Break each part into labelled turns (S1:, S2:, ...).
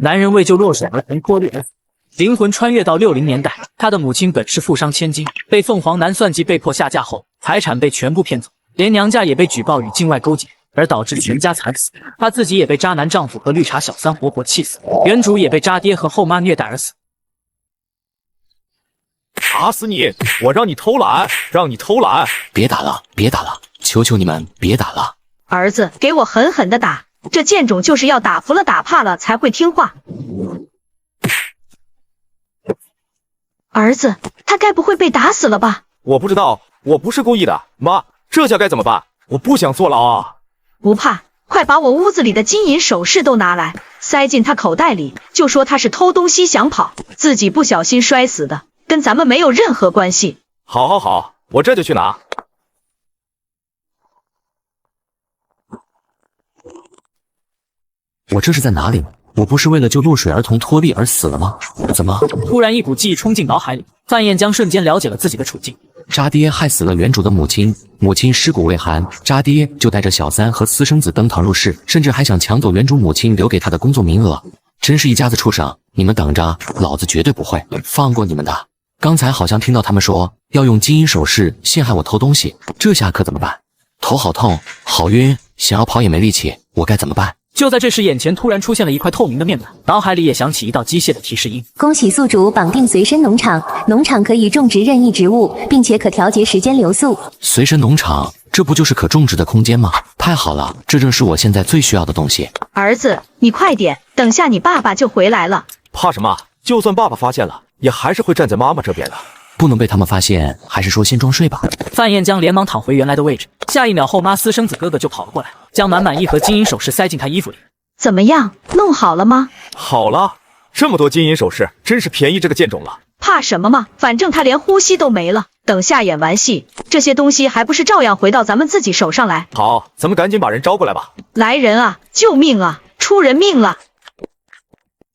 S1: 男人为救落水儿童脱力而死，灵魂穿越到60年代。他的母亲本是富商千金，被凤凰男算计，被迫下嫁后，财产被全部骗走，连娘家也被举报与境外勾结，而导致全家惨死。她自己也被渣男丈夫和绿茶小三活活气死，原主也被渣爹和后妈虐待而死。
S2: 打死你！我让你偷懒，让你偷懒！
S3: 别打了，别打了，求求你们别打了！
S4: 儿子，给我狠狠的打！这贱种就是要打服了、打怕了才会听话。儿子，他该不会被打死了吧？
S2: 我不知道，我不是故意的。妈，这下该怎么办？我不想坐牢啊！
S4: 不怕，快把我屋子里的金银首饰都拿来，塞进他口袋里，就说他是偷东西想跑，自己不小心摔死的，跟咱们没有任何关系。
S2: 好，好，好，我这就去拿。
S3: 我这是在哪里？我不是为了救落水儿童脱力而死了吗？怎么
S1: 突然一股记忆冲进脑海里，范彦江瞬间了解了自己的处境。
S3: 渣爹害死了原主的母亲，母亲尸骨未寒，渣爹就带着小三和私生子登堂入室，甚至还想抢走原主母亲留给他的工作名额，真是一家子畜生！你们等着，老子绝对不会放过你们的。刚才好像听到他们说要用金银首饰陷害我偷东西，这下可怎么办？头好痛，好晕，想要跑也没力气，我该怎么办？
S1: 就在这时，眼前突然出现了一块透明的面板，脑海里也响起一道机械的提示音：
S5: 恭喜宿主绑定随身农场，农场可以种植任意植物，并且可调节时间流速。
S3: 随身农场，这不就是可种植的空间吗？太好了，这正是我现在最需要的东西。
S4: 儿子，你快点，等下你爸爸就回来了。
S2: 怕什么？就算爸爸发现了，也还是会站在妈妈这边的。
S3: 不能被他们发现，还是说先装睡吧。
S1: 范彦江连忙躺回原来的位置，下一秒后妈私生子哥哥就跑了过来，将满满一盒金银首饰塞进他衣服里。
S4: 怎么样，弄好了吗？
S2: 好了，这么多金银首饰，真是便宜这个贱种了。
S4: 怕什么嘛，反正他连呼吸都没了，等下演完戏，这些东西还不是照样回到咱们自己手上来。
S2: 好，咱们赶紧把人招过来吧。
S4: 来人啊，救命啊，出人命了！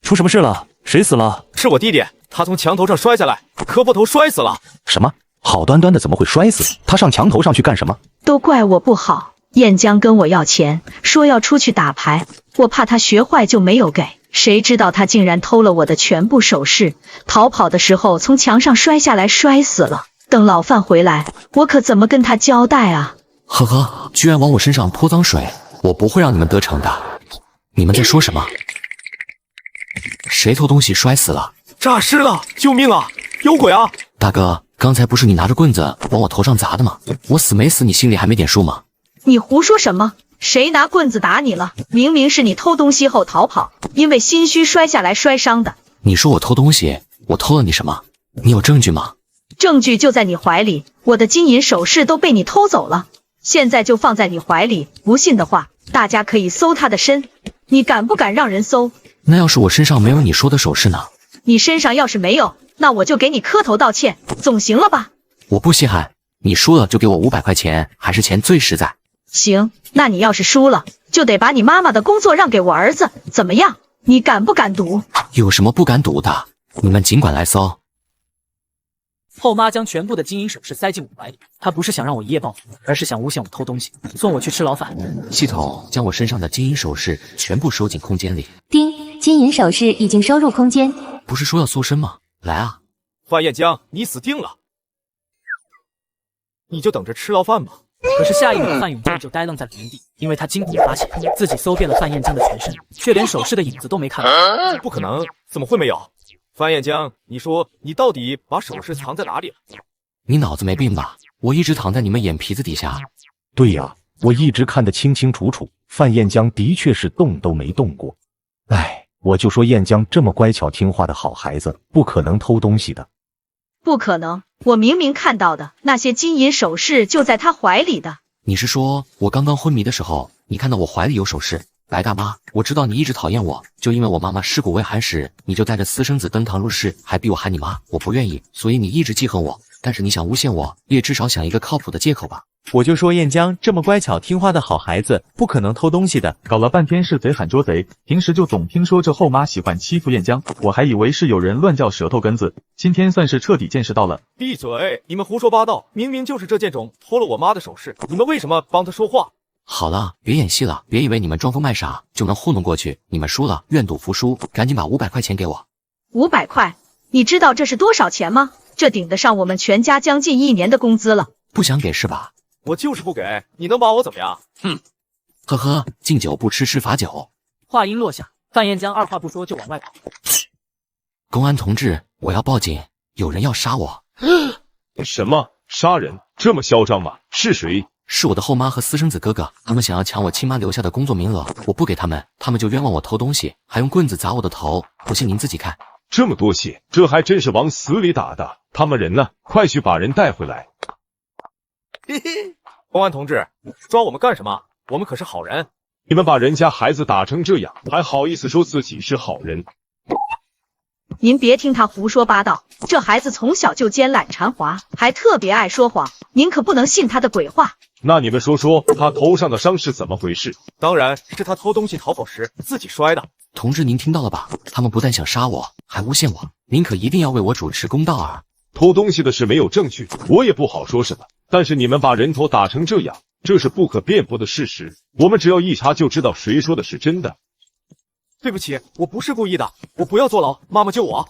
S6: 出什么事了？谁死了？
S2: 是我弟弟，他从墙头上摔下来，磕破头摔死了。
S6: 什么？好端端的怎么会摔死？他上墙头上去干什么？
S4: 都怪我不好，燕江跟我要钱，说要出去打牌，我怕他学坏就没有给，谁知道他竟然偷了我的全部首饰，逃跑的时候从墙上摔下来摔死了。等老范回来，我可怎么跟他交代啊？
S3: 呵呵，居然往我身上泼脏水，我不会让你们得逞的。你们在说什么？谁偷东西摔死了？
S2: 诈尸了！救命啊！有鬼啊！
S3: 大哥，刚才不是你拿着棍子往我头上砸的吗？我死没死你心里还没点数吗？
S4: 你胡说什么？谁拿棍子打你了？明明是你偷东西后逃跑，因为心虚摔下来摔伤的。
S3: 你说我偷东西，我偷了你什么？你有证据吗？
S4: 证据就在你怀里，我的金银首饰都被你偷走了，现在就放在你怀里，不信的话，大家可以搜他的身，你敢不敢让人搜？
S3: 那要是我身上没有你说的首饰呢？
S4: 你身上要是没有，那我就给你磕头道歉，总行了吧？
S3: 我不稀罕，你输了就给我500块钱，还是钱最实在。
S4: 行，那你要是输了，就得把你妈妈的工作让给我儿子，怎么样？你敢不敢赌？
S3: 有什么不敢赌的？你们尽管来搜。
S1: 后妈将全部的金银首饰塞进我怀里，她不是想让我一夜暴富，而是想诬陷我偷东西，送我去吃牢饭。
S3: 系统将我身上的金银首饰全部收进空间里。
S5: 丁，金银首饰已经收入空间。
S3: 不是说要搜身吗？来啊！
S2: 范彦江，你死定了！你就等着吃牢饭吧。
S1: 可是下一秒，范永江就呆愣在了原地，因为他惊恐地发现自己搜遍了范彦江的全身，却连首饰的影子都没看到。
S2: 不可能，怎么会没有？范彦江，你说你到底把首饰藏在哪里了？
S3: 你脑子没病吧？我一直躺在你们眼皮子底下。
S6: 对呀，我一直看得清清楚楚，范彦江的确是动都没动过。哎，我就说彦江这么乖巧听话的好孩子，不可能偷东西的。
S4: 不可能，我明明看到的，那些金银首饰就在他怀里的。
S3: 你是说我刚刚昏迷的时候，你看到我怀里有首饰？白大妈，我知道你一直讨厌我，就因为我妈妈尸骨未寒时，你就带着私生子登堂入室，还逼我喊你妈，我不愿意，所以你一直记恨我。但是你想诬陷我，也至少想一个靠谱的借口吧。
S7: 我就说燕江这么乖巧听话的好孩子，不可能偷东西的。搞了半天是贼喊捉贼，平时就总听说这后妈喜欢欺负燕江，我还以为是有人乱叫舌头根子，今天算是彻底见识到了。
S2: 闭嘴！你们胡说八道，明明就是这贱种偷了我妈的首饰，你们为什么帮他说话？
S3: 好了，别演戏了，别以为你们装疯卖傻就能糊弄过去。你们输了，愿赌服输，赶紧把500块钱给我。
S4: 500块，你知道这是多少钱吗？这顶得上我们全家将近1年的工资了。
S3: 不想给是吧？
S2: 我就是不给，你能把我怎么样？
S3: 哼，呵呵，敬酒不吃吃罚酒。
S1: 话音落下，范彦江二话不说就往外跑。
S3: 公安同志，我要报警，有人要杀我。
S8: 什么？杀人？这么嚣张吗？是谁？
S3: 是我的后妈和私生子哥哥，他们想要抢我亲妈留下的工作名额，我不给他们，他们就冤枉我偷东西，还用棍子砸我的头，不信您自己看。
S8: 这么多血，这还真是往死里打的。他们人呢？快去把人带回来。
S2: 嘿嘿，公安同志，抓我们干什么？我们可是好人。
S8: 你们把人家孩子打成这样，还好意思说自己是好人？
S4: 您别听他胡说八道，这孩子从小就奸懒馋滑，还特别爱说谎，您可不能信他的鬼话。
S8: 那你们说说，他头上的伤是怎么回事？
S2: 当然是他偷东西逃跑时自己摔的。
S3: 同志，您听到了吧？他们不但想杀我，还诬陷我，您可一定要为我主持公道啊！
S8: 偷东西的事没有证据，我也不好说什么。但是你们把人头打成这样，这是不可辩驳的事实。我们只要一查就知道谁说的是真的。
S2: 对不起，我不是故意的，我不要坐牢，妈妈救我。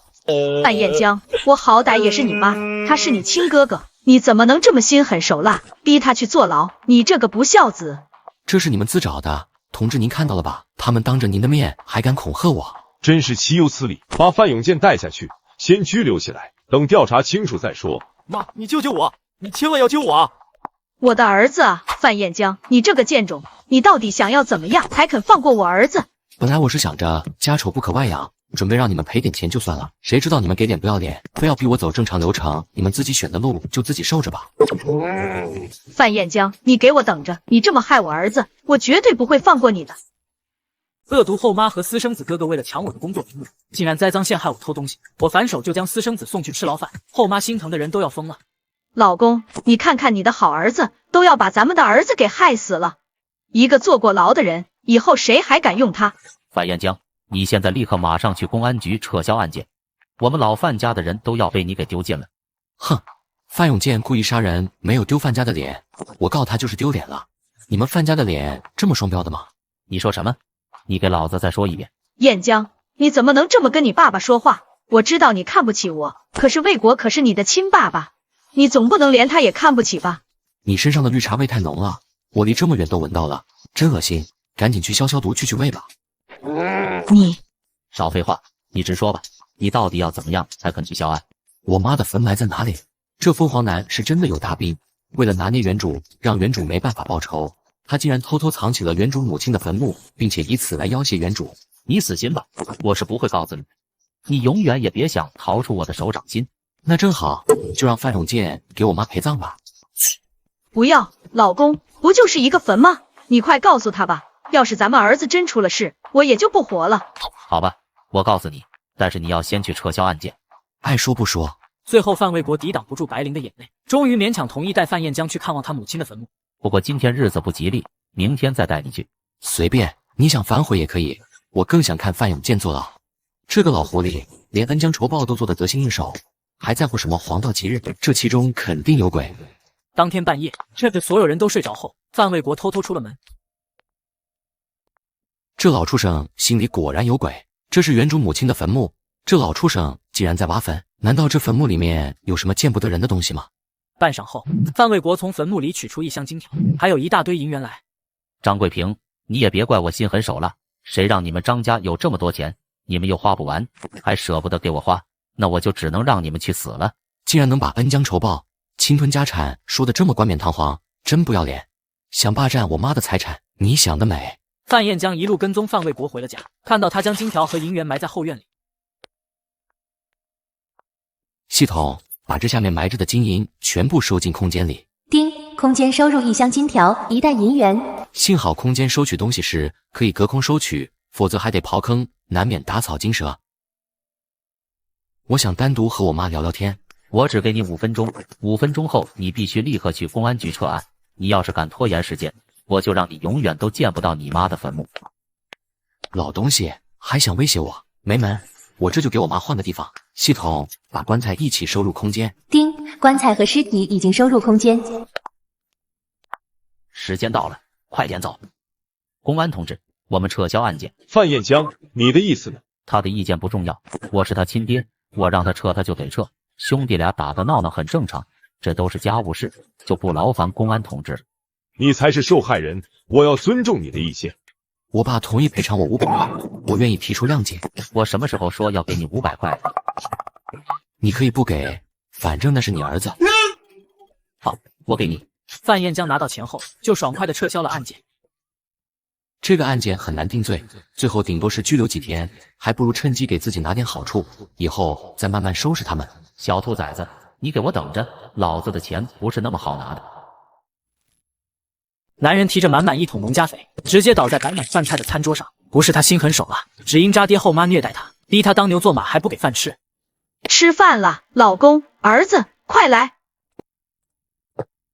S4: 范彦江，我好歹也是你妈，他是你亲哥哥，你怎么能这么心狠手辣，逼他去坐牢？你这个不孝子！
S3: 这是你们自找的，同志您看到了吧？他们当着您的面还敢恐吓我，
S8: 真是岂有此理！把范永健带下去，先拘留起来，等调查清楚再说。
S2: 妈，你救救我，你千万要救我啊！
S4: 我的儿子啊，范彦江，你这个贱种，你到底想要怎么样才肯放过我儿子？
S3: 本来我是想着家丑不可外扬，准备让你们赔点钱就算了，谁知道你们给脸不要脸，非要逼我走正常流程，你们自己选的路就自己受着吧。
S4: 范彦江，你给我等着！你这么害我儿子，我绝对不会放过你的。
S1: 恶毒后妈和私生子哥哥为了抢我的工作名额，竟然栽赃陷害我偷东西，我反手就将私生子送去吃牢饭，后妈心疼的人都要疯了。
S4: 老公，你看看你的好儿子，都要把咱们的儿子给害死了。一个坐过牢的人，以后谁还敢用他？
S9: 范彦江，你现在立刻马上去公安局撤销案件，我们老范家的人都要被你给丢尽了。
S3: 哼，范永健故意杀人，没有丢范家的脸，我告他就是丢脸了。你们范家的脸这么双标的吗？
S9: 你说什么？你给老子再说一遍。
S4: 彦江，你怎么能这么跟你爸爸说话？我知道你看不起我，可是魏国可是你的亲爸爸，你总不能连他也看不起吧？
S3: 你身上的绿茶味太浓了，我离这么远都闻到了，真恶心，赶紧去消消毒去味吧。
S4: 你
S9: 少废话，你直说吧，你到底要怎么样才肯去销案？
S3: 我妈的坟埋在哪里？这凤凰男是真的有大病，为了拿捏原主，让原主没办法报仇，他竟然偷偷藏起了原主母亲的坟墓，并且以此来要挟原主。
S9: 你死心吧，我是不会告诉你，你永远也别想逃出我的手掌心。
S3: 那正好，就让范永健给我妈陪葬吧。
S4: 不要，老公，不就是一个坟吗？你快告诉他吧，要是咱们儿子真出了事，我也就不活了。
S9: 好吧，我告诉你，但是你要先去撤销案件。
S3: 爱说不说。
S1: 最后范卫国抵挡不住白灵的眼泪，终于勉强同意带范彦江去看望他母亲的坟墓。
S9: 不过今天日子不吉利，明天再带你去。
S3: 随便，你想反悔也可以，我更想看范永健坐牢。这个老狐狸连恩将仇报都做得得心应手，还在乎什么黄道吉日？这其中肯定有鬼。
S1: 当天半夜，趁着所有人都睡着后，范卫国偷偷出了门。
S3: 这老畜生心里果然有鬼，这是原主母亲的坟墓，这老畜生竟然在挖坟，难道这坟墓里面有什么见不得人的东西吗？
S1: 半晌后，范卫国从坟墓里取出一箱金条，还有一大堆银元来。
S9: 张桂平，你也别怪我心狠手辣，谁让你们张家有这么多钱，你们又花不完，还舍不得给我花，那我就只能让你们去死了。
S3: 竟然能把恩将仇报、侵吞家产说得这么冠冕堂皇，真不要脸！想霸占我妈的财产，你想得美！
S1: 范彦江一路跟踪范卫国回了家，看到他将金条和银元埋在后院里。
S3: 系统把这下面埋着的金银全部收进空间里。
S5: 丁，空间收入1箱金条，1袋银元。
S3: 幸好空间收取东西时可以隔空收取，否则还得刨坑，难免打草惊蛇。我想单独和我妈聊聊天。
S9: 我只给你5分钟，5分钟后你必须立刻去公安局撤案。你要是敢拖延时间，我就让你永远都见不到你妈的坟墓。
S3: 老东西还想威胁我？没门！我这就给我妈换个地方。系统把棺材一起收入空间。
S5: 丁，棺材和尸体已经收入空间。
S9: 时间到了，快点走！公安同志，我们撤销案件。
S8: 范彦江，你的意思呢？
S9: 他的意见不重要，我是他亲爹，我让他撤他就得撤。兄弟俩打打闹闹很正常，这都是家务事，就不劳烦公安同志了。
S8: 你才是受害人，我要尊重你的意见。
S3: 我爸同意赔偿我500块，我愿意提出谅解。
S9: 我什么时候说要给你500块？
S3: 你可以不给，反正那是你儿子。
S9: 好，我给你。
S1: 范彦江拿到钱后，就爽快地撤销了案件。
S3: 这个案件很难定罪，最后顶多是拘留几天，还不如趁机给自己拿点好处，以后再慢慢收拾他们。
S9: 小兔崽子，你给我等着，老子的钱不是那么好拿的。
S1: 男人提着满满一桶农家肥，直接倒在摆满饭菜的餐桌上。不是他心狠手辣，只因渣爹后妈虐待他，逼他当牛做马，还不给饭吃。
S4: 吃饭了，老公，儿子，快来！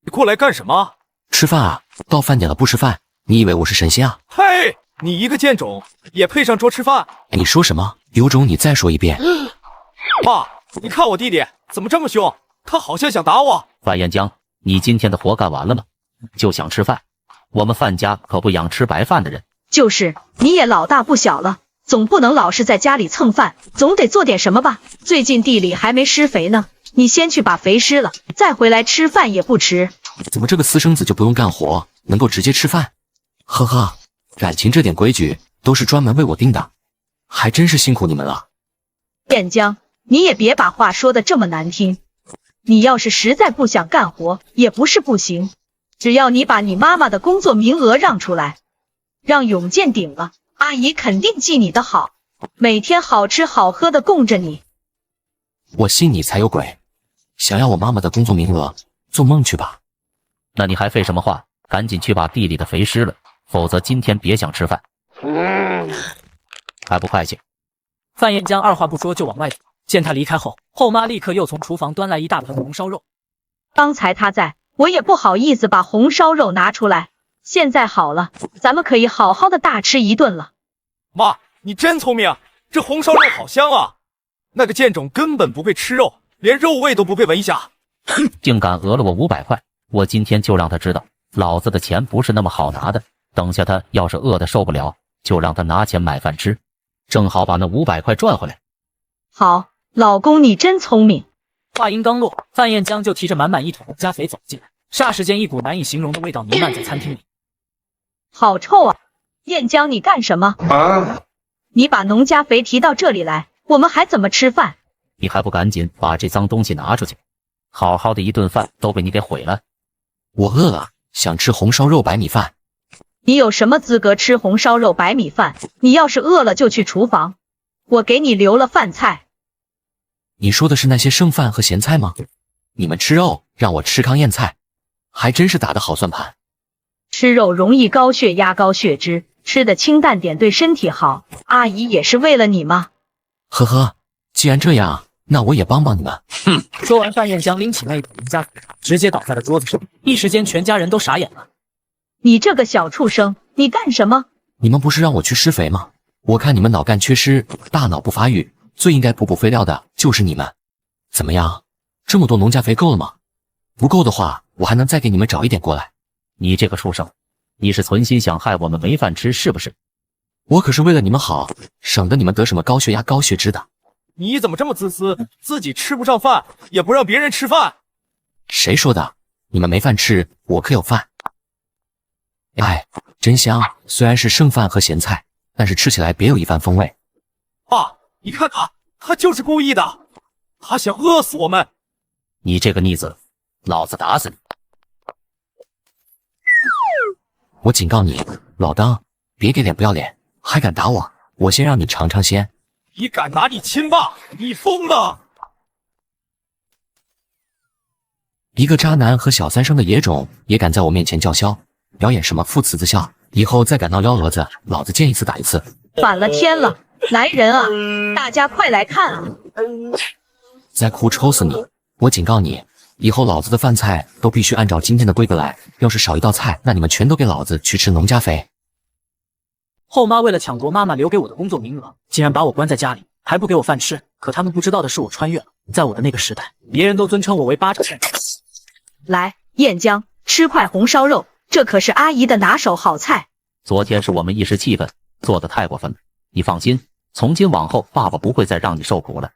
S2: 你过来干什么？
S3: 吃饭啊！到饭点了不吃饭，你以为我是神仙啊？
S2: 嘿，你一个贱种，也配上桌吃饭？
S3: 你说什么？有种你再说一遍！
S2: 妈，你看我弟弟怎么这么凶？他好像想打我。
S9: 范彦江，你今天的活干完了吗？就想吃饭？我们范家可不养吃白饭的人。
S4: 就是，你也老大不小了，总不能老是在家里蹭饭，总得做点什么吧？最近地里还没施肥呢，你先去把肥施了，再回来吃饭也不迟。
S3: 怎么这个私生子就不用干活，能够直接吃饭？呵呵，感情这点规矩都是专门为我定的，还真是辛苦你们了。
S4: 燕江，你也别把话说的这么难听。你要是实在不想干活，也不是不行，只要你把你妈妈的工作名额让出来，让永健顶了，阿姨肯定记你的好，每天好吃好喝的供着你。
S3: 我信你才有鬼！想要我妈妈的工作名额，做梦去吧！
S9: 那你还废什么话？赶紧去把地里的肥施了，否则今天别想吃饭。还不快去！
S1: 范彦江二话不说就往外走。见他离开后，后妈立刻又从厨房端来一大盆红烧肉。
S4: 刚才他在，我也不好意思把红烧肉拿出来。现在好了，咱们可以好好的大吃一顿了。
S2: 妈，你真聪明，这红烧肉好香啊！那个贱种根本不配吃肉，连肉味都不配闻一下。
S9: 哼，竟敢讹了我500块！我今天就让他知道，老子的钱不是那么好拿的。等下他要是饿得受不了，就让他拿钱买饭吃，正好把那500块赚回来。
S4: 好，老公你真聪明。
S1: 话音刚落，范彦江就提着满满一桶农家肥走进来，霎时间一股难以形容的味道弥漫在餐厅里。
S4: 好臭啊！燕江，你干什么？你把农家肥提到这里来，我们还怎么吃饭？
S9: 你还不赶紧把这脏东西拿出去！好好的一顿饭都被你给毁了。
S3: 我饿了，想吃红烧肉白米饭。
S4: 你有什么资格吃红烧肉白米饭？你要是饿了就去厨房，我给你留了饭菜。
S3: 你说的是那些剩饭和咸菜吗？你们吃肉，让我吃糠咽菜，还真是打的好算盘。
S4: 吃肉容易高血压高血脂，吃的清淡点对身体好。阿姨也是为了你吗？
S3: 呵呵，既然这样，那我也帮帮你们。
S1: 哼！说完，范彦江拎起那一桶农家肥，直接倒在了桌子上，一时间全家人都傻眼了。
S4: 你这个小畜生，你干什么？
S3: 你们不是让我去施肥吗？我看你们脑干缺失，大脑不发育，最应该补肥料的就是你们。怎么样，这么多农家肥够了吗？不够的话，我还能再给你们找一点过来。
S9: 你这个畜生，你是存心想害我们没饭吃是不是？
S3: 我可是为了你们好，省得你们得什么高血压高血脂的。
S2: 你怎么这么自私，自己吃不上饭，也不让别人吃饭？
S3: 谁说的？你们没饭吃，我可有饭。哎，真香！虽然是剩饭和咸菜，但是吃起来别有一番风味。
S2: 爸，你看他就是故意的，他想饿死我们。
S9: 你这个逆子，老子打死你！
S3: 我警告你，老当，别给脸不要脸，还敢打我，我先让你尝尝鲜。
S2: 你敢拿你亲爸？你疯了！
S3: 一个渣男和小三生的野种也敢在我面前叫嚣，表演什么父慈子孝？以后再敢闹幺蛾子，老子见一次打一次。
S4: 反了天了！来人啊！大家快来看啊！
S3: 再哭抽死你！我警告你，以后老子的饭菜都必须按照今天的规格来，要是少一道菜，那你们全都给老子去吃农家肥。
S1: 后妈为了抢夺妈妈留给我的工作名额，竟然把我关在家里，还不给我饭吃。可他们不知道的是，我穿越了，在我的那个时代，别人都尊称我为巴掌县。
S4: 来，燕江，吃块红烧肉，这可是阿姨的拿手好菜。
S9: 昨天是我们一时气愤，做得太过分了。你放心，从今往后，爸爸不会再让你受苦了。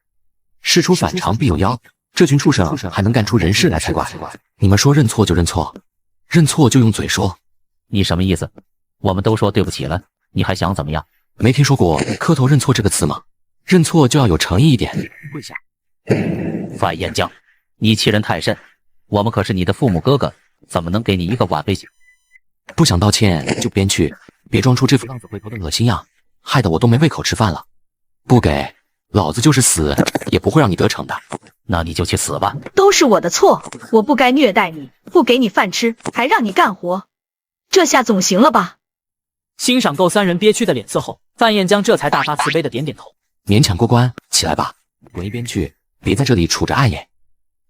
S3: 事出反常必有妖，这群畜生还能干出人事来才怪！你们说认错就认错，认错就用嘴说。
S9: 你什么意思？我们都说对不起了，你还想怎么样？
S3: 没听说过磕头认错这个词吗？认错就要有诚意一点。跪下。
S9: 范彦江，你欺人太甚，我们可是你的父母哥哥，怎么能给你一个晚辈行？
S3: 不想道歉就编去，别装出这副浪子回头的恶心样，害得我都没胃口吃饭了。不给，老子就是死也不会让你得逞的。
S9: 那你就去死吧！
S4: 都是我的错，我不该虐待你，不给你饭吃，还让你干活，这下总行了吧？
S1: 欣赏够三人憋屈的脸色后，范彦江这才大发慈悲的点点头，
S3: 勉强过关，起来吧，滚一边去，别在这里杵着碍眼。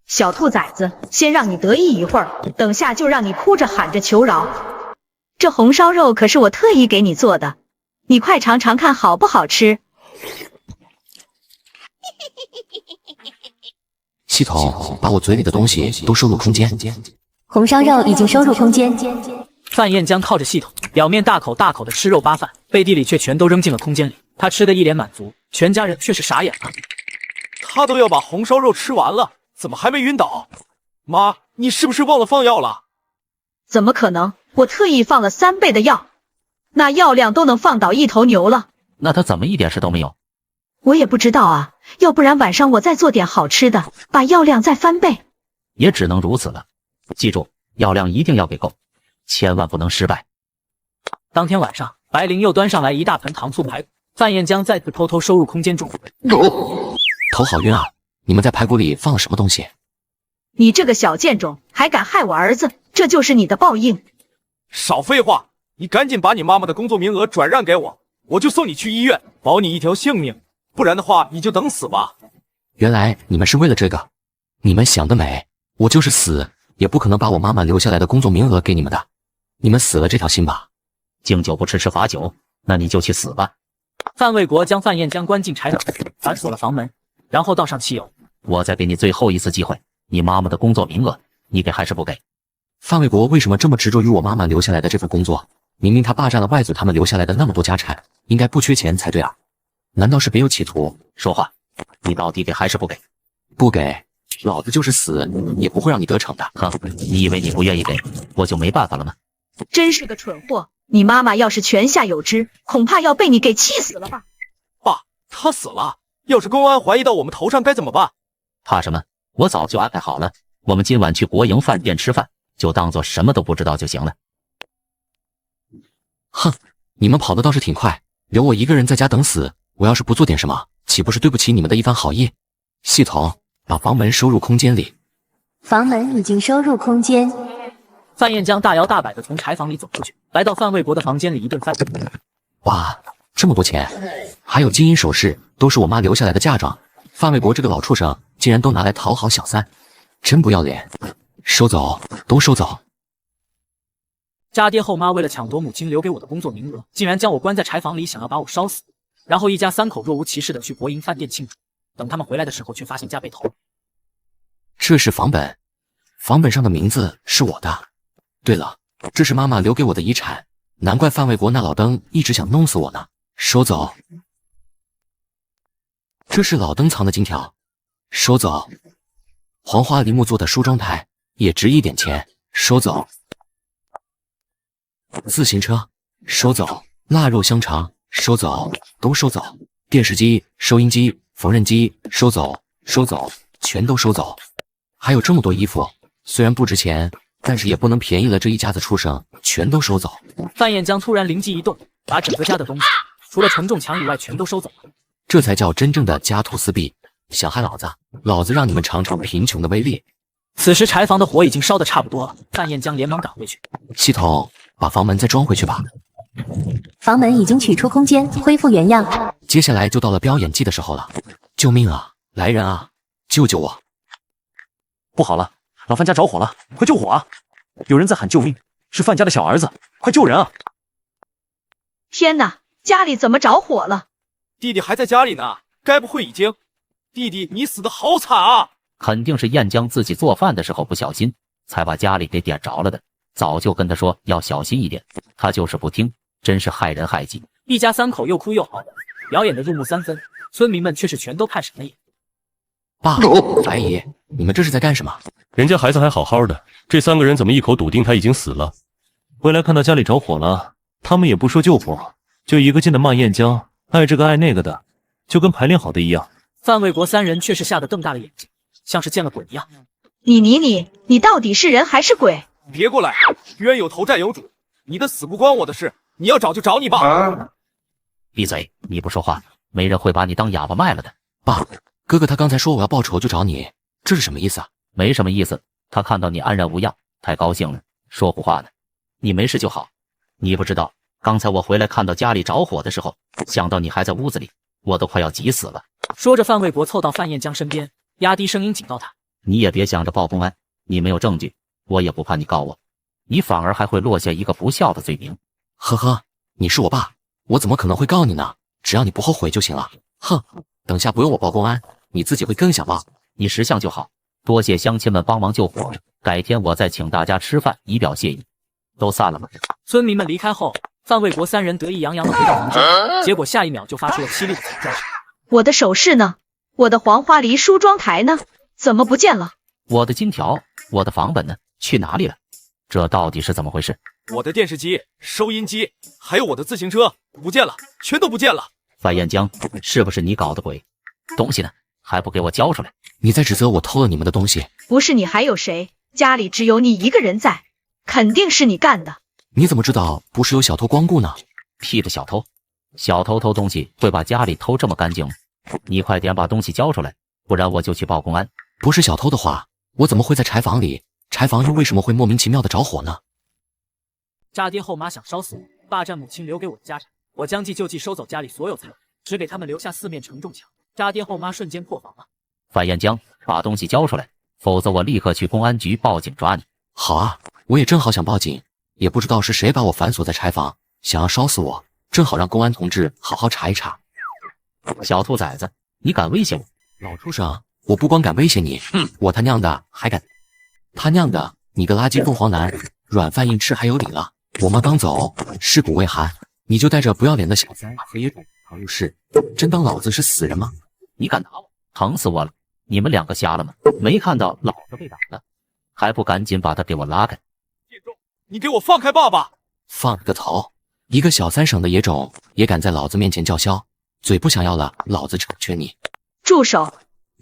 S4: 小兔崽子，先让你得意一会儿，等下就让你哭着喊着求饶。这红烧肉可是我特意给你做的，你快尝尝看好不好吃。
S3: 系统，把我嘴里的东西都收入空间。
S5: 红烧肉已经收入空间。
S1: 范彦江靠着系统，表面大口大口的吃肉扒饭，背地里却全都扔进了空间里。他吃得一脸满足，全家人却是傻眼了。
S2: 他都要把红烧肉吃完了，怎么还没晕倒？妈，你是不是忘了放药了？
S4: 怎么可能？我特意放了3倍的药，那药量都能放倒一头牛了。
S9: 那他怎么一点事都没有？
S4: 我也不知道啊，要不然晚上我再做点好吃的，把药量再翻倍。
S9: 也只能如此了。记住，药量一定要给够，千万不能失败。
S1: 当天晚上，白灵又端上来一大盆糖醋排骨，范彦江再次偷偷收入空间中。
S3: 头好晕啊！你们在排骨里放了什么东西？
S4: 你这个小贱种，还敢害我儿子，这就是你的报应。
S2: 少废话，你赶紧把你妈妈的工作名额转让给我，我就送你去医院，保你一条性命。不然的话，你就等死吧。
S3: 原来你们是为了这个，你们想得美！我就是死也不可能把我妈妈留下来的工作名额给你们的，你们死了这条心吧。
S9: 敬酒不吃吃罚酒，那你就去死吧。
S1: 范卫国将范彦江关进柴房，反锁了房门，然后倒上汽油。
S9: 我再给你最后一次机会，你妈妈的工作名额，你给还是不给？
S3: 范卫国为什么这么执着于我妈妈留下来的这份工作？明明他霸占了外祖他们留下来的那么多家产，应该不缺钱才对啊。难道是别有企图？
S9: 说话，你到底给还是不给？
S3: 不给，老子就是死也不会让你得逞的。
S9: 哼，你以为你不愿意给，我就没办法了吗？
S4: 真是个蠢货！你妈妈要是泉下有知，恐怕要被你给气死了吧？
S2: 爸，他死了，要是公安怀疑到我们头上该怎么办？
S9: 怕什么？我早就安排好了，我们今晚去国营饭店吃饭，就当做什么都不知道就行了。
S3: 哼，你们跑的倒是挺快，留我一个人在家等死。我要是不做点什么，岂不是对不起你们的一番好意？系统，把房门收入空间里。
S5: 房门已经收入空间。
S1: 范彦江大摇大摆地从柴房里走出去，来到范卫国的房间里一顿翻。
S3: 哇，这么多钱，还有金银首饰，都是我妈留下来的嫁妆。范卫国这个老畜生竟然都拿来讨好小三，真不要脸！收走，都收走！
S1: 家爹后妈为了抢夺母亲留给我的工作名额，竟然将我关在柴房里，想要把我烧死。然后一家3口若无其事地去国营饭店庆祝。等他们回来的时候，却发现家被偷了。
S3: 这是房本，房本上的名字是我的。对了，这是妈妈留给我的遗产，难怪范卫国那老登一直想弄死我呢。收走。这是老登藏的金条，收走。黄花梨木做的梳妆台，也值一点钱，收走。自行车，收走。腊肉香肠，收走，都收走。电视机、收音机、缝纫机，收走，收走，全都收走。还有这么多衣服，虽然不值钱，但是也不能便宜了这一家子畜生，全都收走。
S1: 范彦江突然灵机一动，把整个家的东西，除了承重墙以外，全都收走了。
S3: 这才叫真正的家徒四壁。想害老子，老子让你们尝尝贫穷的威力。
S1: 此时柴房的火已经烧得差不多了，范彦江连忙赶回去。
S3: 系统，把房门再装回去吧。
S5: 房门已经取出空间，恢复原样。
S3: 接下来就到了飙演技的时候了。救命啊！来人啊！救救我！
S10: 不好了，老范家着火了，快救火啊！有人在喊救命，是范家的小儿子，快救人啊！
S4: 天哪，家里怎么着火了？
S2: 弟弟还在家里呢，该不会已经……弟弟，你死得好惨啊！
S9: 肯定是燕江自己做饭的时候不小心，才把家里给点着了的。早就跟他说要小心一点，他就是不听，真是害人害己。
S1: 一家三口又哭又嚎的，表演的入木三分，村民们却是全都看傻了眼。
S3: 爸，白爷，你们这是在干什么？
S11: 人家孩子还好好的，这3个人怎么一口笃定他已经死了？
S10: 回来看到家里着火了，他们也不说救火，就一个劲的骂燕江，爱这个爱那个的，就跟排练好的一样。
S1: 范卫国3人却是吓得瞪大了眼睛，像是见了鬼一样。
S4: 你到底是人还是鬼？
S2: 别过来，冤有头债有主，你的死不关我的事，你要找就找你爸。
S9: 闭嘴！你不说话，没人会把你当哑巴卖了的。
S3: 爸，哥哥他刚才说我要报仇就找你，这是什么意思啊？
S9: 没什么意思，他看到你安然无恙，太高兴了，说胡话呢。你没事就好。你不知道，刚才我回来看到家里着火的时候，想到你还在屋子里，我都快要急死了。
S1: 说着，范卫国凑到范燕江身边，压低声音警告他：
S9: 你也别想着报公安，你没有证据，我也不怕你告我，你反而还会落下一个不孝的罪名。
S3: 呵呵，你是我爸，我怎么可能会告你呢？只要你不后悔就行了。哼，等下不用我报公安，你自己会更想报。
S9: 你识相就好，多谢乡亲们帮忙救火，改天我再请大家吃饭以表谢意。都散了吧。
S1: 村民们离开后，范卫国3人得意洋洋地回到房间，结果下一秒就发出了凄厉的惨叫声。
S4: 我的首饰呢？我的黄花梨梳妆台呢？怎么不见了？
S9: 我的金条，我的房本呢？去哪里了？这到底是怎么回事？
S2: 我的电视机、收音机，还有我的自行车不见了，全都不见了。
S9: 范彦江，是不是你搞的鬼？东西呢？还不给我交出来！
S3: 你在指责我偷了你们的东西？
S4: 不是你还有谁？家里只有你一个人在，肯定是你干的。
S3: 你怎么知道不是有小偷光顾呢？
S9: 屁的小偷！小偷偷东西会把家里偷这么干净吗？你快点把东西交出来，不然我就去报公安。
S3: 不是小偷的话，我怎么会在柴房里？柴房又为什么会莫名其妙的着火呢？
S1: 渣爹后妈想烧死我，霸占母亲留给我的家产，我将计就计，收走家里所有财物，只给他们留下4面承重墙。渣爹后妈瞬间破防了。
S9: 范彦江，把东西交出来，否则我立刻去公安局报警抓你。
S3: 好啊，我也正好想报警，也不知道是谁把我反锁在柴房，想要烧死我，正好让公安同志好好查一查。
S9: 小兔崽子，你敢威胁我？
S3: 老畜生，我不光敢威胁你，我他娘的还敢！他娘的，你个垃圾凤凰男，软饭硬吃还有理了？我妈刚走，尸骨未寒，你就带着不要脸的小三和野种逃入室，真当老子是死人吗？
S9: 你敢打我，疼死我了！你们2个瞎了吗？没看到老子被打了，还不赶紧把他给我拉开！
S2: 叶仲，你给我放开爸爸！
S3: 放个头！一个小3省的野种也敢在老子面前叫嚣，嘴不想要了，老子成全你！
S4: 住手！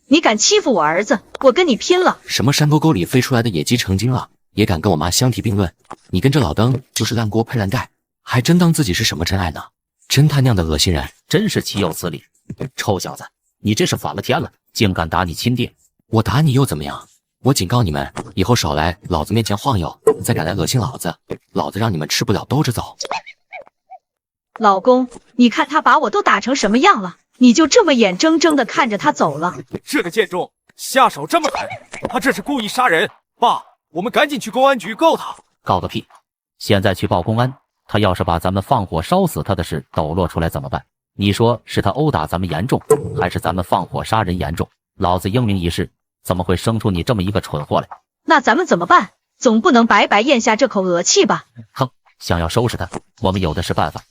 S4: 你敢欺负我儿子，我跟你拼了！
S3: 什么山沟沟里飞出来的野鸡成精了，也敢跟我妈相提并论？你跟这老登就是烂锅配烂盖，还真当自己是什么真爱呢？真他娘的恶心人！
S9: 真是岂有此理！臭小子，你这是反了天了，竟敢打你亲爹！
S3: 我打你又怎么样？我警告你们，以后少来老子面前晃悠，再敢来恶心老子，老子让你们吃不了兜着走！
S4: 老公，你看他把我都打成什么样了，你就这么眼睁睁地看着他走了？
S2: 这个贱种下手这么狠，他这是故意杀人！爸，我们赶紧去公安局告他！
S9: 告个屁！现在去报公安，他要是把咱们放火烧死他的事抖落出来怎么办？你说是他殴打咱们严重，还是咱们放火杀人严重？老子英明一世，怎么会生出你这么一个蠢货来？
S4: 那咱们怎么办？总不能白白咽下这口恶气吧？
S9: 哼，想要收拾他，我们有的是办法。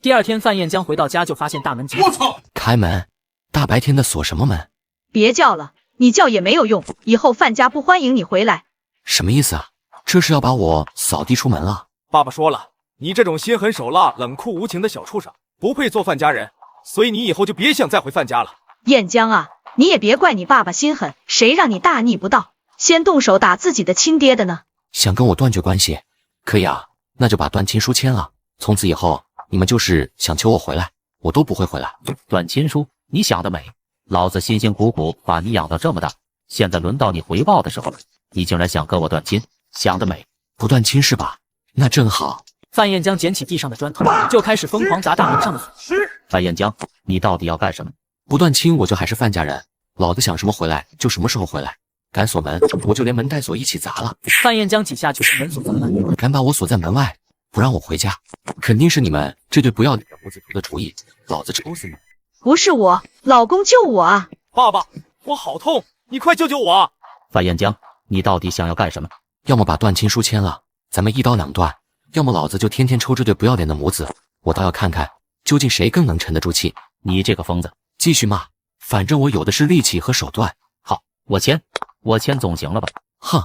S1: 第2天，范彦江回到家就发现大门紧锁。
S3: 开门！大白天的锁什么门？
S4: 别叫了，你叫也没有用，以后范家不欢迎你回来。
S3: 什么意思啊？这是要把我扫地出门了？
S2: 爸爸说了，你这种心狠手辣、冷酷无情的小畜生，不配做范家人，所以你以后就别想再回范家了。
S4: 彦江啊，你也别怪你爸爸心狠，谁让你大逆不道，先动手打自己的亲爹的呢？
S3: 想跟我断绝关系？可以啊，那就把断亲书签了，从此以后你们就是想求我回来，我都不会回来。
S9: 断亲书？你想得美！老子辛辛苦苦把你养到这么大，现在轮到你回报的时候了，你竟然想跟我断亲，想得美！
S3: 不断亲是吧？那正好。
S1: 范彦江捡起地上的砖头，就开始疯狂砸大门上的锁。
S9: 范彦江，你到底要干什么？
S3: 不断亲我就还是范家人，老子想什么回来就什么时候回来。敢锁门，我就连门带锁一起砸了。
S1: 范彦江几下就将门锁砸烂。
S3: 敢把我锁在门外，不让我回家，肯定是你们这对不要脸的母子出的主意，老子抽死你！
S4: 不是我，老公救我啊！
S2: 爸爸，我好痛，你快救救我！
S9: 范彦江，你到底想要干什么？
S3: 要么把断亲书签了，咱们一刀两断，要么老子就天天抽这对不要脸的母子，我倒要看看究竟谁更能沉得住气。
S9: 你这个疯子，
S3: 继续骂，反正我有的是力气和手段。
S9: 好，我签总行了吧？
S3: 哼，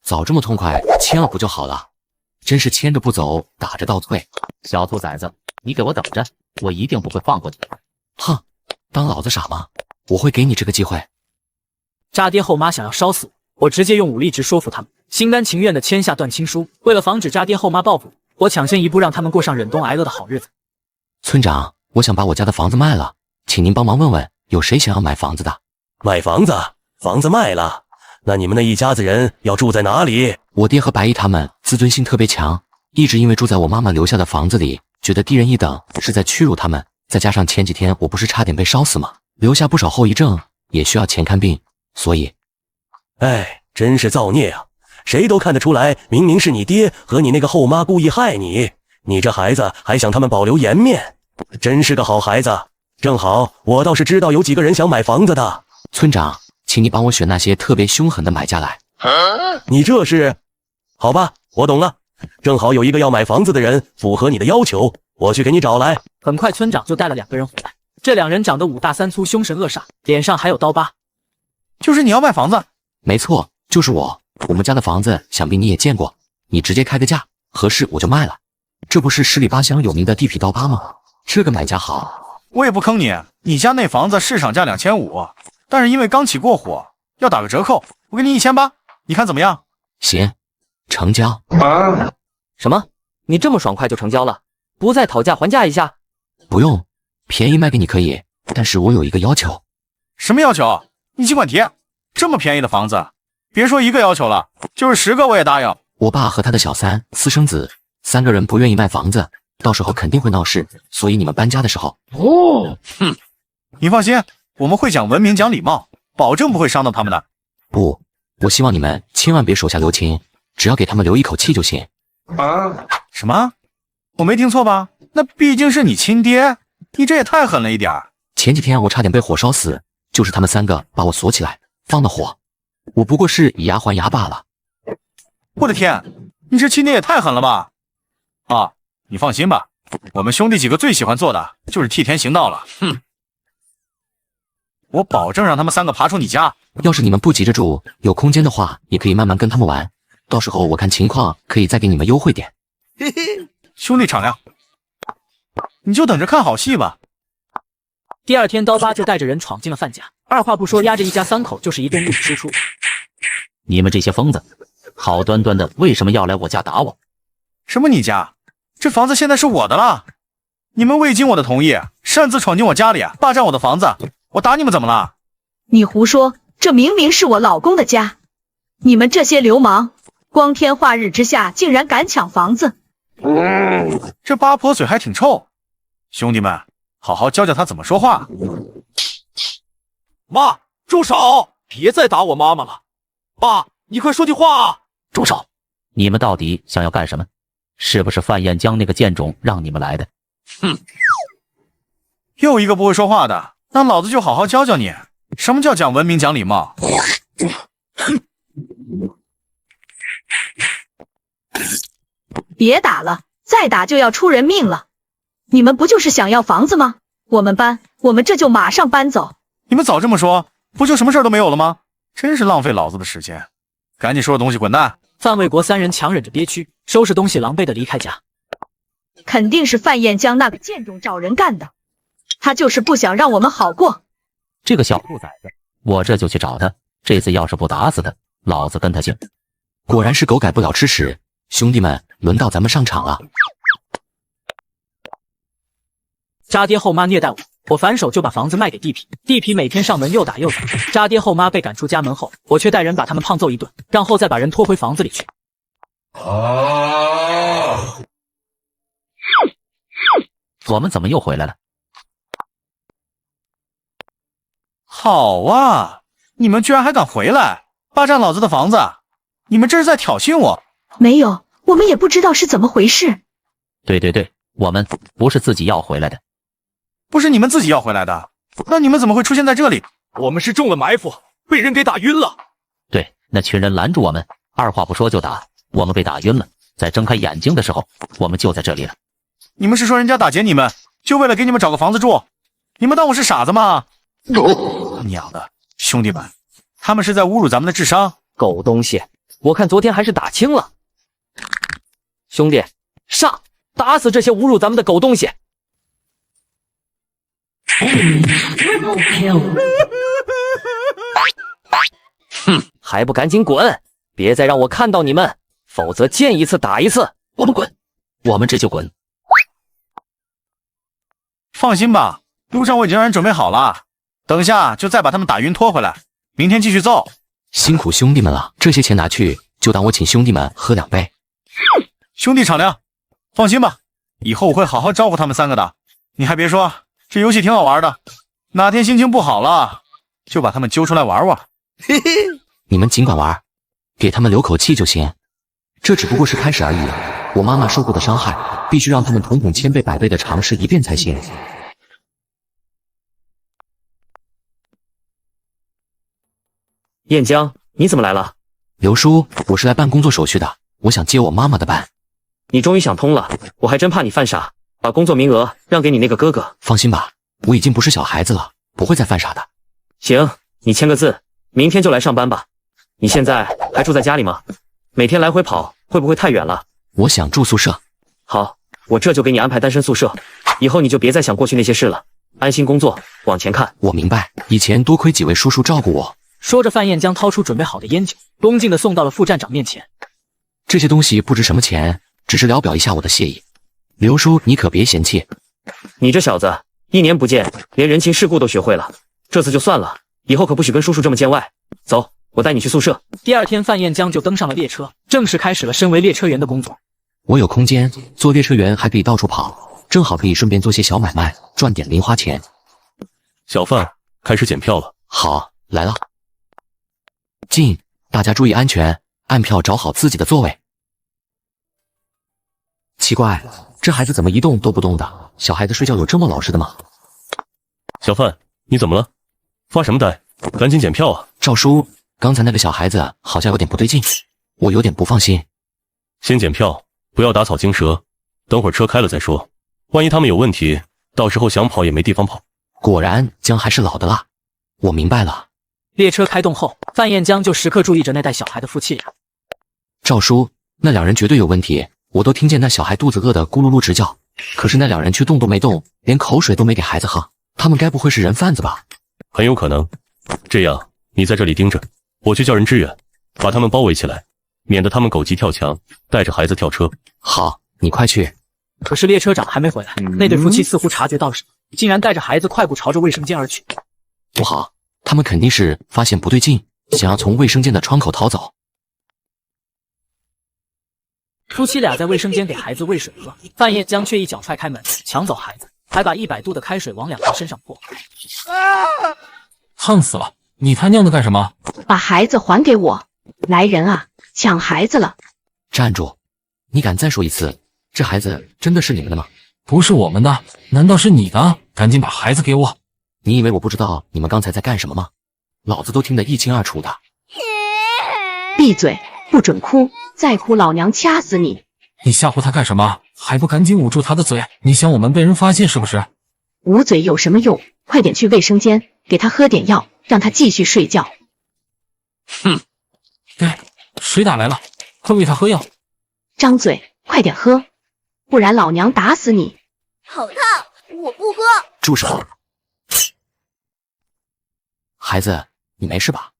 S3: 早这么痛快，签了不就好了？真是牵着不走，打着倒退。
S9: 小兔崽子，你给我等着，我一定不会放过你。
S3: 哼，当老子傻吗？我会给你这个机会。
S1: 渣爹后妈想要烧死我，我直接用武力值说服他们，心甘情愿地签下断亲书。为了防止渣爹后妈报复，我抢先一步让他们过上忍冬挨饿的好日子。
S3: 村长，我想把我家的房子卖了，请您帮忙问问有谁想要买房子的。
S12: 买房子？房子卖了？那你们那一家子人要住在哪里？
S3: 我爹和白姨他们自尊心特别强，一直因为住在我妈妈留下的房子里，觉得低人一等，是在屈辱他们。再加上前几天我不是差点被烧死吗？留下不少后遗症，也需要钱看病，所以……
S12: 哎，真是造孽啊！谁都看得出来，明明是你爹和你那个后妈故意害你，你这孩子还想他们保留颜面，真是个好孩子。正好，我倒是知道有几个人想买房子的。
S3: 村长，请你帮我选那些特别凶狠的买家来。
S12: 你这是？好吧，我懂了。正好有一个要买房子的人符合你的要求，我去给你找来。
S1: 很快，村长就带了2个人回来。这2人长得5大3粗，凶神恶煞，脸上还有刀疤。
S2: 就是你要卖房子？
S3: 没错，就是我。我们家的房子想必你也见过，你直接开个价，合适我就卖了。这不是十里八乡有名的地痞刀疤吗？这个买家好。
S2: 我也不坑你，你家那房子市场价2500，但是因为刚起过火，要打个折扣，我给你1800，你看怎么样？
S3: 行，成交。
S13: 什么？你这么爽快就成交了？不再讨价还价一下？
S3: 不用，便宜卖给你可以，但是我有一个要求。
S2: 什么要求？你尽管提。这么便宜的房子，别说1个要求了，就是10个我也答应。
S3: 我爸和他的小三私生子3个人不愿意卖房子，到时候肯定会闹事，所以你们搬家的时候……
S2: 你放心，我们会讲文明讲礼貌，保证不会伤到他们的。
S3: 不，我希望你们千万别手下留情，只要给他们留一口气就行。
S2: 什么？我没听错吧？那毕竟是你亲爹，你这也太狠了一点。
S3: 前几天我差点被火烧死，就是他们3个把我锁起来，放的火。我不过是以牙还牙罢了。
S2: 我的天，你这亲爹也太狠了吧！啊，你放心吧，我们兄弟几个最喜欢做的就是替天行道了。哼，我保证让他们3个爬出你家。
S3: 要是你们不急着住，有空间的话，也可以慢慢跟他们玩。到时候我看情况，可以再给你们优惠点。
S2: 嘿嘿，兄弟敞亮，你就等着看好戏吧。
S1: 第2天，刀疤就带着人闯进了范家，二话不说，压着一家3口就是一顿物理输出。
S9: 你们这些疯子，好端端的为什么要来我家打我？
S2: 什么你家？这房子现在是我的了，你们未经我的同意，擅自闯进我家里，霸占我的房子，我打你们怎么了？
S4: 你胡说，这明明是我老公的家，你们这些流氓，光天化日之下竟然敢抢房子！
S2: 这八婆嘴还挺臭，兄弟们，好好教教他怎么说话。妈，住手！别再打我妈妈了。爸，你快说句话啊！
S9: 住手！你们到底想要干什么？是不是范彦江那个贱种让你们来的？
S2: 哼，又一个不会说话的，那老子就好好教教你，什么叫讲文明讲礼貌。
S4: 别打了，再打就要出人命了。你们不就是想要房子吗？我们搬，我们这就马上搬走。
S2: 你们早这么说，不就什么事都没有了吗？真是浪费老子的时间，赶紧收拾东西滚蛋！
S1: 范卫国3人强忍着憋屈，收拾东西狼狈的离开家。
S4: 肯定是范彦江那个贱种找人干的，他就是不想让我们好过。
S9: 这个小兔崽子，我这就去找他，这次要是不打死他，老子跟他姓。
S3: 果然是狗改不了吃屎，兄弟们，轮到咱们上场了。
S1: 渣爹后妈虐待我，我反手就把房子卖给地痞。地痞每天上门又打又砸，渣爹后妈被赶出家门后，我却带人把他们胖揍一顿，然后再把人拖回房子里去。
S9: 我们怎么又回来了？
S2: 好啊，你们居然还敢回来，霸占老子的房子，你们这是在挑衅我？
S4: 没有，我们也不知道是怎么回事。
S9: 对，我们不是自己要回来的。
S2: 不是你们自己要回来的，那你们怎么会出现在这里？
S14: 我们是中了埋伏，被人给打晕了。
S9: 对，那群人拦住我们，二话不说就打，我们被打晕了，在睁开眼睛的时候，我们就在这里了。
S2: 你们是说人家打劫你们，就为了给你们找个房子住？你们当我是傻子吗？娘的，兄弟们，他们是在侮辱咱们的智商。
S13: 狗东西，我看昨天还是打轻了。兄弟，上，打死这些侮辱咱们的狗东西！哼，还不赶紧滚！别再让我看到你们，否则见一次打一次。
S9: 我们滚，我们这就滚。
S2: 放心吧，路上我已经让人准备好了，等下就再把他们打晕拖回来，明天继续揍。
S3: 辛苦兄弟们了，这些钱拿去就当我请兄弟们喝2杯。
S2: 兄弟敞亮，放心吧，以后我会好好照顾他们3个的。你还别说，这游戏挺好玩的，哪天心情不好了，就把他们揪出来玩玩。
S3: 嘿嘿，你们尽管玩，给他们留口气就行。这只不过是开始而已，我妈妈受过的伤害，必须让他们统统1000倍100倍的尝试一遍才行。
S13: 燕江，你怎么来了？
S3: 刘叔，我是来办工作手续的，我想接我妈妈的班。
S13: 你终于想通了，我还真怕你犯傻，把工作名额让给你那个哥哥。
S3: 放心吧，我已经不是小孩子了，不会再犯傻的。
S13: 行，你签个字，明天就来上班吧。你现在还住在家里吗？每天来回跑，会不会太远了？
S3: 我想住宿舍。
S13: 好，我这就给你安排单身宿舍，以后你就别再想过去那些事了，安心工作，往前看。
S3: 我明白，以前多亏几位叔叔照顾我。
S1: 说着，范彦将掏出准备好的烟酒，恭敬地送到了副站长面前。
S3: 这些东西不值什么钱，只是聊表一下我的谢意。刘叔，你可别嫌弃。
S13: 你这小子1年不见，连人情世故都学会了。这次就算了，以后可不许跟叔叔这么见外。走，我带你去宿舍。
S1: 第二天，范彦江就登上了列车，正式开始了身为列车员的工作。
S3: 我有空间，做列车员还可以到处跑，正好可以顺便做些小买卖，赚点零花钱。
S11: 小范，开始检票了。
S3: 好，来了。进，大家注意安全，按票找好自己的座位。奇怪，这孩子怎么一动都不动的？小孩子睡觉有这么老实的吗？
S11: 小范，你怎么了？发什么呆？赶紧检票啊！
S3: 赵叔，刚才那个小孩子好像有点不对劲，我有点不放心。
S11: 先检票，不要打草惊蛇，等会儿车开了再说。万一他们有问题，到时候想跑也没地方跑。
S3: 果然，姜还是老的辣。我明白了。
S1: 列车开动后，范彦江就时刻注意着那带小孩的夫妻俩。
S3: 赵叔，那2人绝对有问题，我都听见那小孩肚子饿得咕噜噜直叫，可是那2人却动都没动，连口水都没给孩子喝，他们该不会是人贩子吧？
S11: 很有可能。这样，你在这里盯着，我去叫人支援，把他们包围起来，免得他们狗急跳墙，带着孩子跳车。
S3: 好，你快去。
S1: 可是列车长还没回来，那对夫妻似乎察觉到了什么，竟然带着孩子快步朝着卫生间而去。
S3: 不好，他们肯定是发现不对劲，想要从卫生间的窗口逃走。
S1: 夫妻俩在卫生间给孩子喂水喝，范彦江却一脚踹开门，抢走孩子，还把100度的开水往2人身上泼。
S15: 烫死了！你他娘的干什么？
S4: 把孩子还给我！来人啊，抢孩子了！
S3: 站住！你敢再说一次，这孩子真的是你们的吗？
S15: 不是我们的，难道是你的？赶紧把孩子给我！
S3: 你以为我不知道你们刚才在干什么吗？老子都听得一清二楚的。
S4: 闭嘴，不准哭！再哭老娘掐死你！
S15: 你吓唬他干什么？还不赶紧捂住他的嘴！你想我们被人发现是不是？
S4: 捂嘴有什么用？快点去卫生间，给他喝点药，让他继续睡觉。
S15: 哼！哎，水打来了，快喂他喝药。
S4: 张嘴，快点喝，不然老娘打死你！
S16: 好烫，我不喝。
S3: 住手！孩子，你没事吧？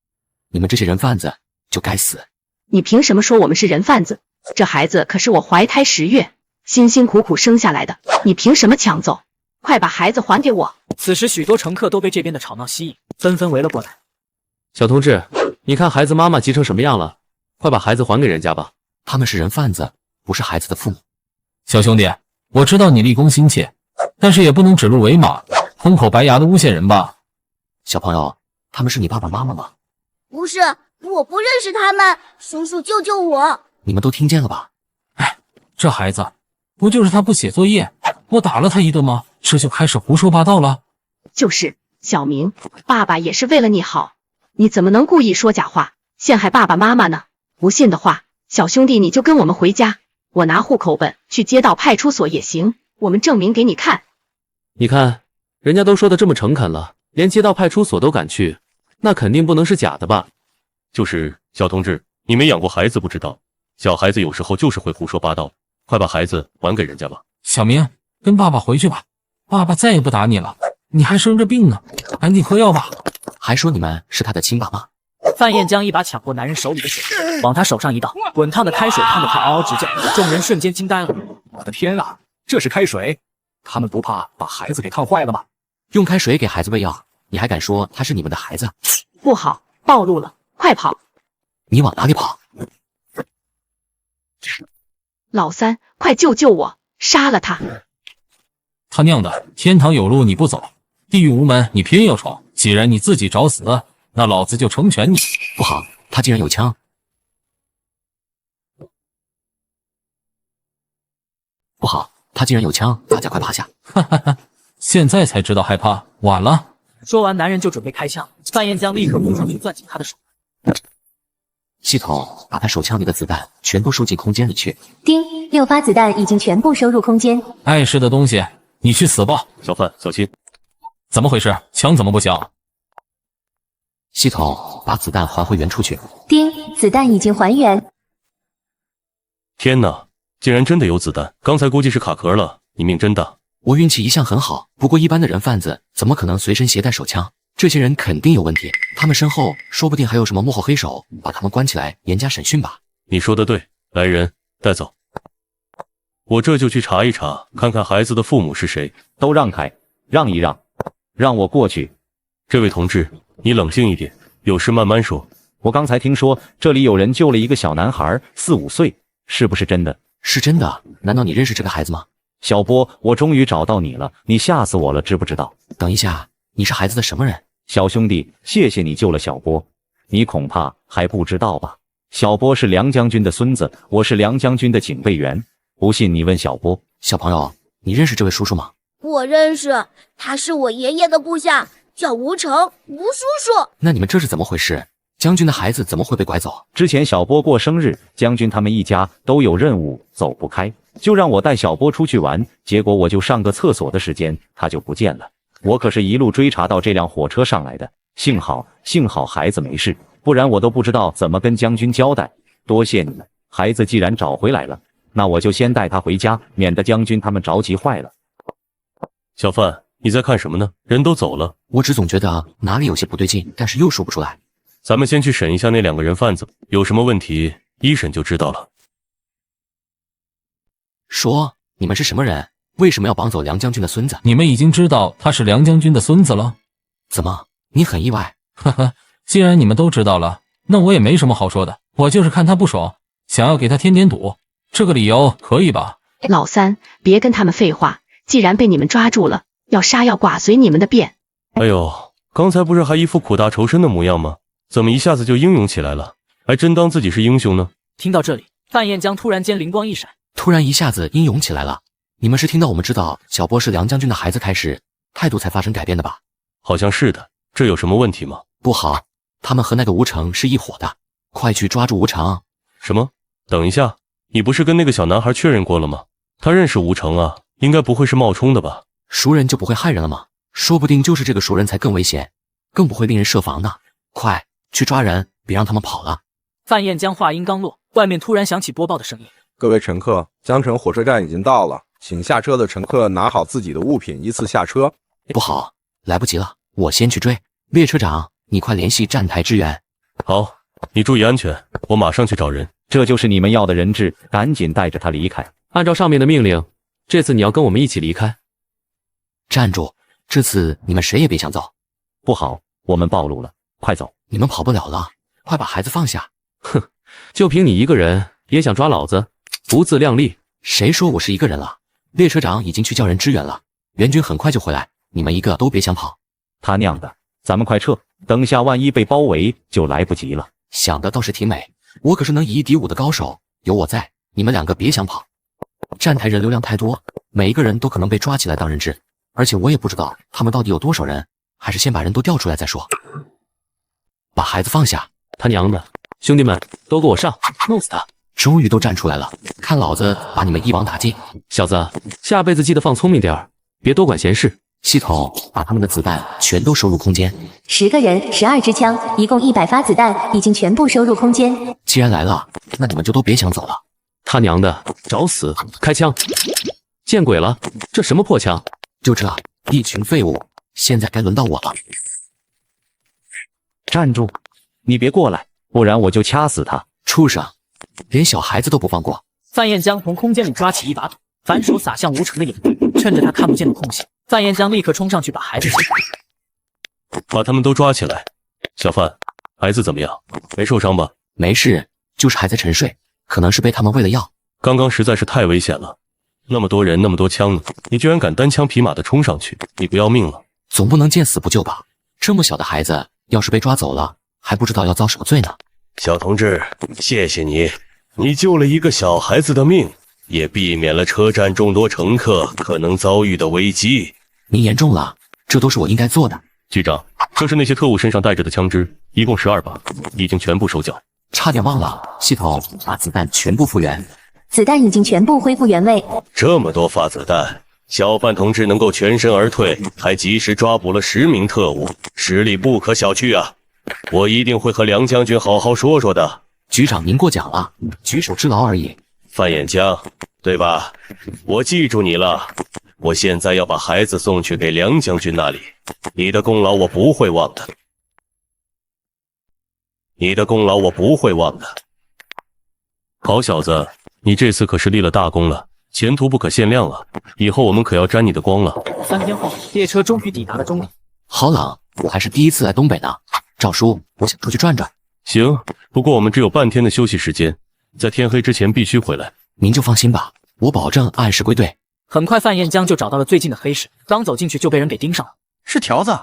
S3: 你们这些人贩子就该死！
S4: 你凭什么说我们是人贩子？这孩子可是我怀胎10月，辛辛苦苦生下来的，你凭什么抢走？快把孩子还给我！
S1: 此时，许多乘客都被这边的吵闹吸引，纷纷围了过来。
S17: 小同志，你看孩子妈妈急成什么样了，快把孩子还给人家吧。
S3: 他们是人贩子，不是孩子的父母。
S15: 小兄弟，我知道你立功心切，但是也不能指鹿为马，空口白牙的诬陷人吧。
S3: 小朋友，他们是你爸爸妈妈吗？
S16: 不是，我不认识他们，叔叔救救我！
S3: 你们都听见了吧？
S15: 哎，这孩子不就是他不写作业，我打了他一顿吗？这就开始胡说八道了。
S4: 就是小明，爸爸也是为了你好，你怎么能故意说假话，陷害爸爸妈妈呢？不信的话，小兄弟你就跟我们回家，我拿户口本去街道派出所也行，我们证明给你看。
S17: 你看，人家都说的这么诚恳了，连街道派出所都敢去，那肯定不能是假的吧？
S11: 就是小同志，你没养过孩子不知道，小孩子有时候就是会胡说八道，快把孩子还给人家吧。
S15: 小明，跟爸爸回去吧，爸爸再也不打你了。你还生着病呢，赶紧喝药吧。
S3: 还说你们是他的亲爸妈。
S1: 范彦江一把抢过男人手里的水，往他手上一倒，滚烫的开水烫得他嗷嗷直叫，众人瞬间惊呆了。
S14: 我的天啊，这是开水？他们不怕把孩子给烫坏了吗？
S3: 用开水给孩子喂药，你还敢说他是你们的孩子？
S4: 不好，暴露了，快跑！
S3: 你往哪里跑？
S4: 老三，快救救我！杀了他！
S15: 他娘的，天堂有路你不走，地狱无门你偏要闯。既然你自己找死，那老子就成全你。
S3: 不好，他竟然有枪！不好，他竟然有枪！大家快趴下！
S15: 哈哈哈，现在才知道害怕，晚了。
S1: 说完，男人就准备开枪，范彦江立刻扑上去攥紧他的手。
S3: 系统，把他手枪里的子弹全都收进空间里去。
S5: 叮，6发子弹已经全部收入空间。
S15: 碍事的东西，你去死吧！
S11: 小范，小心！
S15: 怎么回事？枪怎么不响？
S3: 系统，把子弹还回原处去。
S5: 叮，子弹已经还原。
S11: 天哪，竟然真的有子弹！刚才估计是卡壳了，你命真大。
S3: 我运气一向很好，不过一般的人贩子怎么可能随身携带手枪？这些人肯定有问题，他们身后说不定还有什么幕后黑手，把他们关起来严加审讯吧。
S11: 你说的对，来人，带走。我这就去查一查，看看孩子的父母是谁。
S6: 都让开，让一让，让我过去。
S11: 这位同志，你冷静一点，有事慢慢说。
S6: 我刚才听说这里有人救了一个小男孩，4、5岁，是不是真的？
S3: 是真的。难道你认识这个孩子吗？
S6: 小波，我终于找到你了，你吓死我了，知不知道？
S3: 等一下，你是孩子的什么人？
S6: 小兄弟，谢谢你救了小波，你恐怕还不知道吧？小波是梁将军的孙子，我是梁将军的警备员。不信你问小波。
S3: 小朋友，你认识这位叔叔吗？
S16: 我认识，他是我爷爷的部下，叫吴成，吴叔叔。
S3: 那你们这是怎么回事？将军的孩子怎么会被拐走？
S6: 之前小波过生日，将军他们一家都有任务，走不开，就让我带小波出去玩，结果我就上个厕所的时间，他就不见了。我可是一路追查到这辆火车上来的，幸好孩子没事，不然我都不知道怎么跟将军交代。多谢你们，孩子既然找回来了，那我就先带他回家，免得将军他们着急坏了。
S11: 小范，你在看什么呢？人都走了。
S3: 我只总觉得哪里有些不对劲，但是又说不出来。
S11: 咱们先去审一下那2个人贩子，有什么问题一审就知道了。
S3: 说，你们是什么人？为什么要绑走梁将军的孙子？
S15: 你们已经知道他是梁将军的孙子了？
S3: 怎么，你很意外？
S15: 呵呵，既然你们都知道了，那我也没什么好说的。我就是看他不爽，想要给他添点堵，这个理由可以吧？
S4: 老三，别跟他们废话，既然被你们抓住了，要杀要剐随你们的便。
S11: 哎呦，刚才不是还一副苦大仇深的模样吗？怎么一下子就英勇起来了？还真当自己是英雄呢？
S1: 听到这里，范彦江突然间灵光一闪，
S3: 突然一下子英勇起来了。你们是听到我们知道小波是梁将军的孩子开始，态度才发生改变的吧？
S11: 好像是的，这有什么问题吗？
S3: 不好，他们和那个吴成是一伙的，快去抓住吴成！
S11: 什么？等一下，你不是跟那个小男孩确认过了吗？他认识吴成啊，应该不会是冒充的吧？
S3: 熟人就不会害人了吗？说不定就是这个熟人才更危险，更不会令人设防呢。快去抓人，别让他们跑了！
S1: 范彦江话音刚落，外面突然响起播报的声音：
S18: 各位乘客，江城火车站已经到了，请下车的乘客拿好自己的物品，依次下车。
S3: 不好，来不及了，我先去追。列车长，你快联系站台支援。
S11: 好，你注意安全，我马上去找人。
S6: 这就是你们要的人质，赶紧带着他离开。
S17: 按照上面的命令，这次你要跟我们一起离开。
S3: 站住！这次你们谁也别想走。
S6: 不好，我们暴露了，快走！
S3: 你们跑不了了，快把孩子放下。
S17: 哼，就凭你一个人也想抓老子，不自量力！
S3: 谁说我是一个人了？列车长已经去叫人支援了，援军很快就回来，你们一个都别想跑。
S6: 他娘的，咱们快撤，等下万一被包围就来不及了。
S3: 想的倒是挺美，我可是能以一敌5的高手，有我在，你们2个别想跑。站台人流量太多，每一个人都可能被抓起来当人质，而且我也不知道他们到底有多少人，还是先把人都调出来再说。把孩子放下！
S17: 他娘的，兄弟们都给我上，弄死他！
S3: 终于都站出来了，看老子把你们一网打尽！
S17: 小子，下辈子记得放聪明点儿，别多管闲事。
S3: 系统把他们的子弹全都收入空间。
S5: 10个人，12支枪，一共100发子弹，已经全部收入空间。
S3: 既然来了，那你们就都别想走了。
S17: 他娘的，找死！开枪！见鬼了，这什么破枪？
S3: 就这一群废物，现在该轮到我了。
S6: 站住！你别过来，不然我就掐死他！
S3: 畜生，连小孩子都不放过！
S1: 范彦江从空间里抓起一把土，反手撒向吴成的眼睛，趁着他看不见的空隙，范彦江立刻冲上去把孩子接住，
S11: 把他们都抓起来。小范，孩子怎么样？没受伤吧？
S3: 没事，就是还在沉睡，可能是被他们喂了药。
S11: 刚刚实在是太危险了，那么多人，那么多枪呢，你居然敢单枪匹马的冲上去，你不要命了？
S3: 总不能见死不救吧？这么小的孩子，要是被抓走了，还不知道要遭什么罪呢。
S12: 小同志，谢谢你，你救了一个小孩子的命，也避免了车站众多乘客可能遭遇的危机。
S3: 您言重了，这都是我应该做的。
S11: 局长，这是那些特务身上带着的枪支，一共12把，已经全部收缴。
S3: 差点忘了，系统把子弹全部复原。
S5: 子弹已经全部恢复原位。
S12: 这么多发子弹，小范同志能够全身而退，还及时抓捕了10名特务，实力不可小觑啊！我一定会和梁将军好好说说的。
S3: 局长您过奖了，举手之劳而已。
S12: 范彦江，对吧？我记住你了。我现在要把孩子送去给梁将军那里，你的功劳我不会忘的。你的功劳我不会忘的。
S11: 好小子，你这次可是立了大功了，前途不可限量啊！以后我们可要沾你的光了。
S1: 3天后，列车终于抵达了终点。
S3: 好冷，我还是第一次来东北呢。赵叔，我想出去转转。
S11: 行，不过我们只有半天的休息时间，在天黑之前必须回来。
S3: 您就放心吧，我保证按时归队。
S1: 很快，范彦江就找到了最近的黑市，刚走进去就被人给盯上了。
S2: 是条子，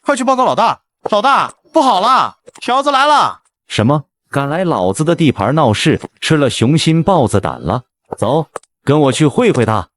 S2: 快去报告老大！老大，不好了，条子来了！
S6: 什么？敢来老子的地盘闹事，吃了雄心豹子胆了？走，跟我去会会他。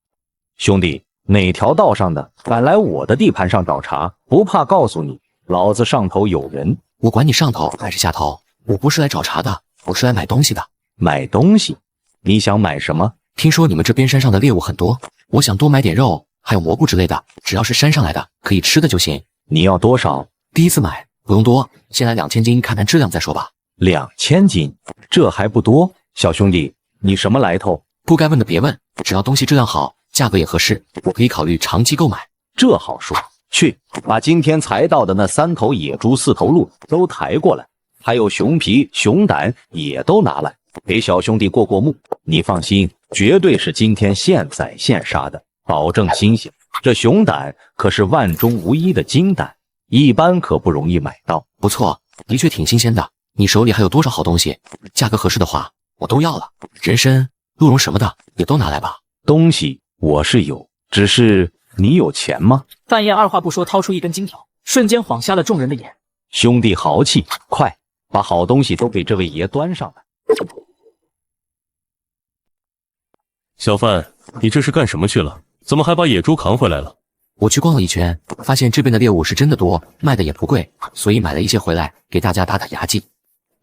S6: 兄弟，哪条道上的敢来我的地盘上找茬？不怕告诉你，老子上头有人。
S3: 我管你上头还是下头，我不是来找茬的，我是来买东西的。
S6: 买东西？你想买什么？
S3: 听说你们这边山上的猎物很多，我想多买点肉，还有蘑菇之类的，只要是山上来的，可以吃的就行。
S6: 你要多少？
S3: 第一次买，不用多，先来2000斤，看看质量再说吧。
S6: 2000斤，这还不多。小兄弟，你什么来头？
S3: 不该问的别问，只要东西质量好，价格也合适，我可以考虑长期购买。
S6: 这好说，去把今天才到的那3头野猪、4头鹿都抬过来，还有熊皮、熊胆也都拿来，给小兄弟过过目。你放心，绝对是今天现宰现杀的，保证新鲜。这熊胆可是万中无一的金胆，一般可不容易买到。
S3: 不错，的确挺新鲜的。你手里还有多少好东西？价格合适的话，我都要了。人参、鹿茸什么的也都拿来吧。
S6: 东西我是有，只是你有钱吗？
S1: 范彦二话不说，掏出一根金条，瞬间晃瞎了众人的眼。
S6: 兄弟豪气，快把好东西都给这位爷端上来。
S11: 小范，你这是干什么去了？怎么还把野猪扛回来了？
S3: 我去逛了一圈，发现这边的猎物是真的多，卖的也不贵，所以买了一些回来给大家打打牙祭。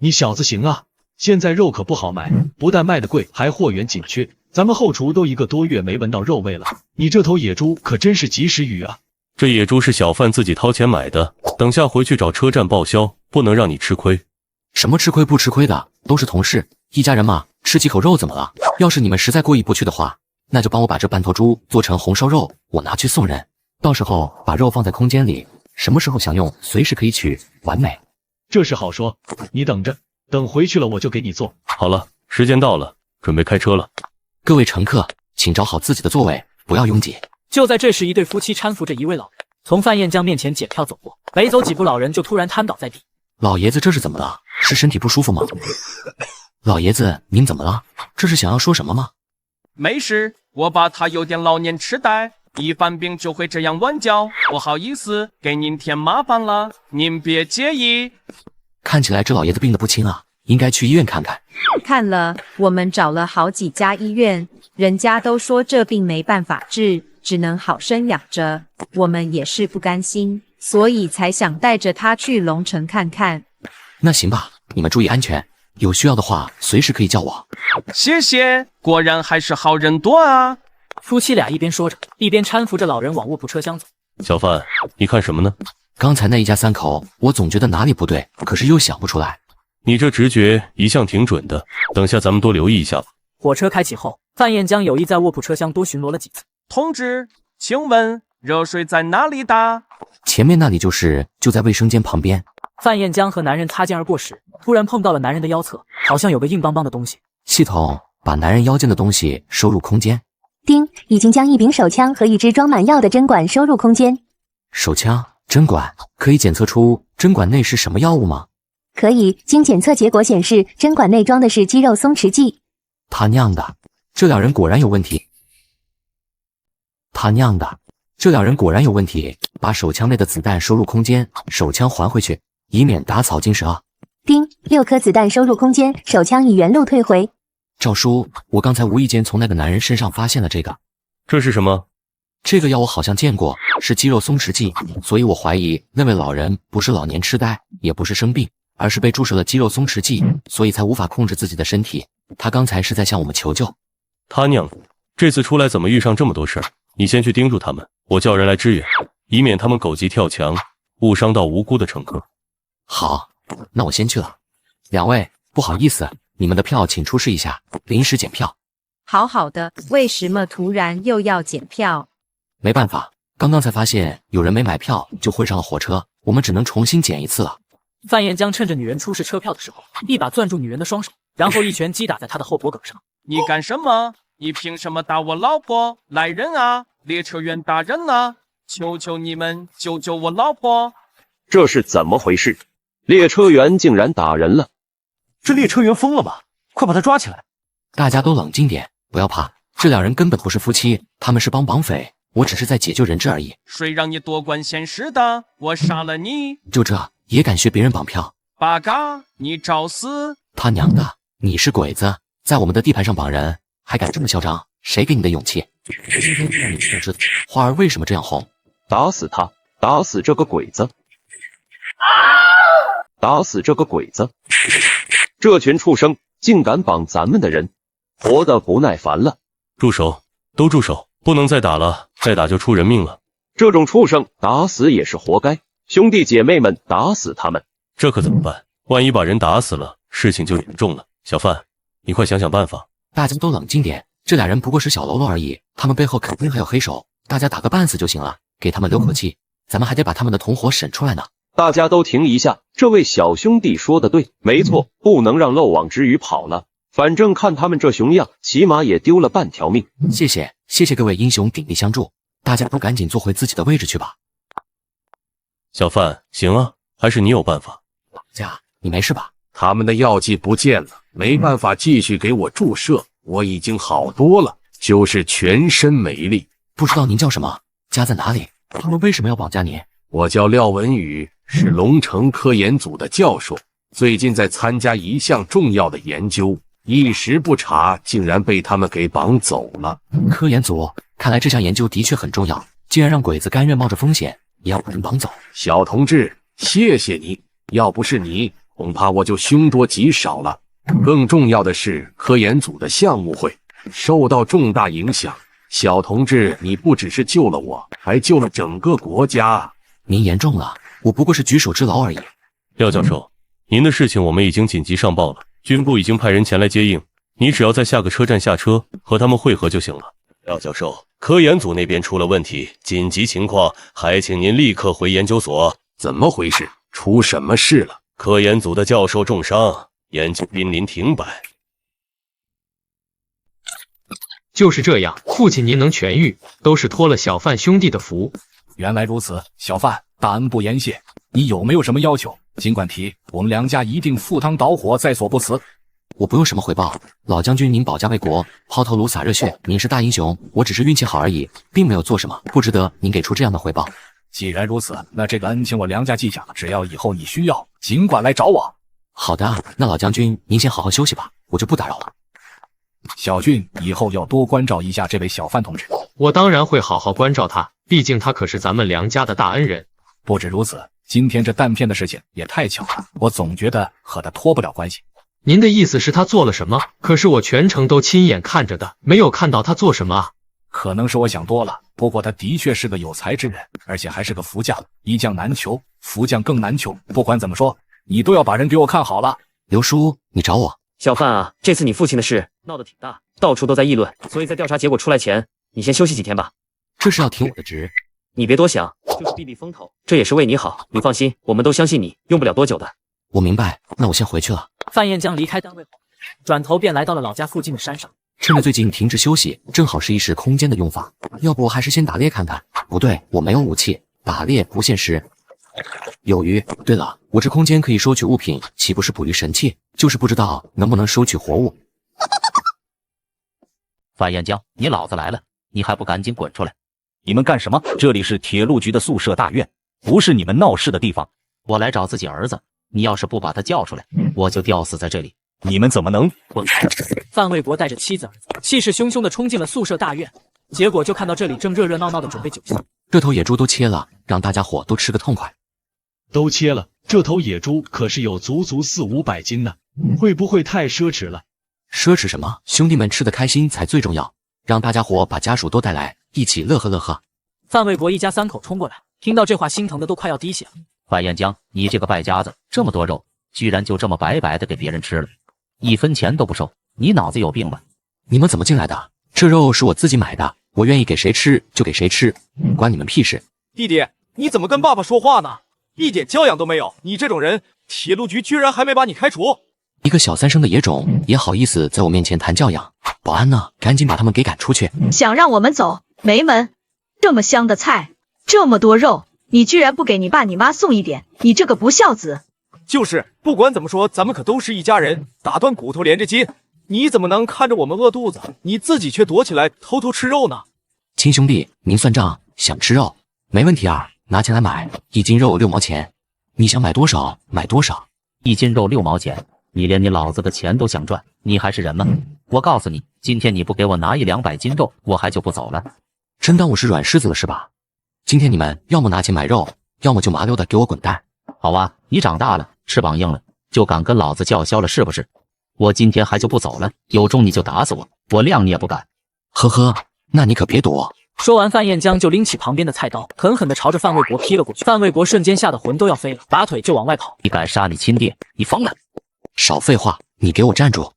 S19: 你小子行啊！现在肉可不好买，不但卖的贵，还货源紧缺。咱们后厨都1个多月没闻到肉味了，你这头野猪可真是及时雨啊！
S11: 这野猪是小范自己掏钱买的，等下回去找车站报销，不能让你吃亏。
S3: 什么吃亏不吃亏的，都是同事，一家人嘛，吃几口肉怎么了？要是你们实在过意不去的话，那就帮我把这半头猪做成红烧肉，我拿去送人。到时候把肉放在空间里，什么时候想用随时可以取，完美。
S19: 这事好说，你等着，等回去了我就给你做。
S11: 好了，时间到了，准备开车了。
S3: 各位乘客，请找好自己的座位，不要拥挤。
S1: 就在这时，一对夫妻搀扶着一位老人从范彦江面前检票走过，没走几步，老人就突然瘫倒在地。
S3: 老爷子这是怎么了？是身体不舒服吗？老爷子您怎么了？这是想要说什么吗？
S20: 没事，我爸他有点老年痴呆，一犯病就会这样乱叫，不好意思给您添麻烦了，您别介意。
S3: 看起来这老爷子病得不轻啊，应该去医院看看。
S21: 看了，我们找了好几家医院，人家都说这病没办法治，只能好生养着。我们也是不甘心，所以才想带着他去龙城看看。
S3: 那行吧，你们注意安全，有需要的话随时可以叫我。
S20: 谢谢，果然还是好人多啊。
S1: 夫妻俩一边说着，一边搀扶着老人往卧铺车厢走。
S11: 小范，你看什么呢？
S3: 刚才那一家三口，我总觉得哪里不对，可是又想不出来。
S11: 你这直觉一向挺准的，等下咱们多留意一下吧。
S1: 火车开启后，范彦江有意在卧铺车厢多巡逻了几次。
S20: 同志，请问热水在哪里打？
S3: 前面那里就在卫生间旁边。
S1: 范彦江和男人擦肩而过时，突然碰到了男人的腰侧，好像有个硬邦邦的东西。
S3: 系统把男人腰间的东西收入空间。
S5: 丁已经将一柄手枪和一支装满药的针管收入空间。
S3: 手枪、针管可以检测出针管内是什么药物吗？
S5: 可以，经检测结果显示，针管内装的是肌肉松弛剂。
S3: 他娘的，这两人果然有问题！他娘的，这两人果然有问题！把手枪内的子弹收入空间，手枪还回去，以免打草惊蛇。
S5: 丁，6颗子弹收入空间，手枪已原路退回。
S3: 赵叔，我刚才无意间从那个男人身上发现了这个。
S11: 这是什么？
S3: 这个药我好像见过，是肌肉松弛剂，所以我怀疑那位老人不是老年痴呆，也不是生病，而是被注射了肌肉松弛剂，所以才无法控制自己的身体。他刚才是在向我们求救。
S11: 他娘的，这次出来怎么遇上这么多事儿？你先去盯住他们，我叫人来支援，以免他们狗急跳墙，误伤到无辜的乘客。
S3: 好，那我先去了。两位，不好意思，你们的票请出示一下，临时检票。
S21: 好好的，为什么突然又要检票？
S3: 没办法，刚刚才发现有人没买票就混上了火车，我们只能重新检一次了。
S1: 范彦江趁着女人出示车票的时候，一把攥住女人的双手，然后一拳击打在她的后脖梗上。
S20: 你干什么？你凭什么打我老婆？来人啊！列车员大人啊！求求你们救救我老婆！
S7: 这是怎么回事？列车员竟然打人了！
S2: 这列车员疯了吧？快把他抓起来！
S3: 大家都冷静点，不要怕，这两人根本不是夫妻，他们是帮绑匪，我只是在解救人质而已。
S20: 谁让你多管闲事的？我杀了你！
S3: 就这也敢学别人绑票？
S20: 八嘎，你找死！
S3: 他娘的，你是鬼子，在我们的地盘上绑人，还敢这么嚣张？谁给你的勇气？今天就让你知道花儿为什么这样红。
S7: 打死他！打死这个鬼子！打死这个鬼子！这群畜生竟敢绑咱们的人，活得不耐烦了！
S11: 住手！都住手！不能再打了，再打就出人命了。
S7: 这种畜生打死也是活该，兄弟姐妹们打死他们！
S11: 这可怎么办？万一把人打死了，事情就严重了。小范，你快想想办法。
S3: 大家都冷静点，这俩人不过是小喽啰而已，他们背后肯定还有黑手，大家打个半死就行了，给他们留口气。咱们还得把他们的同伙审出来呢。
S7: 大家都停一下，这位小兄弟说的对，没错，不能让漏网之鱼跑了。反正看他们这熊样，起码也丢了半条命。
S3: 谢谢各位英雄鼎力相助，大家都赶紧坐回自己的位置去吧。
S11: 小范，行啊，还是你有办法。
S3: 老家，你没事吧？
S14: 他们的药剂不见了，没办法继续给我注射，我已经好多了，就是全身没力。
S3: 不知道您叫什么，家在哪里？他们为什么要绑架您？
S14: 我叫廖文宇，是龙城科研组的教授，最近在参加一项重要的研究，一时不察，竟然被他们给绑走了。
S3: 科研组，看来这项研究的确很重要，竟然让鬼子甘愿冒着风险也要把人绑走。
S14: 小同志，谢谢你，要不是你，恐怕我就凶多吉少了。更重要的是，科研组的项目会受到重大影响。小同志，你不只是救了我，还救了整个国家。
S3: 您言重了，我不过是举手之劳而已。
S11: 廖教授，您的事情我们已经紧急上报了，军部已经派人前来接应，你只要在下个车站下车，和他们会合就行了。
S7: 廖教授，科研组那边出了问题，紧急情况，还请您立刻回研究所。
S14: 怎么回事？出什么事了？
S7: 科研组的教授重伤，研究濒临停摆。
S22: 就是这样，父亲您能痊愈，都是托了小范兄弟的福。
S14: 原来如此，小范，大恩不言谢。你有没有什么要求？尽管提，我们梁家一定赴汤蹈火，在所不辞。
S3: 我不用什么回报，老将军您保家卫国，抛头颅洒热血，您是大英雄，我只是运气好而已，并没有做什么，不值得您给出这样的回报。
S14: 既然如此，那这个恩情我梁家记下，只要以后你需要，尽管来找我。
S3: 好的，那老将军您先好好休息吧，我就不打扰了。
S14: 小俊，以后要多关照一下这位小范同志。
S22: 我当然会好好关照他，毕竟他可是咱们梁家的大恩人。
S14: 不止如此，今天这弹片的事情也太巧了，我总觉得和他脱不了关系。
S22: 您的意思是他做了什么？可是我全程都亲眼看着的，没有看到他做什么啊。
S8: 可能是我想多了，不过他的确是个有才之人，而且还是个福将，一将难求，福将更难求。不管怎么说，你都要把人给我看好了。
S3: 刘叔，你找我？
S13: 小范啊，这次你父亲的事闹得挺大，到处都在议论，所以在调查结果出来前，你先休息几天吧。
S3: 这是要停我的职？
S13: 你别多想，就是避避风头，这也是为你好。你放心，我们都相信你，用不了多久的。
S3: 我明白，那我先回去了。
S1: 范彦江离开单位后，转头便来到了老家附近的山上。
S3: 趁着最近停止休息，正好是一时空间的用法。要不还是先打猎看看？不对，我没有武器，打猎不现实。有鱼。对了，我这空间可以收取物品，岂不是捕鱼神器？就是不知道能不能收取活物。
S9: 范彦江，你老子来了，你还不赶紧滚出来！
S6: 你们干什么？这里是铁路局的宿舍大院，不是你们闹事的地方。
S9: 我来找自己儿子，你要是不把他叫出来，我就吊死在这里。
S6: 你们怎么能
S9: 滚开！
S1: 范卫国带着妻子儿子，气势汹汹地冲进了宿舍大院，结果就看到这里正热热闹闹的准备酒席。
S3: 这头野猪都切了，让大家伙都吃个痛快。
S19: 都切了，这头野猪可是有足400-500斤呢，会不会太奢侈了？
S3: 奢侈什么？兄弟们吃得开心才最重要，让大家伙把家属都带来，一起乐呵乐呵。
S1: 范卫国一家3口冲过来，听到这话，心疼的都快要滴血了。
S9: 范彦江，你这个败家子，这么多肉，居然就这么白白的给别人吃了，1分钱都不收，你脑子有病吧？
S3: 你们怎么进来的？这肉是我自己买的，我愿意给谁吃就给谁吃，关你们屁事。
S10: 弟弟，你怎么跟爸爸说话呢？一点教养都没有！你这种人，铁路局居然还没把你开除！
S3: 一个小3生的野种也好意思在我面前谈教养？保安呢？赶紧把他们给赶出去！
S4: 想让我们走？没门！这么香的菜，这么多肉，你居然不给你爸你妈送一点，你这个不孝子！
S10: 就是，不管怎么说，咱们可都是一家人，打断骨头连着筋，你怎么能看着我们饿肚子，你自己却躲起来偷偷吃肉呢？
S3: 亲兄弟，明算账，想吃肉没问题啊，拿钱来买，1斤肉6毛钱，你想买多少买多少。
S9: 1斤肉6毛钱，你连你老子的钱都想赚，你还是人吗？我告诉你，今天你不给我拿100-200斤肉，我还就不走了。
S3: 真当我是软柿子了是吧？今天你们要么拿钱买肉，要么就麻溜的给我滚蛋。
S9: 好啊，你长大了，翅膀硬了，就敢跟老子叫嚣了是不是？我今天还就不走了，有种你就打死我，我谅你也不敢。
S3: 呵呵，那你可别躲。
S1: 说完，范彦江就拎起旁边的菜刀，狠狠地朝着范卫国劈了过去。范卫国瞬间吓得魂都要飞了，拔腿就往外跑。
S9: 你敢杀你亲爹，你疯了！
S3: 少废话，你给我站住！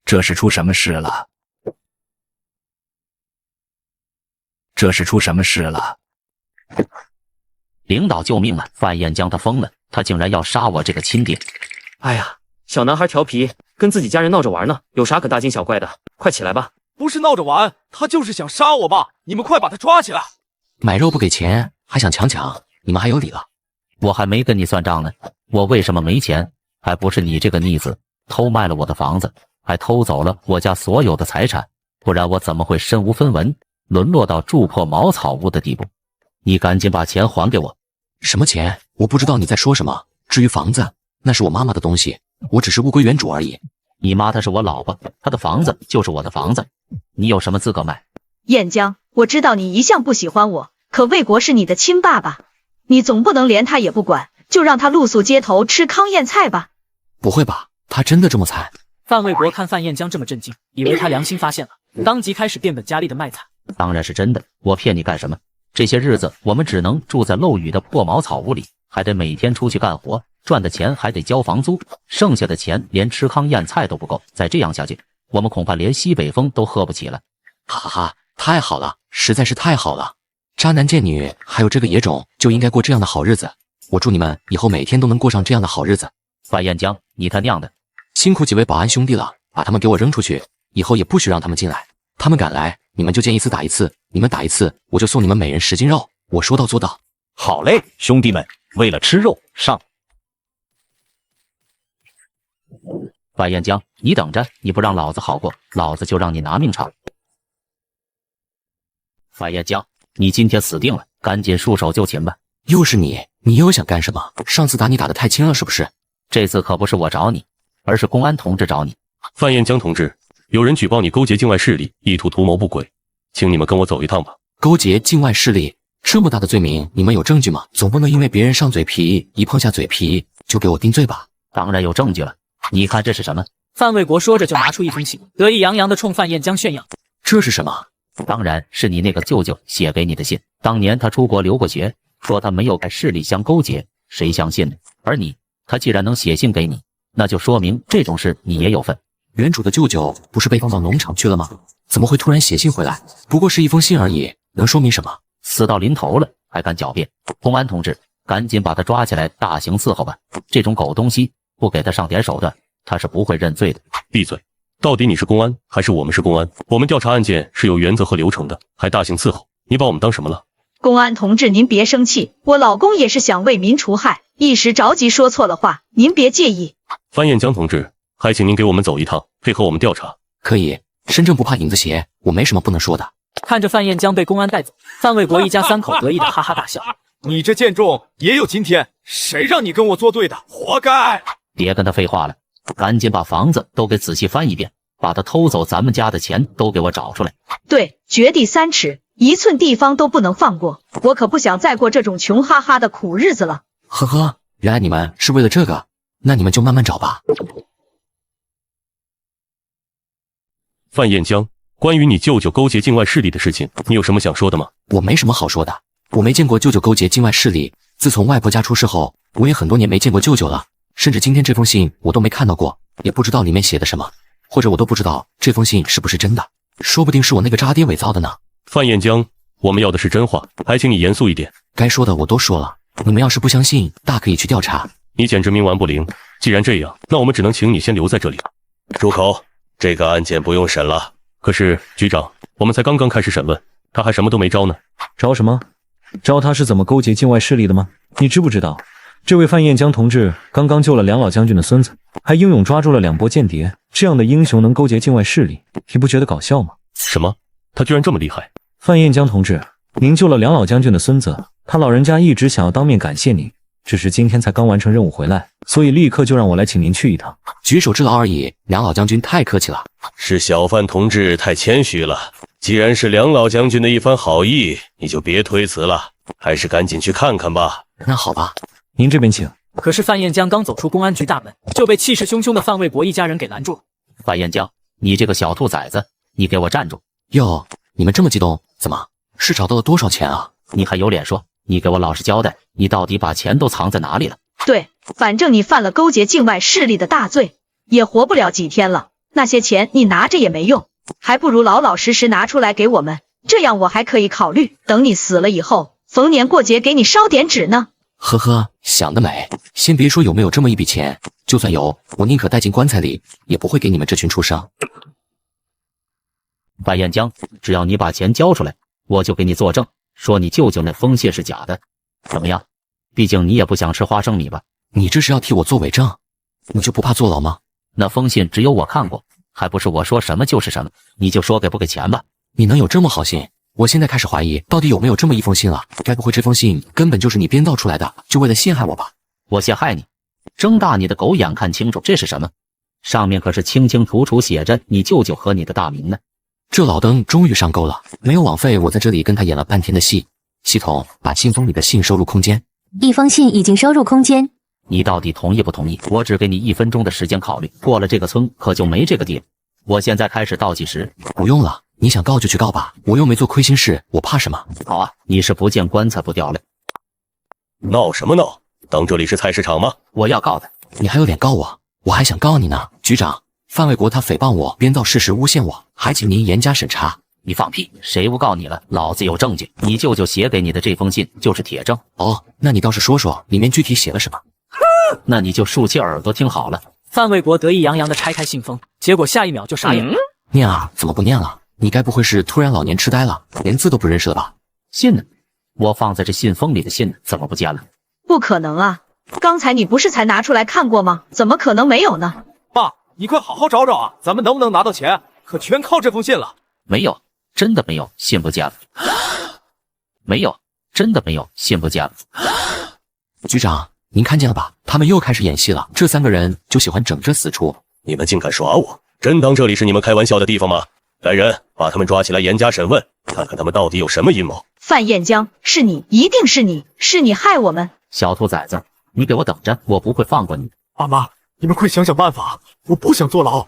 S8: 这是出什么事了？这是出什么事了？
S9: 领导救命了！范彦江他疯了，他竟然要杀我这个亲爹！
S13: 哎呀，小男孩调皮，跟自己家人闹着玩呢，有啥可大惊小怪的？快起来吧！
S10: 不是闹着玩，他就是想杀我吧！你们快把他抓起来！
S3: 买肉不给钱，还想抢，你们还有理了？
S9: 我还没跟你算账呢，我为什么没钱？还不是你这个逆子偷卖了我的房子，还偷走了我家所有的财产，不然我怎么会身无分文，沦落到住破茅草屋的地步？你赶紧把钱还给我！
S3: 什么钱？我不知道你在说什么。至于房子，那是我妈妈的东西，我只是物归原主而已。
S9: 你妈她是我老婆，她的房子就是我的房子，你有什么资格卖？
S4: 彦江，我知道你一向不喜欢我，可魏国是你的亲爸爸，你总不能连他也不管，就让他露宿街头吃糠咽菜吧？
S3: 不会吧，他真的这么惨？
S1: 范卫国看范彦江这么震惊，以为他良心发现了，当即开始变本加厉的卖惨。
S9: 当然是真的，我骗你干什么？这些日子我们只能住在漏雨的破茅草屋里，还得每天出去干活，赚的钱还得交房租，剩下的钱连吃糠咽菜都不够。再这样下去，我们恐怕连西北风都喝不起了。
S3: 哈哈哈，太好了，实在是太好了！渣男贱女还有这个野种就应该过这样的好日子，我祝你们以后每天都能过上这样的好日子。
S9: 范彦江，你他娘的，
S3: 辛苦几位保安兄弟了，把他们给我扔出去，以后也不许让他们进来。他们敢来，你们就见一次打一次，你们打一次，我就送你们每人10斤肉，我说到做到。
S6: 好嘞，兄弟们，为了吃肉上！
S9: 范彦江，你等着，你不让老子好过，老子就让你拿命偿！范彦江，你今天死定了，赶紧束手就擒吧！
S3: 又是你，你又想干什么？上次打你打得太轻了是不是？
S9: 这次可不是我找你，而是公安同志找你。
S11: 范彦江同志，有人举报你勾结境外势力，意图图谋不轨，请你们跟我走一趟吧。
S3: 勾结境外势力，这么大的罪名，你们有证据吗？总不能因为别人上嘴皮，一碰下嘴皮就给我定罪吧？
S9: 当然有证据了，你看这是什么？
S1: 范卫国说着就拿出一封信，得意洋洋地冲范彦江炫耀。
S3: 这是什么？
S9: 当然是你那个舅舅写给你的信。当年他出国留过学，说他没有跟势力相勾结，谁相信呢？而你，他既然能写信给你，那就说明这种事你也有份。
S3: 原主的舅舅不是被放到农场去了吗？怎么会突然写信回来？不过是一封信而已，能说明什么？
S9: 死到临头了还敢狡辩！公安同志，赶紧把他抓起来大刑伺候吧！这种狗东西，不给他上点手段，他是不会认罪的。
S11: 闭嘴！到底你是公安还是我们是公安？我们调查案件是有原则和流程的，还大刑伺候，你把我们当什么了？
S4: 公安同志，您别生气，我老公也是想为民除害，一时着急说错了话，您别介意。
S11: 范彦江同志，还请您给我们走一趟，配合我们调查。
S3: 可以，身正不怕影子斜，我没什么不能说的。
S1: 看着范彦江被公安带走，范卫国一家三口得意的哈哈大笑。
S10: 你这贱种也有今天，谁让你跟我作对的，活该！
S9: 别跟他废话了，赶紧把房子都给仔细翻一遍，把他偷走咱们家的钱都给我找出来。
S4: 对，掘地3尺，1寸地方都不能放过，我可不想再过这种穷哈哈的苦日子了。
S3: 呵呵，原来你们是为了这个，那你们就慢慢找吧。
S11: 范彦江，关于你舅舅勾结境外势力的事情，你有什么想说的吗？
S3: 我没什么好说的，我没见过舅舅勾结境外势力。自从外婆家出事后，我也很多年没见过舅舅了，甚至今天这封信我都没看到过，也不知道里面写的什么，或者我都不知道这封信是不是真的，说不定是我那个渣爹伪造的呢。
S11: 范彦江，我们要的是真话，还请你严肃一点。
S3: 该说的我都说了，你们要是不相信，大可以去调查。
S11: 你简直冥顽不灵。既然这样，那我们只能请你先留在这里。
S12: 住口！这个案件不用审了。
S11: 可是局长，我们才刚刚开始审问，他还什么都没招呢。
S15: 招什么？招他是怎么勾结境外势力的吗？你知不知道，这位范彦江同志刚刚救了梁老将军的孙子，还英勇抓住了2波间谍，这样的英雄能勾结境外势力，你不觉得搞笑吗？
S11: 什么？他居然这么厉害？
S15: 范彦江同志，您救了梁老将军的孙子，他老人家一直想要当面感谢您，只是今天才刚完成任务回来，所以立刻就让我来请您去一趟。
S3: 举手之劳而已，梁老将军太客气了。
S12: 是小范同志太谦虚了。既然是梁老将军的一番好意，你就别推辞了，还是赶紧去看看吧。
S3: 那好吧，
S15: 您这边请。
S1: 可是范彦江刚走出公安局大门，就被气势汹汹的范卫国一家人给拦住了。
S9: 范彦江，你这个小兔崽子，你给我站住！
S3: 哟，你们这么激动，怎么是找到了多少钱啊？
S9: 你还有脸说？你给我老实交代，你到底把钱都藏在哪里了？
S4: 对，反正你犯了勾结境外势力的大罪，也活不了几天了。那些钱你拿着也没用，还不如老老实实拿出来给我们，这样我还可以考虑，等你死了以后，逢年过节给你烧点纸呢。
S3: 呵呵，想得美！先别说有没有这么一笔钱，就算有，我宁可带进棺材里，也不会给你们这群畜生。
S9: 范彦江，只要你把钱交出来，我就给你作证，说你舅舅那封信是假的。怎么样？毕竟你也不想吃花生米吧？
S3: 你这是要替我做伪证？你就不怕坐牢吗？
S9: 那封信只有我看过，还不是我说什么就是什么？你就说给不给钱吧。
S3: 你能有这么好心？我现在开始怀疑，到底有没有这么一封信了？该不会这封信根本就是你编造出来的，就为了陷害我吧？
S9: 我陷害你？睁大你的狗眼看清楚，这是什么？上面可是清清楚楚写着你舅舅和你的大名呢。
S3: 这老登终于上钩了，没有枉费我在这里跟他演了半天的戏。系统把信封里的信收入空间。
S5: 一封信已经收入空间。
S9: 你到底同意不同意？我只给你1分钟的时间考虑，过了这个村可就没这个地了。我现在开始倒计时。
S3: 不用了，你想告就去告吧，我又没做亏心事，我怕什么？
S9: 好啊，你是不见棺材不掉泪。
S12: 闹什么闹？当这里是菜市场吗？
S9: 我要告他。
S3: 你还有脸告我？我还想告你呢。局长，范卫国他诽谤我，编造事实诬陷我，还请您严加审查。
S9: 你放屁！谁诬告你了？老子有证据，你舅舅写给你的这封信就是铁证。
S3: 哦，那你倒是说说里面具体写了什么？
S9: 那你就竖起耳朵听好了。
S1: 范卫国得意洋洋地拆开信封，结果下一秒就傻眼了。
S3: 念啊，怎么不念了？你该不会是突然老年痴呆了，连字都不认识了吧？
S9: 信呢？我放在这信封里的信怎么不见了？
S4: 不可能啊！刚才你不是才拿出来看过吗？怎么可能没有呢？
S10: 爸，你快好好找找啊！咱们能不能拿到钱，可全靠这封信了。
S9: 没有，真的没有，信不见了。没有，真的没有，信不见了。
S3: 局长，您看见了吧？他们又开始演戏了。这3个人就喜欢整这死出。
S12: 你们竟敢耍我！真当这里是你们开玩笑的地方吗？来人，把他们抓起来严加审问，看看他们到底有什么阴谋。
S4: 范彦江，是你，一定是你，是你害我们！
S9: 小兔崽子，你给我等着，我不会放过你。
S10: 爸妈，你们快想想办法，我不想坐牢。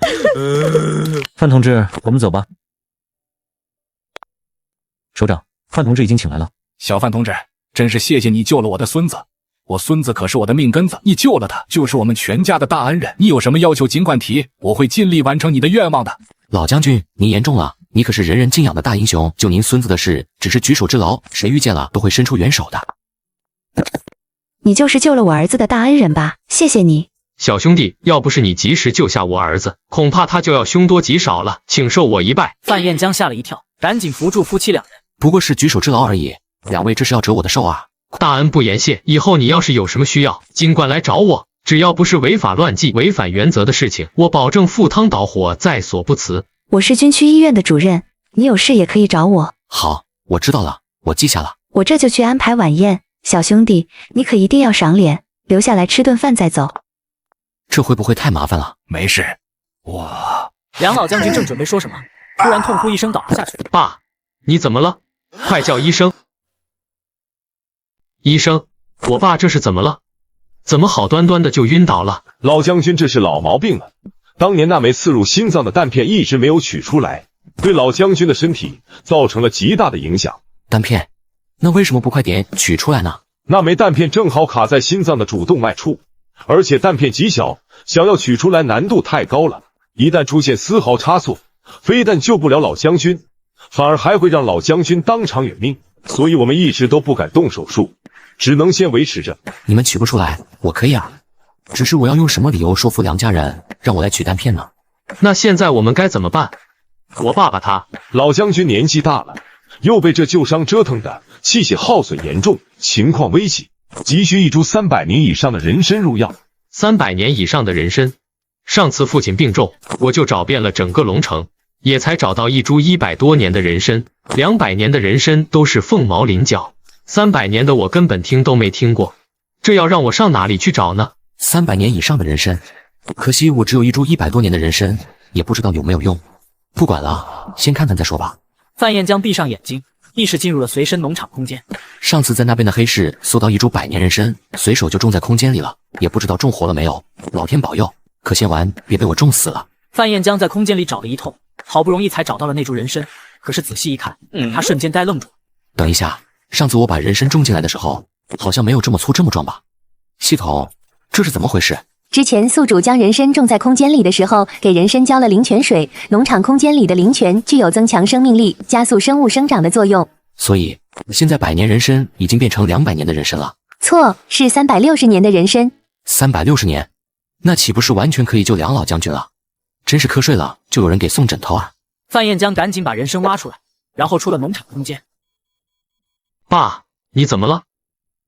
S15: 范同志，我们走吧。首长，范同志已经请来了。
S8: 小范同志，真是谢谢你救了我的孙子。我孙子可是我的命根子，你救了他，就是我们全家的大恩人。你有什么要求尽管提，我会尽力完成你的愿望的。
S3: 老将军，您言重了，你可是人人敬仰的大英雄，救您孙子的事只是举手之劳，谁遇见了都会伸出援手的。
S5: 你就是救了我儿子的大恩人吧？谢谢你。
S22: 小兄弟，要不是你及时救下我儿子，恐怕他就要凶多吉少了，请受我一拜。
S1: 范彦江吓了一跳，赶紧扶住夫妻两人。
S3: 不过是举手之劳而已，两位这是要折我的寿啊！
S22: 大恩不言谢，以后你要是有什么需要，尽管来找我，只要不是违法乱纪、违反原则的事情，我保证赴汤蹈火，在所不辞。
S5: 我是军区医院的主任，你有事也可以找我。
S3: 好，我知道了，我记下了。
S5: 我这就去安排晚宴，小兄弟，你可一定要赏脸，留下来吃顿饭再走。
S3: 这会不会太麻烦了？
S8: 没事，
S1: 梁老将军正准备说什么，突然痛呼一声倒了下去。
S22: 爸，你怎么了？快叫医生！医生，我爸这是怎么了？怎么好端端的就晕倒了？
S16: 老将军这是老毛病了，当年那枚刺入心脏的弹片一直没有取出来，对老将军的身体造成了极大的影响。
S3: 弹片？那为什么不快点取出来呢？
S16: 那枚弹片正好卡在心脏的主动脉处，而且弹片极小，想要取出来难度太高了。一旦出现丝毫差错，非但救不了老将军，反而还会让老将军当场殒命。所以我们一直都不敢动手术，只能先维持着。
S3: 你们取不出来，我可以啊。只是我要用什么理由说服梁家人让我来取弹片呢？
S22: 那现在我们该怎么办？我爸爸他……
S16: 老将军年纪大了，又被这旧伤折腾的气血耗损严重，情况危急，急需一株300年以上的人参入药。
S22: 300年以上的人参。上次父亲病重，我就找遍了整个龙城，也才找到一株100多年的人参，200年的人参都是凤毛麟角，300年的我根本听都没听过，这要让我上哪里去找呢
S3: ？300年以上的人参，可惜我只有一株100多年的人参，也不知道有没有用。不管了，先看看再说吧。
S1: 范彦江闭上眼睛，意识进入了随身农场空间。
S3: 上次在那边的黑市搜到一株100年人参，随手就种在空间里了，也不知道种活了没有。老天保佑，可先玩别被我种死了。
S1: 范彦江在空间里找了一通，好不容易才找到了那株人参，可是仔细一看，他瞬间呆愣住。
S3: 等一下，上次我把人参种进来的时候，好像没有这么粗这么壮吧？系统，这是怎么回事？
S5: 之前宿主将人参种在空间里的时候，给人参浇了灵泉水，农场空间里的灵泉具有增强生命力、加速生物生长的作用。
S3: 所以现在100年人参已经变成200年的人参了。
S5: 错，是360年的人参。
S3: 360年，那岂不是完全可以救梁老将军了？真是瞌睡了就有人给送枕头啊！
S1: 范彦江赶紧把人参挖出来，然后出了农场空间。
S22: 爸，你怎么了？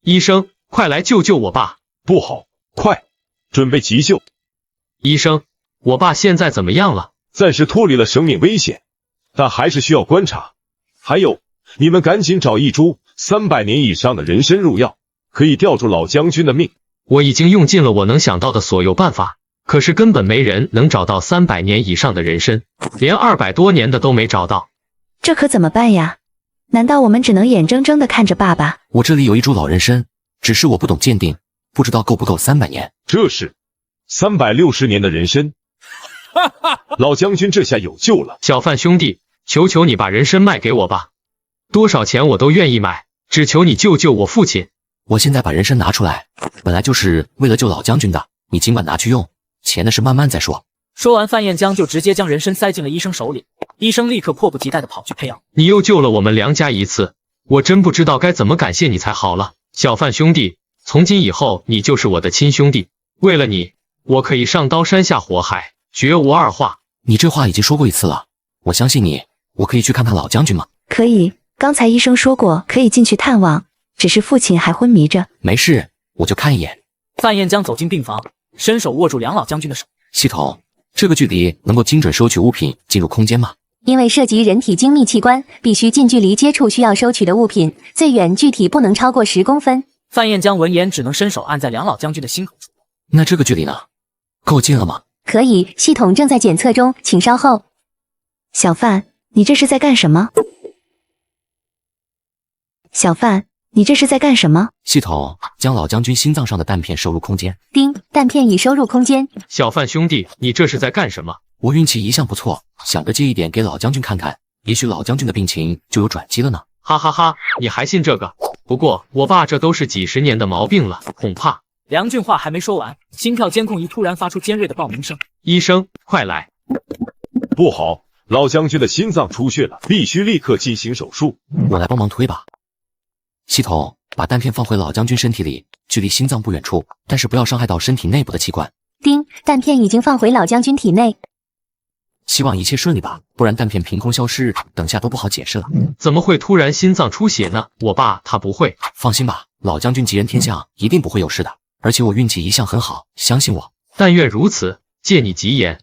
S22: 医生，快来救救我爸！
S16: 不好，快！准备急救！
S22: 医生，我爸现在怎么样了？
S16: 暂时脱离了生命危险，但还是需要观察。还有，你们赶紧找一株300年以上的人参入药，可以吊住老将军的命。
S22: 我已经用尽了我能想到的所有办法，可是根本没人能找到300年以上的人参，连200多年的都没找到。
S5: 这可怎么办呀？难道我们只能眼睁睁地看着爸爸？
S3: 我这里有一株老人参，只是我不懂鉴定，不知道够不够300年。
S16: 这是360年的人参，老将军这下有救了。
S22: 小范兄弟，求求你把人参卖给我吧，多少钱我都愿意买，只求你救救我父亲。
S3: 我现在把人参拿出来，本来就是为了救老将军的，你尽管拿去用，钱的事慢慢再说。
S1: 说完，范彦江就直接将人参塞进了医生手里，医生立刻迫不及待地跑去配药。
S22: 你又救了我们梁家一次，我真不知道该怎么感谢你才好了。小范兄弟，从今以后你就是我的亲兄弟，为了你，我可以上刀山下火海，绝无二话。
S3: 你这话已经说过一次了，我相信你。我可以去看看老将军吗？
S5: 可以，刚才医生说过可以进去探望，只是父亲还昏迷着。
S3: 没事，我就看一眼。
S1: 范彦江走进病房，伸手握住梁老将军的手。
S3: 系统，这个距离能够精准收取物品进入空间吗？
S5: 因为涉及人体精密器官，必须近距离接触需要收取的物品，最远具体不能超过10公分。
S1: 范彦江闻言只能伸手按在梁老将军的心口处。
S3: 那这个距离呢？够近了吗？
S5: 可以，系统正在检测中，请稍后。小范，你这是在干什么？小范，你这是在干什么？
S3: 系统将老将军心脏上的弹片收入空间。
S5: 丁，弹片已收入空间。
S22: 小范兄弟，你这是在干什么？
S3: 我运气一向不错，想着借一点给老将军看看，也许老将军的病情就有转机了呢。
S22: 哈哈哈，你还信这个？不过我爸这都是几十年的毛病了，恐怕……
S1: 梁俊话还没说完，心跳监控仪突然发出尖锐的报鸣声。
S22: 医生，快来！
S16: 不好，老将军的心脏出血了，必须立刻进行手术。
S3: 我来帮忙推吧。系统，把弹片放回老将军身体里，距离心脏不远处，但是不要伤害到身体内部的器官。
S5: 丁，弹片已经放回老将军体内。
S3: 希望一切顺利吧，不然弹片凭空消失，等下都不好解释了。
S22: 怎么会突然心脏出血呢？我爸他不会。
S3: 放心吧，老将军吉人天相，一定不会有事的。而且我运气一向很好，相信我。
S22: 但愿如此，借你吉言。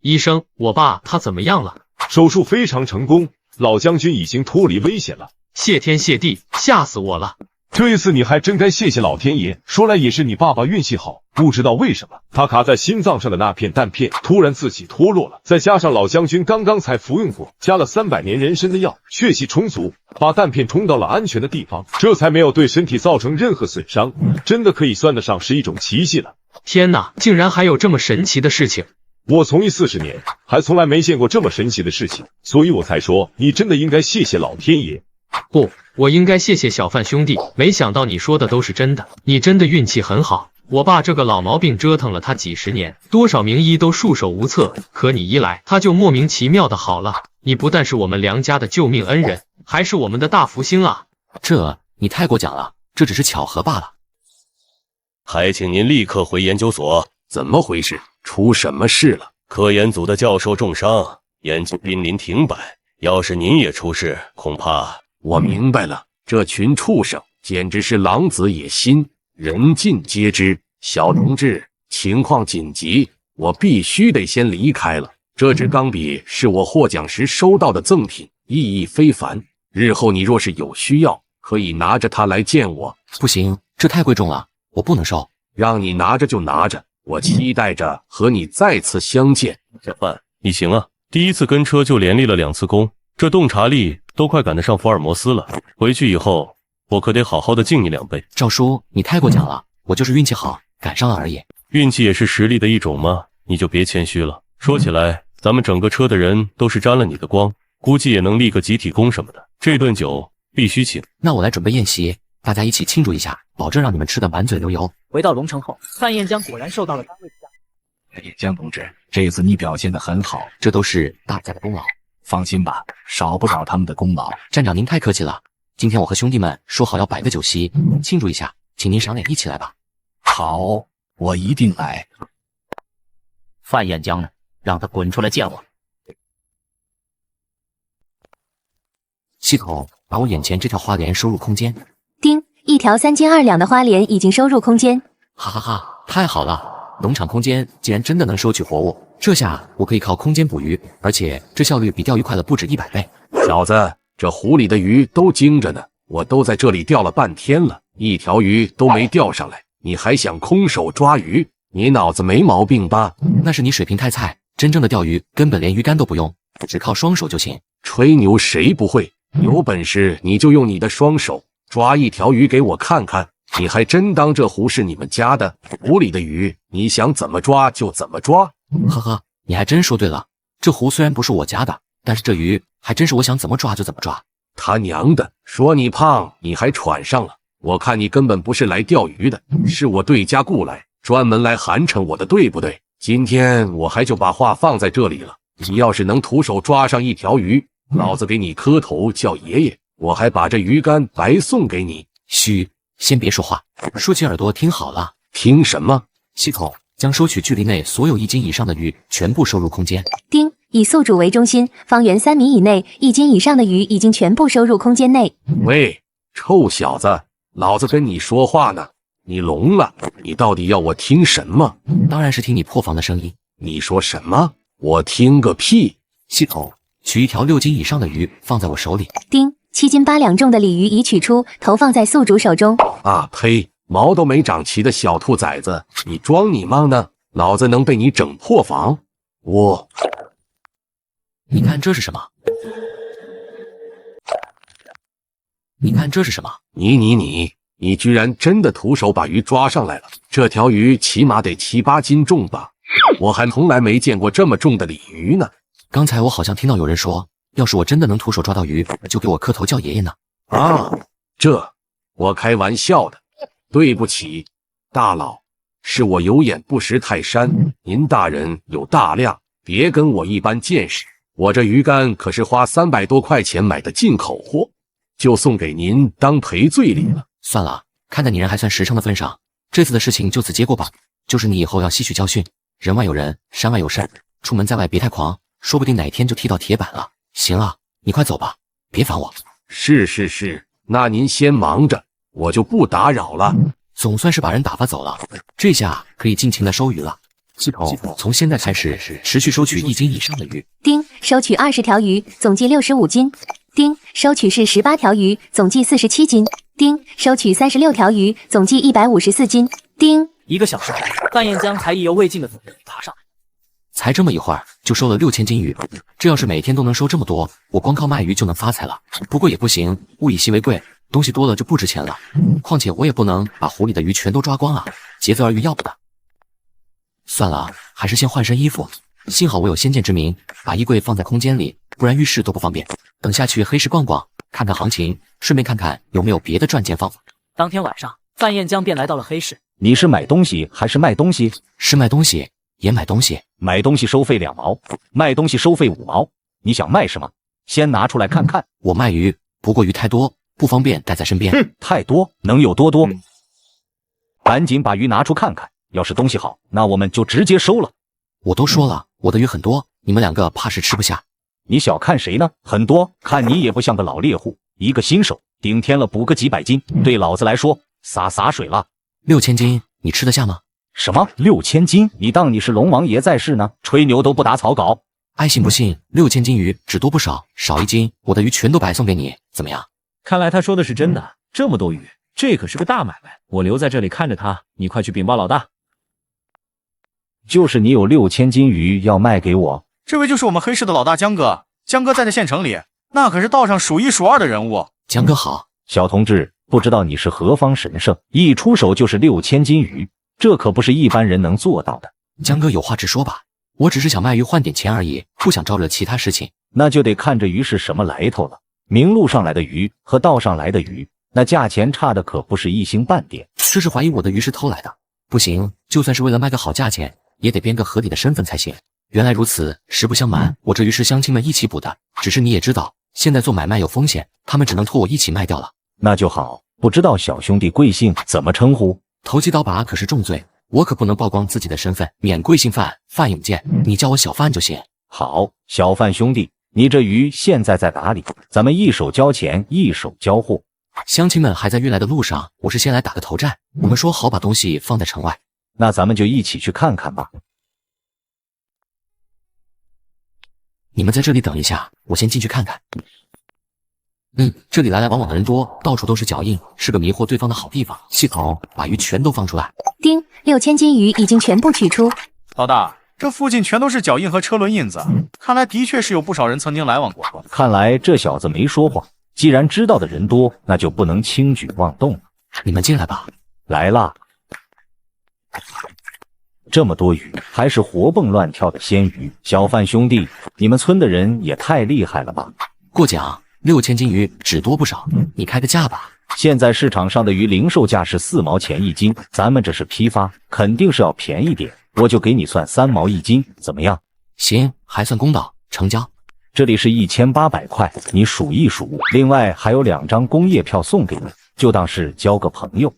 S22: 医生，我爸他怎么样了？
S16: 手术非常成功，老将军已经脱离危险了。
S22: 谢天谢地，吓死我了！
S16: 这一次你还真该谢谢老天爷，说来也是你爸爸运气好，不知道为什么他卡在心脏上的那片弹片突然自己脱落了，再加上老将军刚刚才服用过加了300年人参的药，血气充足，把弹片冲到了安全的地方，这才没有对身体造成任何损伤，真的可以算得上是一种奇迹了。
S22: 天哪，竟然还有这么神奇的事情！
S16: 我从医40年，还从来没见过这么神奇的事情，所以我才说你真的应该谢谢老天爷。
S22: 不，我应该谢谢小范兄弟，没想到你说的都是真的，你真的运气很好。我爸这个老毛病折腾了他几十年，多少名医都束手无策，可你一来，他就莫名其妙的好了。你不但是我们梁家的救命恩人，还是我们的大福星啊！
S3: 这你太过奖了，这只是巧合罢了。
S12: 还请您立刻回研究所。
S14: 怎么回事？出什么事了？
S12: 科研组的教授重伤，研究濒临停摆。要是您也出事，恐怕……
S14: 我明白了，这群畜生简直是狼子野心，人尽皆知。小同志，情况紧急，我必须得先离开了。这支钢笔是我获奖时收到的赠品，意义非凡。日后你若是有需要，可以拿着它来见我。
S3: 不行，这太贵重了，我不能收。
S14: 让你拿着就拿着，我期待着和你再次相见。
S12: 小范，你行啊，第一次跟车就连立了2次功，这洞察力都快赶得上福尔摩斯了。回去以后，我可得好好的敬你2杯。
S3: 赵叔，你太过奖了，我就是运气好，赶上了而已。
S12: 运气也是实力的一种吗？你就别谦虚了。说起来，咱们整个车的人都是沾了你的光，估计也能立个集体功什么的。这顿酒必须请。
S3: 那我来准备宴席，大家一起庆祝一下，保证让你们吃得满嘴流油。
S1: 回到龙城后，范彦江果然受到了单位的嘉奖。
S8: 彦江同志，这次你表现得很好，
S3: 这都是大家的功劳。
S8: 放心吧，少不了他们的功劳。
S3: 站长您太客气了，今天我和兄弟们说好要摆个酒席，庆祝一下，请您赏脸一起来吧。
S8: 好，我一定来。
S9: 范彦江呢？让他滚出来见我。
S3: 系统，把我眼前这条花莲收入空间。
S5: 丁，一条3斤2两的花莲已经收入空间。
S3: 哈哈哈，太好了！农场空间竟然真的能收取活物，这下我可以靠空间捕鱼，而且这效率比钓鱼快了不止100倍。
S14: 小子，这湖里的鱼都精着呢，我都在这里钓了半天了，一条鱼都没钓上来，你还想空手抓鱼？你脑子没毛病吧？
S3: 那是你水平太菜，真正的钓鱼根本连鱼竿都不用，只靠双手就行。
S14: 吹牛谁不会？有本事你就用你的双手抓一条鱼给我看看。你还真当这湖是你们家的？湖里的鱼你想怎么抓就怎么抓。
S3: 呵呵，你还真说对了，这湖虽然不是我家的，但是这鱼还真是我想怎么抓就怎么抓。
S14: 他娘的，说你胖你还喘上了，我看你根本不是来钓鱼的，是我对家雇来，专门来寒碜我的，对不对？今天我还就把话放在这里了，你要是能徒手抓上一条鱼，老子给你磕头叫爷爷，我还把这鱼竿白送给你。
S3: 嘘，先别说话，竖起耳朵听好了。
S14: 听什么？
S3: 系统将收取距离内所有1斤以上的鱼全部收入空间。
S5: 丁，以宿主为中心，方圆3米以内1斤以上的鱼已经全部收入空间内。
S14: 喂，臭小子，老子跟你说话呢，你聋了？你到底要我听什么？
S3: 当然是听你破防的声音。
S14: 你说什么？我听个屁！
S3: 系统取1条6斤以上的鱼放在我手里。
S5: 丁，7斤8两重的鲤鱼已取出，投放在宿主手中。
S14: 啊呸！毛都没长齐的小兔崽子，你装你妈呢？老子能被你整破防？
S3: 你看这是什么？你看这是什么？
S14: 你居然真的徒手把鱼抓上来了！这条鱼起码得7、8斤重吧？我还从来没见过这么重的鲤鱼呢。
S3: 刚才我好像听到有人说，要是我真的能徒手抓到鱼，就给我磕头叫爷爷呢。
S14: 啊，我开玩笑的，对不起，大佬，是我有眼不识泰山，您大人有大量，别跟我一般见识。我这鱼竿可是花300多块钱买的进口货，就送给您当赔罪礼了。
S3: 算了，看在你人还算实诚的份上，这次的事情就此结果吧。就是你以后要吸取教训，人外有人，山外有山，出门在外别太狂，说不定哪天就踢到铁板了。行了，你快走吧，别烦我。
S14: 是，那您先忙着，我就不打扰了。
S3: 总算是把人打发走了，这下可以尽情的收鱼了。系统从现在开始持续收取1斤以上的鱼。
S5: 丁，收取20条鱼，总计65斤。丁，收取是18条鱼，总计47斤。丁，收取36条鱼，总计154斤。丁
S1: ，1个小时后，范彦江才意犹未尽的从这里爬上来。
S3: 才这么一会儿就收了6000斤鱼，这要是每天都能收这么多，我光靠卖鱼就能发财了。不过也不行，物以稀为贵，东西多了就不值钱了。况且我也不能把湖里的鱼全都抓光啊，劫贼而鱼要不得。算了，还是先换身衣服。幸好我有先见之明，把衣柜放在空间里，不然遇事都不方便。等下去黑市逛逛，看看行情，顺便看看有没有别的赚钱方法。
S1: 当天晚上，范彦江便来到了黑市。
S6: 你是买东西还是卖东西？
S3: 是卖东西，也买东西。
S6: 买东西收费2毛，卖东西收费5毛。你想卖什么？先拿出来看看。
S3: 我卖鱼，不过鱼太多，不方便带在身边。
S6: 太多能有多多？赶紧把鱼拿出看看。要是东西好，那我们就直接收了。
S3: 我都说了，我的鱼很多，你们2个怕是吃不下。
S6: 你小看谁呢？很多，看你也不像个老猎户，一个新手，顶天了补个几百斤，对老子来说洒水了。
S3: 6000斤，你吃得下吗？
S6: 什么6000斤？你当你是龙王爷在世呢？吹牛都不打草稿。
S3: 爱信不信，6000斤鱼只多不少，少1斤，我的鱼全都白送给你，怎么样？
S15: 看来他说的是真的，这么多鱼，这可是个大买卖。我留在这里看着他，你快去禀报老大。
S6: 就是你有6000斤鱼要卖给我。
S2: 这位就是我们黑市的老大江哥，江哥在这县城里，那可是道上数1数2的人物。
S3: 江哥好。
S6: 小同志，不知道你是何方神圣，一出手就是6000斤鱼，这可不是一般人能做到的。
S3: 江哥有话直说吧，我只是想卖鱼换点钱而已，不想招惹其他事情。
S6: 那就得看这鱼是什么来头了。明路上来的鱼和道上来的鱼，那价钱差的可不是一星半点。
S3: 这是怀疑我的鱼是偷来的？不行，就算是为了卖个好价钱，也得编个合理的身份才行。原来如此，实不相瞒，我这鱼是乡亲们一起捕的。只是你也知道，现在做买卖有风险，他们只能托我一起卖掉了。
S6: 那就好，不知道小兄弟贵姓，怎么称呼？
S3: 投机倒把可是重罪，我可不能曝光自己的身份，免贵姓范，范永健，你叫我小范就行。
S6: 好，小范兄弟，你这鱼现在在哪里？咱们一手交钱，一手交货。
S3: 乡亲们还在运来的路上，我是先来打个头战。我们说好把东西放在城外，
S6: 那咱们就一起去看看吧。
S3: 你们在这里等一下，我先进去看看。这里来来往往的人多，到处都是脚印，是个迷惑对方的好地方。系统，把鱼全都放出来。
S5: 丁，6000斤鱼已经全部取出。
S2: 老大，这附近全都是脚印和车轮印子，看来的确是有不少人曾经来往过。
S6: 看来这小子没说谎，既然知道的人多，那就不能轻举妄动了。
S3: 你们进来吧。
S6: 来啦！这么多鱼，还是活蹦乱跳的鲜鱼。小范兄弟，你们村的人也太厉害了吧！
S3: 过奖，6000斤鱼只多不少，你开个价吧。
S6: 现在市场上的鱼零售价是4毛钱1斤，咱们这是批发，肯定是要便宜点，我就给你算3毛1斤，怎么样？
S3: 行，还算公道，成交。
S6: 这里是1800块，你数一数，另外还有2张工业票送给你，就当是交个朋友。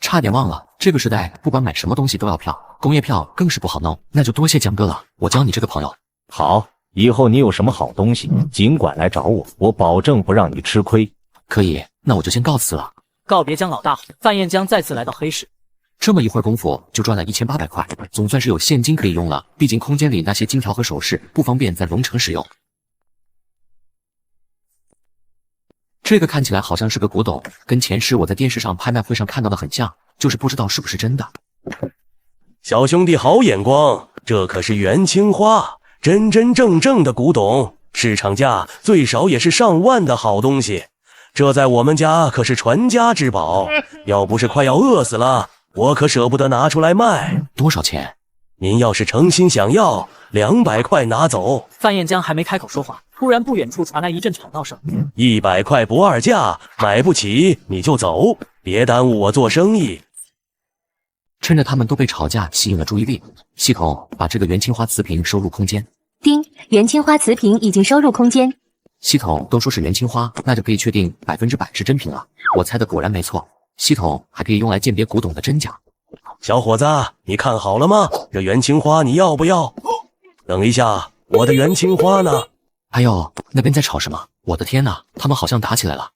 S3: 差点忘了，这个时代不管买什么东西都要票，工业票更是不好弄。那就多谢江哥了，我交你这个朋友。
S6: 好，以后你有什么好东西，尽管来找我，我保证不让你吃亏。
S3: 可以，那我就先告辞了。
S1: 告别江老大后，范彦江再次来到黑市。
S3: 这么一会儿功夫就赚了1800块，总算是有现金可以用了。毕竟空间里那些金条和首饰不方便在龙城使用。这个看起来好像是个古董，跟前世我在电视上拍卖会上看到的很像，就是不知道是不是真的。
S12: 小兄弟好眼光，这可是元青花，真真正正的古董，市场价最少也是上万的好东西。这在我们家可是传家之宝，要不是快要饿死了，我可舍不得拿出来卖。
S3: 多少钱？
S12: 您要是诚心想要，200块拿走。
S1: 范彦江还没开口说话，突然不远处传来一阵吵闹声。
S12: 100块不二价，买不起你就走，别耽误我做生意。
S3: 趁着他们都被吵架吸引了注意力，系统把这个元青花瓷瓶收入空间。
S5: 丁，元青花瓷瓶已经收入空间。
S3: 系统都说是元青花，那就可以确定100%是真品了。我猜的果然没错，系统还可以用来鉴别古董的真假。
S12: 小伙子，你看好了吗？这元青花你要不要？等一下，我的元青花呢？
S3: 哎呦，那边在吵什么？我的天哪，他们好像打起来了。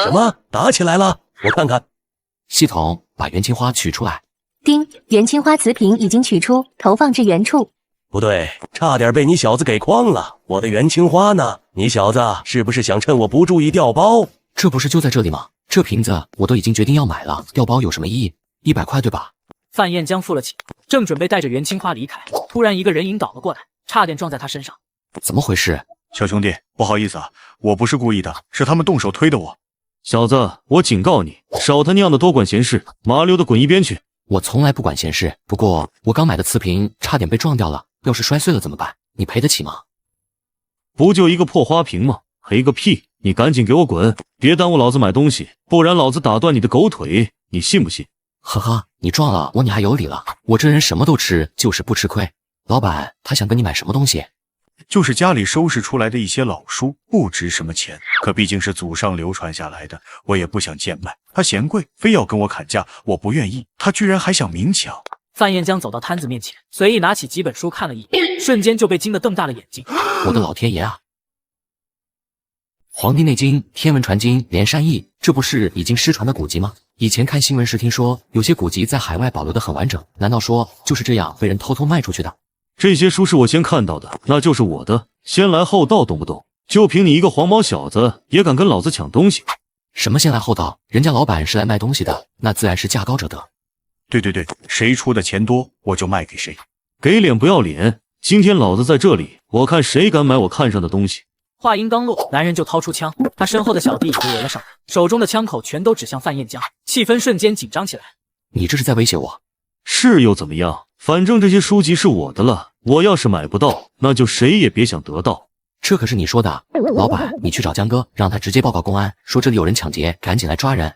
S12: 什么？打起来了？我看看。
S3: 系统把元青花取出来。
S5: 丁，元青花瓷瓶已经取出，投放至原处。
S12: 不对，差点被你小子给诓了。我的元青花呢？你小子是不是想趁我不注意调包？
S3: 这不是就在这里吗？这瓶子我都已经决定要买了，调包有什么意义？100块对吧？
S1: 范彦江付了钱，正准备带着元青花离开，突然一个人影倒了过来，差点撞在他身上。
S3: 怎么回事？
S2: 小兄弟，不好意思啊，我不是故意的，是他们动手推的我。
S6: 小子，我警告你，少他娘的多管闲事，麻溜的滚一边去！
S3: 我从来不管闲事，不过我刚买的瓷瓶差点被撞掉了，要是摔碎了怎么办？你赔得起吗？
S6: 不就一个破花瓶吗？赔个屁！你赶紧给我滚，别耽误老子买东西，不然老子打断你的狗腿，你信不信？
S3: 呵呵，你撞了我你还有理了？我这人什么都吃，就是不吃亏。老板，他想跟你买什么东西？
S2: 就是家里收拾出来的一些老书，不值什么钱，可毕竟是祖上流传下来的，我也不想贱卖。他嫌贵，非要跟我砍价，我不愿意，他居然还想明抢。
S1: 范彦江走到摊子面前，随意拿起几本书看了一眼，瞬间就被惊得瞪大了眼睛。
S3: 我的老天爷啊！《黄帝内经》《天文传经》《连山易》，这不是已经失传的古籍吗？以前看新闻时听说，有些古籍在海外保留得很完整，难道说就是这样被人偷偷卖出去的？
S6: 这些书是我先看到的，那就是我的，先来后到，懂不懂？就凭你一个黄毛小子，也敢跟老子抢东西？
S3: 什么先来后到？人家老板是来卖东西的，那自然是价高者得。
S2: 对，谁出的钱多，我就卖给谁。
S6: 给脸不要脸！今天老子在这里，我看谁敢买我看上的东西。
S1: 话音刚落，男人就掏出枪，他身后的小弟也围了上来，手中的枪口全都指向范彦江，气氛瞬间紧张起来。
S3: 你这是在威胁我？
S6: 是又怎么样？反正这些书籍是我的了，我要是买不到，那就谁也别想得到。
S3: 这可是你说的，老板，你去找江哥，让他直接报告公安，说这里有人抢劫，赶紧来抓人。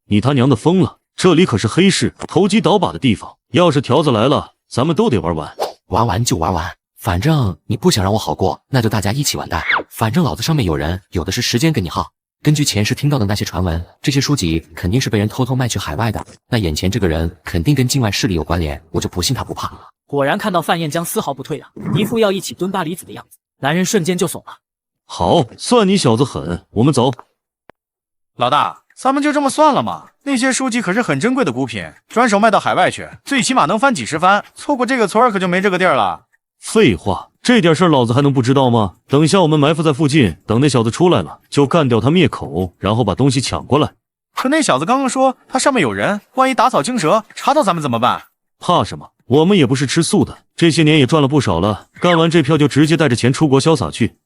S6: 你他娘的疯了！这里可是黑市，投机倒把的地方，要是条子来了，咱们都得玩完。
S3: 玩完就玩完，反正你不想让我好过，那就大家一起完蛋。反正老子上面有人，有的是时间跟你耗。根据前世听到的那些传闻，这些书籍肯定是被人偷偷卖去海外的。那眼前这个人肯定跟境外势力有关联，我就不信他不怕。
S1: 果然看到范彦江丝毫不退让，一副要一起蹲巴黎子的样子，男人瞬间就怂了。
S6: 好，算你小子狠，我们走。
S2: 老大，咱们就这么算了吗？那些书籍可是很珍贵的古品，转手卖到海外去，最起码能翻几十番，错过这个村可就没这个地儿了。
S6: 废话，这点事儿老子还能不知道吗？等下我们埋伏在附近，等那小子出来了，就干掉他灭口，然后把东西抢过来。
S2: 可那小子刚刚说他上面有人，万一打草惊蛇，查到咱们怎么办？
S6: 怕什么？我们也不是吃素的，这些年也赚了不少了，干完这票就直接带着钱出国潇洒去。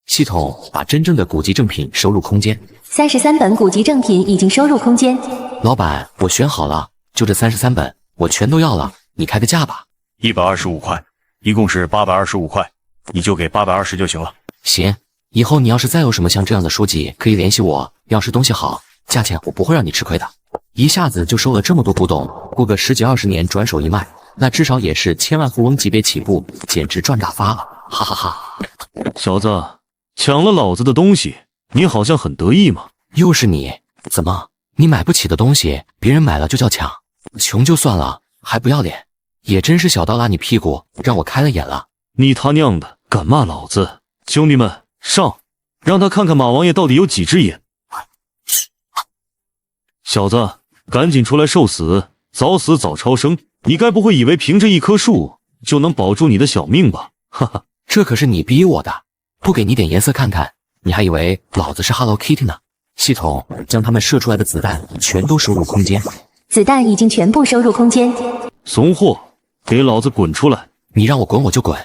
S3: 系统把真正的古籍正品收入空间。
S5: 33本古籍正品已经收入空间。
S3: 老板，我选好了，就这33本，我全都要了，你开个价吧。
S2: 125块，一共是825块，你就给820就行了。
S3: 行，以后你要是再有什么像这样的书籍，可以联系我，要是东西好，价钱我不会让你吃亏的。一下子就收了这么多古董，过个10几20年转手一卖，那至少也是千万富翁级别起步，简直赚大发了，哈哈哈。
S6: 小子，抢了老子的东西，你好像很得意嘛。
S3: 又是你，怎么你买不起的东西，别人买了就叫抢？穷就算了，还不要脸，也真是小刀拉你屁股，让我开了眼了。
S6: 你他娘的敢骂老子！兄弟们上，让他看看马王爷到底有几只眼。小子，赶紧出来受死，早死早超生！你该不会以为凭着一棵树就能保住你的小命吧？哈哈，
S3: 这可是你逼我的，不给你点颜色看看，你还以为老子是 Hello Kitty 呢？系统将他们射出来的子弹全都收入空间。
S5: 子弹已经全部收入空间。
S6: 怂货，给老子滚出来！
S3: 你让我滚我就滚，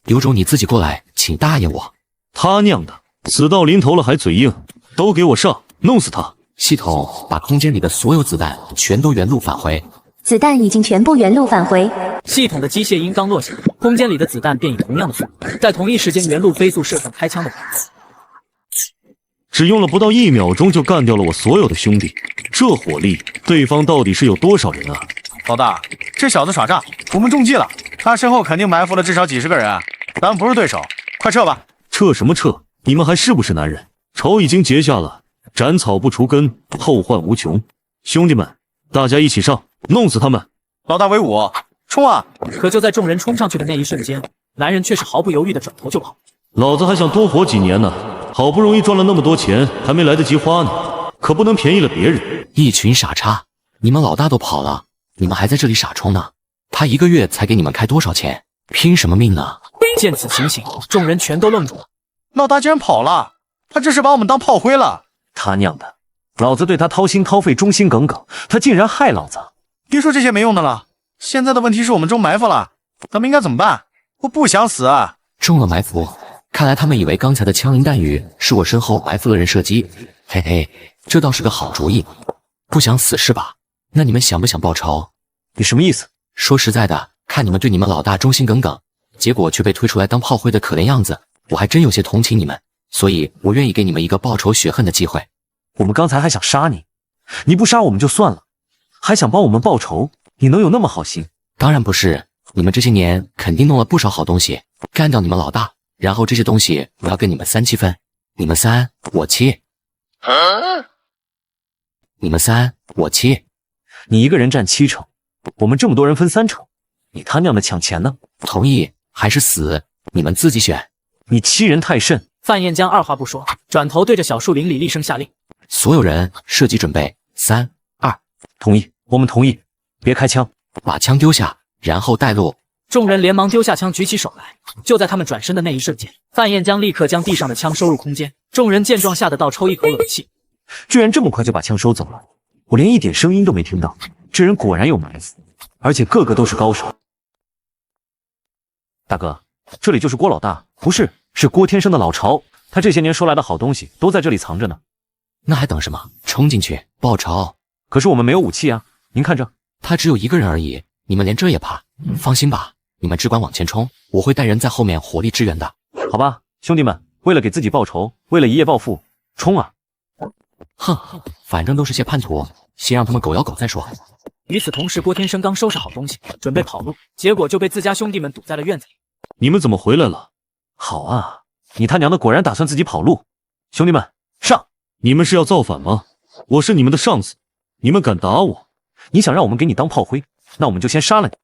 S3: 有种你自己过来请大爷我。
S6: 他娘的，死到临头了还嘴硬，
S11: 都给我上，弄死他！
S3: 系统把空间里的所有子弹全都原路返回。
S5: 子弹已经全部原路返回。
S1: 系统的机械音刚落下，空间里的子弹便以同样的速度，在同一时间原路飞速射向开枪的人。
S11: 只用了不到1秒钟就干掉了我所有的兄弟，这火力，对方到底是有多少人啊？
S2: 老大，这小子耍诈，我们中计了，他身后肯定埋伏了至少几十个人，咱们不是对手，快撤吧！
S11: 撤什么撤？你们还是不是男人？仇已经结下了，斩草不除根，后患无穷。兄弟们，大家一起上，弄死他们！
S2: 老大为伍，冲啊！
S1: 可就在众人冲上去的那一瞬间，男人却是毫不犹豫的转头就跑。
S11: 老子还想多活几年呢，好不容易赚了那么多钱，还没来得及花呢，可不能便宜了别人。
S3: 一群傻叉，你们老大都跑了，你们还在这里傻充呢？他1个月才给你们开多少钱？拼什么命呢？
S1: 见此情形，众人全都愣住了。
S2: 老大竟然跑了，他这是把我们当炮灰了！
S15: 他娘的，老子对他掏心掏肺、忠心耿耿，他竟然害老子！
S2: 别说这些没用的了，现在的问题是我们中埋伏了，咱们应该怎么办？我不想死啊！
S3: 中了埋伏，看来他们以为刚才的枪林弹雨是我身后埋伏了人射击。嘿嘿，这倒是个好主意。不想死是吧？那你们想不想报仇？
S15: 你什么意思？
S3: 说实在的，看你们对你们老大忠心耿耿，结果却被推出来当炮灰的可怜样子，我还真有些同情你们，所以我愿意给你们一个报仇雪恨的机会。
S15: 我们刚才还想杀你，你不杀我们就算了，还想帮我们报仇，你能有那么好心？
S3: 当然不是，你们这些年肯定弄了不少好东西，干掉你们老大，然后这些东西我要跟你们3-7分，你们3我7，你们3我7，
S15: 你一个人占7成，我们这么多人分3成，你他娘的抢钱呢？
S3: 同意还是死，你们自己选。
S15: 你欺人太甚！
S1: 范彦江二话不说，转头对着小树林里厉声下令：
S3: 所有人射击准备，3、2，
S15: 同意，我们同意，别开枪，
S3: 把枪丢下，然后带路。
S1: 众人连忙丢下枪，举起手来。就在他们转身的那一瞬间，范彦江立刻将地上的枪收入空间。众人见状，吓得倒抽一口冷气，
S15: 居然这么快就把枪收走了，我连一点声音都没听到。这人果然有埋伏，而且个个都是高手。大哥，这里就是郭老大，不是，是郭天生的老巢，他这些年收来的好东西都在这里藏着呢。
S3: 那还等什么？冲进去报仇！
S15: 可是我们没有武器啊，您看着，
S3: 他只有1个人而已，你们连这也怕？放心吧，你们只管往前冲，我会带人在后面火力支援的。
S15: 好吧，兄弟们，为了给自己报仇，为了一夜暴富，冲啊！
S3: 哼，反正都是些叛徒，先让他们狗咬狗再说。
S1: 与此同时，郭天生刚收拾好东西，准备跑路，结果就被自家兄弟们堵在了院子里。
S11: 你们怎么回来了？
S15: 好啊，你他娘的果然打算自己跑路！兄弟们，上！
S11: 你们是要造反吗？我是你们的上司，你们敢打我？
S15: 你想让我们给你当炮灰，那我们就先杀了你。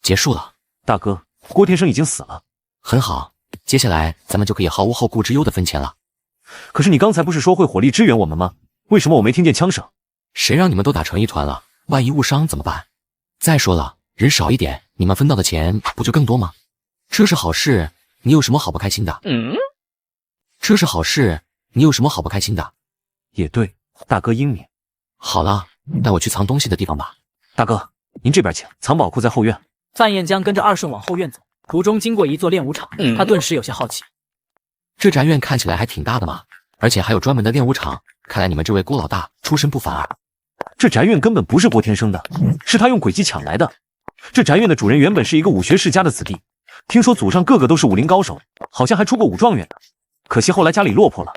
S3: 结束了，
S15: 大哥，郭天生已经死了。
S3: 很好，接下来咱们就可以毫无后顾之忧的分钱了。
S15: 可是你刚才不是说会火力支援我们吗？为什么我没听见枪声？
S3: 谁让你们都打成一团了？万一误伤怎么办？再说了，人少一点，你们分到的钱不就更多吗？这是好事，你有什么好不开心的？这是好事，你有什么好不开心的？
S15: 也对，大哥英明。
S3: 好了，带我去藏东西的地方吧。
S15: 大哥，您这边请，藏宝库在后院。
S1: 范彦江跟着二顺往后院走，途中经过一座练武场，他顿时有些好奇。
S3: 这宅院看起来还挺大的嘛，而且还有专门的练武场，看来你们这位郭老大出身不凡啊。
S15: 这宅院根本不是郭天生的，是他用诡计抢来的。这宅院的主人原本是一个武学世家的子弟，听说祖上个个都是武林高手，好像还出过武状元的。可惜后来家里落魄了，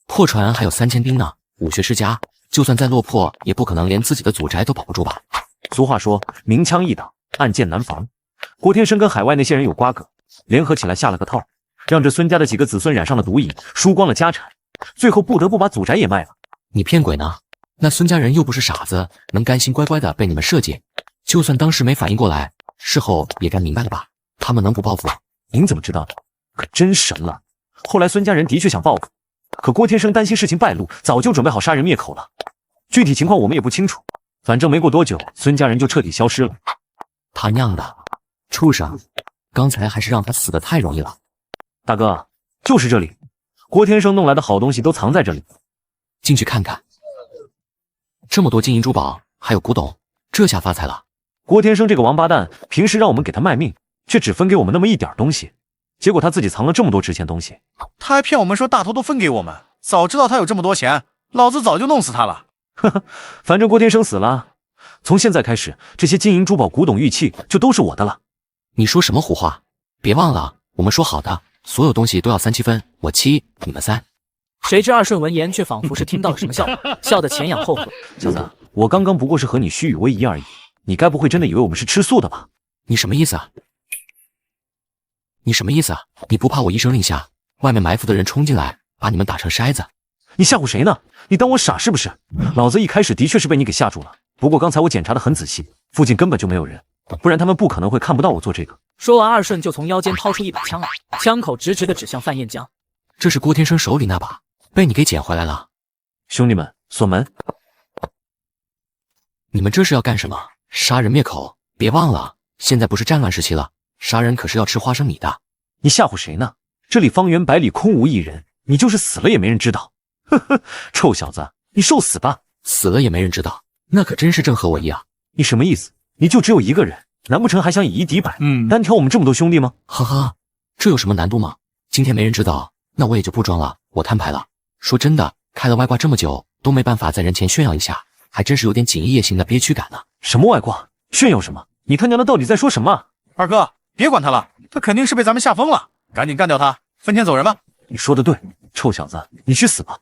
S3: 破船还有3000钉呢。武学世家就算再落魄，也不可能连自己的祖宅都保不住吧？
S15: 俗话说，明枪易挡，暗箭难防。郭天生跟海外那些人有瓜葛，联合起来下了个套，让这孙家的几个子孙染上了毒瘾，输光了家产，最后不得不把祖宅也卖了。
S3: 你骗鬼呢？那孙家人又不是傻子，能甘心乖乖的被你们设计？就算当时没反应过来，事后也该明白了吧？他们能不报复？
S15: 您怎么知道的？可真神了！后来孙家人的确想报复，可郭天生担心事情败露，早就准备好杀人灭口了。具体情况我们也不清楚，反正没过多久，孙家人就彻底消失了。
S3: 他娘的，畜生！刚才还是让他死得太容易了。
S15: 大哥，就是这里，郭天生弄来的好东西都藏在这里，
S3: 进去看看。这么多金银珠宝，还有古董，这下发财了。
S15: 郭天生这个王八蛋，平时让我们给他卖命，却只分给我们那么一点东西，结果他自己藏了这么多值钱东西。
S2: 他还骗我们说大头都分给我们，早知道他有这么多钱，老子早就弄死他了。
S15: 呵呵，反正郭天生死了，从现在开始，这些金银珠宝、古董玉器就都是我的了。
S3: 你说什么胡话？别忘了，我们说好的，所有东西都要3-7分，我7，你们3。
S1: 谁知二顺闻言却仿佛是听到了什么笑话，笑得前仰后合。
S15: 小子，我刚刚不过是和你虚与委蛇而已，你该不会真的以为我们是吃素的吧？
S3: 你什么意思啊？你什么意思啊？你不怕我一声令下，外面埋伏的人冲进来，把你们打成筛子？
S15: 你吓唬谁呢？你当我傻是不是？老子一开始的确是被你给吓住了，不过刚才我检查的很仔细，附近根本就没有人，不然他们不可能会看不到我做这个。
S1: 说完，二顺就从腰间掏出一把枪来，枪口直直的指向范彦江。
S3: 这是郭天生手里那把，被你给捡回来了。
S15: 兄弟们，锁门！
S3: 你们这是要干什么？杀人灭口！别忘了，现在不是战乱时期了，杀人可是要吃花生米的。
S15: 你吓唬谁呢？这里方圆百里空无一人，你就是死了也没人知道。呵呵，臭小子，你受死吧！
S3: 死了也没人知道，那可真是正合我意啊！
S15: 你什么意思？你就只有一个人，难不成还想以一敌百？单挑我们这么多兄弟吗？
S3: 哈哈，这有什么难度吗？今天没人知道，那我也就不装了，我摊牌了。说真的，开了外挂这么久，都没办法在人前炫耀一下，还真是有点锦衣夜行的憋屈感呢。
S15: 什么外挂？炫耀什么？你他娘的到底在说什么？
S2: 二哥，别管他了，他肯定是被咱们吓疯了，赶紧干掉他，分钱走人吧。
S15: 你说的对，臭小子，你去死吧！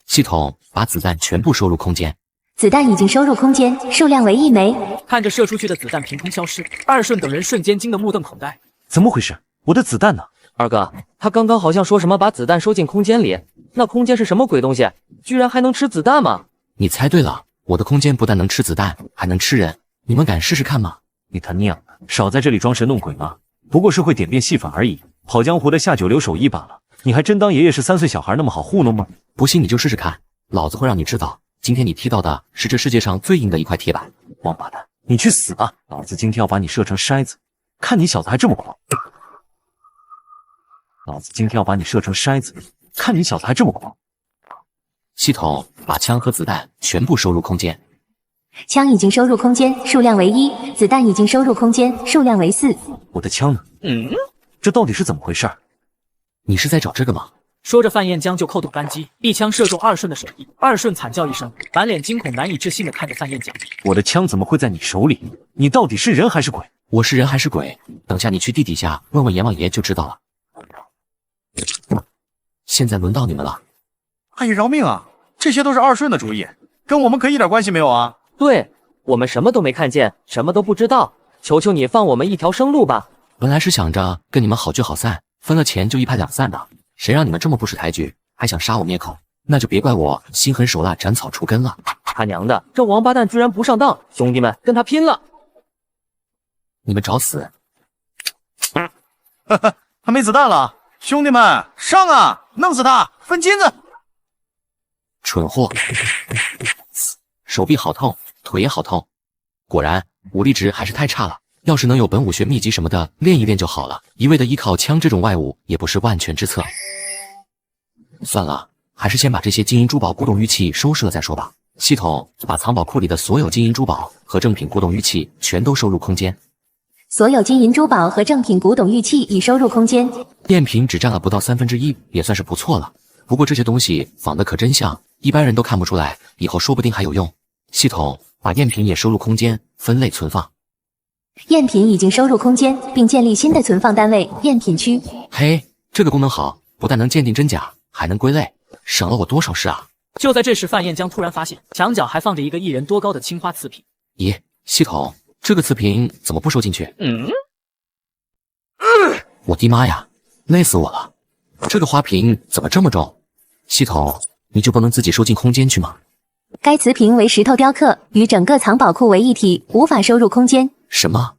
S3: 系统把子弹全部收入空间。
S5: 子弹已经收入空间，数量为1枚。
S1: 看着射出去的子弹凭空消失，二顺等人瞬间惊得目瞪口呆。
S15: 怎么回事？我的子弹呢？
S17: 二哥，他刚刚好像说什么把子弹收进空间里，那空间是什么鬼东西？居然还能吃子弹吗？
S3: 你猜对了，我的空间不但能吃子弹，还能吃人。你们敢试试看吗？
S15: 你他娘的，少在这里装神弄鬼吗？不过是会点变戏法而已，跑江湖的下九流手艺罢了。你还真当爷爷是3岁小孩那么好糊弄吗？
S3: 不信你就试试看，老子会让你知道，今天你踢到的是这世界上最硬的一块铁板。
S15: 王八蛋，你去死吧！老子今天要把你射成筛子，看你小子还这么狂！老子今天要把你射成筛子，看你小子还这么狂！
S3: 系统把枪和子弹全部收入空间。
S5: 枪已经收入空间，数量为1；子弹已经收入空间，数量为4。
S15: 我的枪呢？这到底是怎么回事？
S3: 你是在找这个吗？
S1: 说着，范彦江就扣动扳机，一枪射中二顺的手臂。二顺惨叫一声，满脸惊恐难以置信地看着范彦江。
S15: 我的枪怎么会在你手里？你到底是人还是鬼？
S3: 我是人还是鬼？等下你去地底下问问阎王爷就知道了。现在轮到你们了。
S2: 阿姨饶命啊！这些都是二顺的主意，跟我们可一点关系没有啊！
S17: 对，我们什么都没看见，什么都不知道，求求你放我们一条生路吧。
S3: 本来是想着跟你们好聚好散，分了钱就一拍两散的，谁让你们这么不识抬举，还想杀我灭口，那就别怪我心狠手辣斩草除根了。
S17: 他娘的，这王八蛋居然不上当，兄弟们跟他拼了！
S3: 你们找死！
S2: 呵呵，他没子弹了，兄弟们上啊，弄死他，分金子！
S3: 蠢货，手臂好痛，腿也好痛，果然武力值还是太差了。要是能有本武学秘籍什么的练一练就好了，一味的依靠枪这种外物也不是万全之策。算了，还是先把这些金银珠宝、古董玉器收拾了再说吧。系统把藏宝库里的所有金银珠宝和正品古董玉器全都收入空间。
S5: 所有金银珠宝和正品古董玉器已收入空间。
S3: 赝品只占了不到1/3，也算是不错了。不过这些东西仿的可真像，一般人都看不出来，以后说不定还有用。系统把赝品也收入空间，分类存放。
S5: 赝品已经收入空间，并建立新的存放单位赝品区。
S3: 嘿，这个功能好，不但能鉴定真假，还能归类，省了我多少事啊！
S1: 就在这时，范彦江突然发现墙角还放着一个1人多高的青花瓷瓶。
S3: 咦，系统，这个瓷瓶怎么不收进去？我的妈呀，累死我了！这个花瓶怎么这么重？系统，你就不能自己收进空间去吗？
S5: 该瓷瓶为石头雕刻，与整个藏宝库为一体，无法收入空间。
S3: 什么？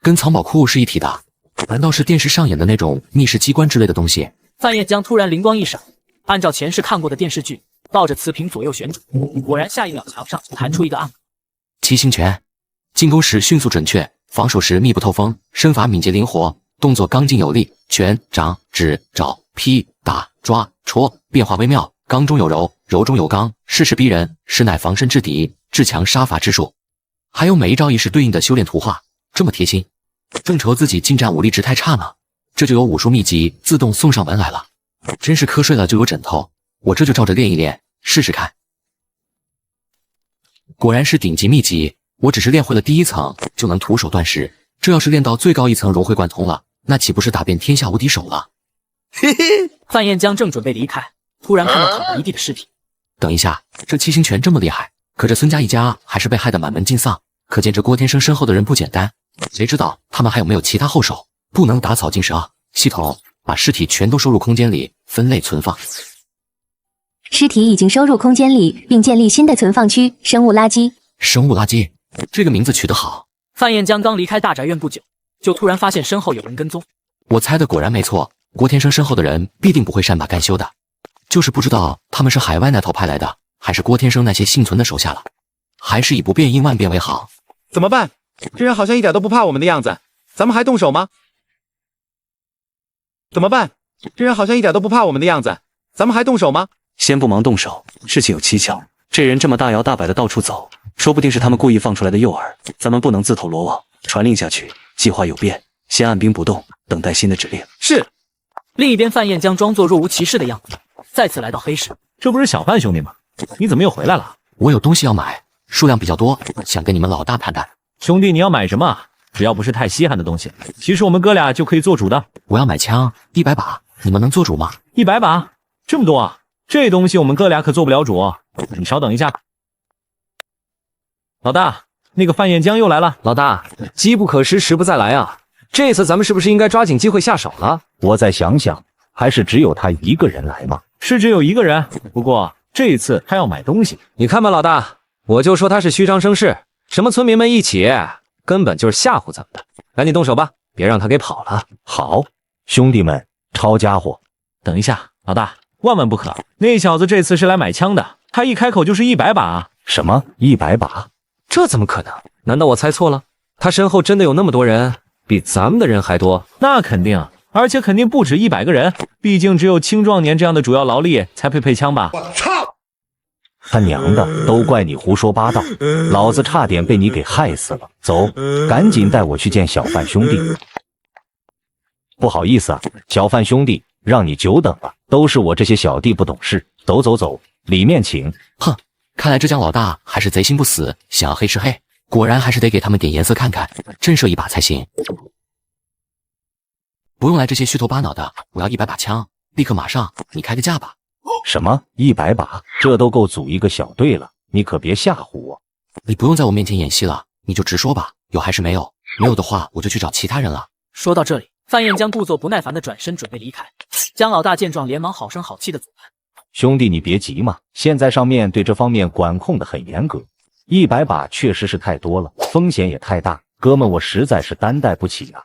S3: 跟藏宝库是一体的？难道是电视上演的那种密室机关之类的东西？
S1: 范彦江突然灵光一闪，按照前世看过的电视剧，抱着瓷瓶左右旋转，果然下一秒墙上弹出一个暗码：
S3: 七星拳，进攻时迅速准确，防守时密不透风，身法敏捷灵活，动作刚劲有力，拳、掌、指、爪、劈、打、抓、戳，变化微妙，刚中有柔，柔中有刚，势势逼人，实乃防身制敌、制强杀伐之术。还有每一招一式对应的修炼图画，这么贴心。正愁自己近战武力值太差呢，这就有武术秘籍自动送上门来了。真是瞌睡了就有枕头，我这就照着练一练，试试看。果然是顶级秘籍，我只是练会了第1层就能徒手断石，这要是练到最高1层融会贯通了，那岂不是打遍天下无敌手了？
S1: 嘿嘿，范彦江正准备离开，突然看到躺在一地的尸体。
S3: 等一下，这七星拳这么厉害，可这孙家一家还是被害得满门尽丧，可见这郭天生身后的人不简单。谁知道他们还有没有其他后手？不能打草惊蛇啊！系统把尸体全都收入空间里，分类存放。
S5: 尸体已经收入空间里，并建立新的存放区。生物垃圾，
S3: 生物垃圾，这个名字取得好。
S1: 范彦江刚离开大宅院不久，就突然发现身后有人跟踪。
S3: 我猜的果然没错，郭天生身后的人必定不会善罢甘休的，就是不知道他们是海外那头派来的，还是郭天生那些幸存的手下了。还是以不变应万变为好。
S18: 怎么办？这人好像一点都不怕我们的样子，咱们还动手吗？怎么办？这人好像一点都不怕我们的样子，咱们还动手吗？
S21: 先不忙动手，事情有蹊跷。这人这么大摇大摆的到处走，说不定是他们故意放出来的诱饵，咱们不能自投罗网。传令下去，计划有变，先按兵不动，等待新的指令。
S18: 是。
S1: 另一边，范彦江装作若无其事的样子，再次来到黑市。
S15: 这不是小范兄弟吗？你怎么又回来了？
S3: 我有东西要买，数量比较多，想跟你们老大谈谈。
S15: 兄弟，你要买什么？只要不是太稀罕的东西，其实我们哥俩就可以做主的。
S3: 我要买枪，100把，你们能做主吗
S15: ？100把？这么多啊？这东西我们哥俩可做不了主。你稍等一下。老大，那个范彦江又来了。
S17: 老大，机不可失，时不再来啊！这次咱们是不是应该抓紧机会下手了？
S6: 我再想想，还是只有他一个人来吗？
S15: 是只有一个人，不过这一次他要买东西。
S17: 你看吧，老大，我就说他是虚张声势，什么村民们一起，根本就是吓唬咱们的。赶紧动手吧，别让他给跑了。
S6: 好，兄弟们，抄家伙！
S15: 等一下，老大，万万不可！那小子这次是来买枪的，他一开口就是100把。
S6: 什么100把？
S17: 这怎么可能？难道我猜错了？他身后真的有那么多人，比咱们的人还多？
S15: 那肯定，而且肯定不止100个人，毕竟只有青壮年这样的主要劳力才配枪吧。
S6: 我操！他娘的，都怪你胡说八道，老子差点被你给害死了。走，赶紧带我去见小范兄弟。不好意思啊，小范兄弟，让你久等了，都是我这些小弟不懂事。走走走，里面请。
S3: 哼，看来这江老大还是贼心不死，想要黑吃黑。果然还是得给他们点颜色看看，震慑一把才行。不用来这些虚头巴脑的，我要100把枪，立刻马上，你开个价吧。
S6: 什么100把？这都够组一个小队了，你可别吓唬我。
S3: 你不用在我面前演戏了，你就直说吧，有还是没有？没有的话，我就去找其他人了。
S1: 说到这里，范彦江故作不耐烦的转身准备离开。江老大见状，连忙好声好气的阻拦：“
S6: 兄弟，你别急嘛，现在上面对这方面管控的很严格，100把确实是太多了，风险也太大，哥们，我实在是担待不起啊。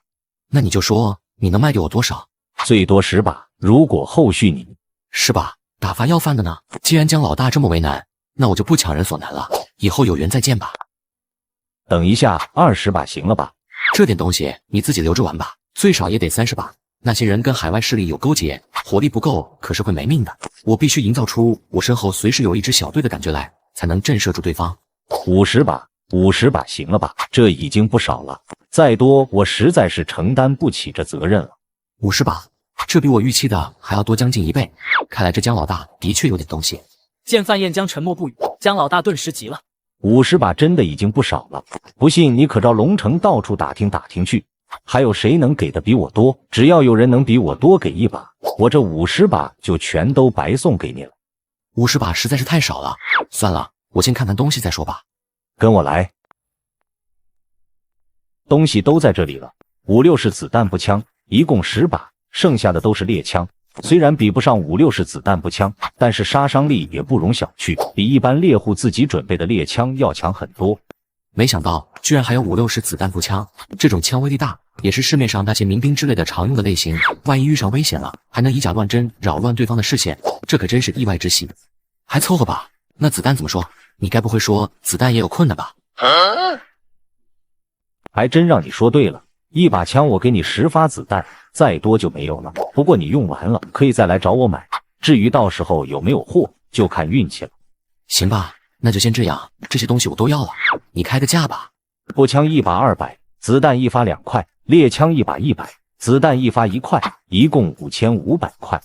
S3: 那你就说你能卖给我多少？
S6: 最多10把，如果后续你
S3: 是吧？打发要饭的呢？既然江老大这么为难，那我就不强人所难了，以后有缘再见吧。
S6: 等一下，20把行了吧？
S3: 这点东西你自己留着玩吧，最少也得30把。那些人跟海外势力有勾结，火力不够，可是会没命的。我必须营造出我身后随时有一支小队的感觉来，才能震慑住对方。
S6: 50把，50把行了吧？这已经不少了，再多我实在是承担不起这责任了。
S3: 50把，这比我预期的还要多将近1倍。看来这江老大的确有点东西。
S1: 见范彦江沉默不语，江老大顿时急了。
S6: 50把真的已经不少了，不信你可照龙城到处打听打听去，还有谁能给的比我多？只要有人能比我多给1把，我这50把就全都白送给你了。
S3: 50把实在是太少了，算了，我先看看东西再说吧。
S6: 跟我来，东西都在这里了，5、6式子弹步枪，一共10把，剩下的都是猎枪。虽然比不上5、6式子弹步枪，但是杀伤力也不容小觑，比一般猎户自己准备的猎枪要强很多。
S3: 没想到居然还有5、6式子弹步枪，这种枪威力大，也是市面上那些民兵之类的常用的类型。万一遇上危险了，还能以假乱真，扰乱对方的视线，这可真是意外之喜。还凑合吧。那子弹怎么说？你该不会说子弹也有困难吧？
S6: 还真让你说对了，一把枪我给你10发子弹，再多就没有了。不过你用完了可以再来找我买，至于到时候有没有货，就看运气了。
S3: 行吧，那就先这样，这些东西我都要了，你开个价吧。
S6: 步枪1把200，子弹1发2块，猎枪1把100，子弹1发1块，一共5500块。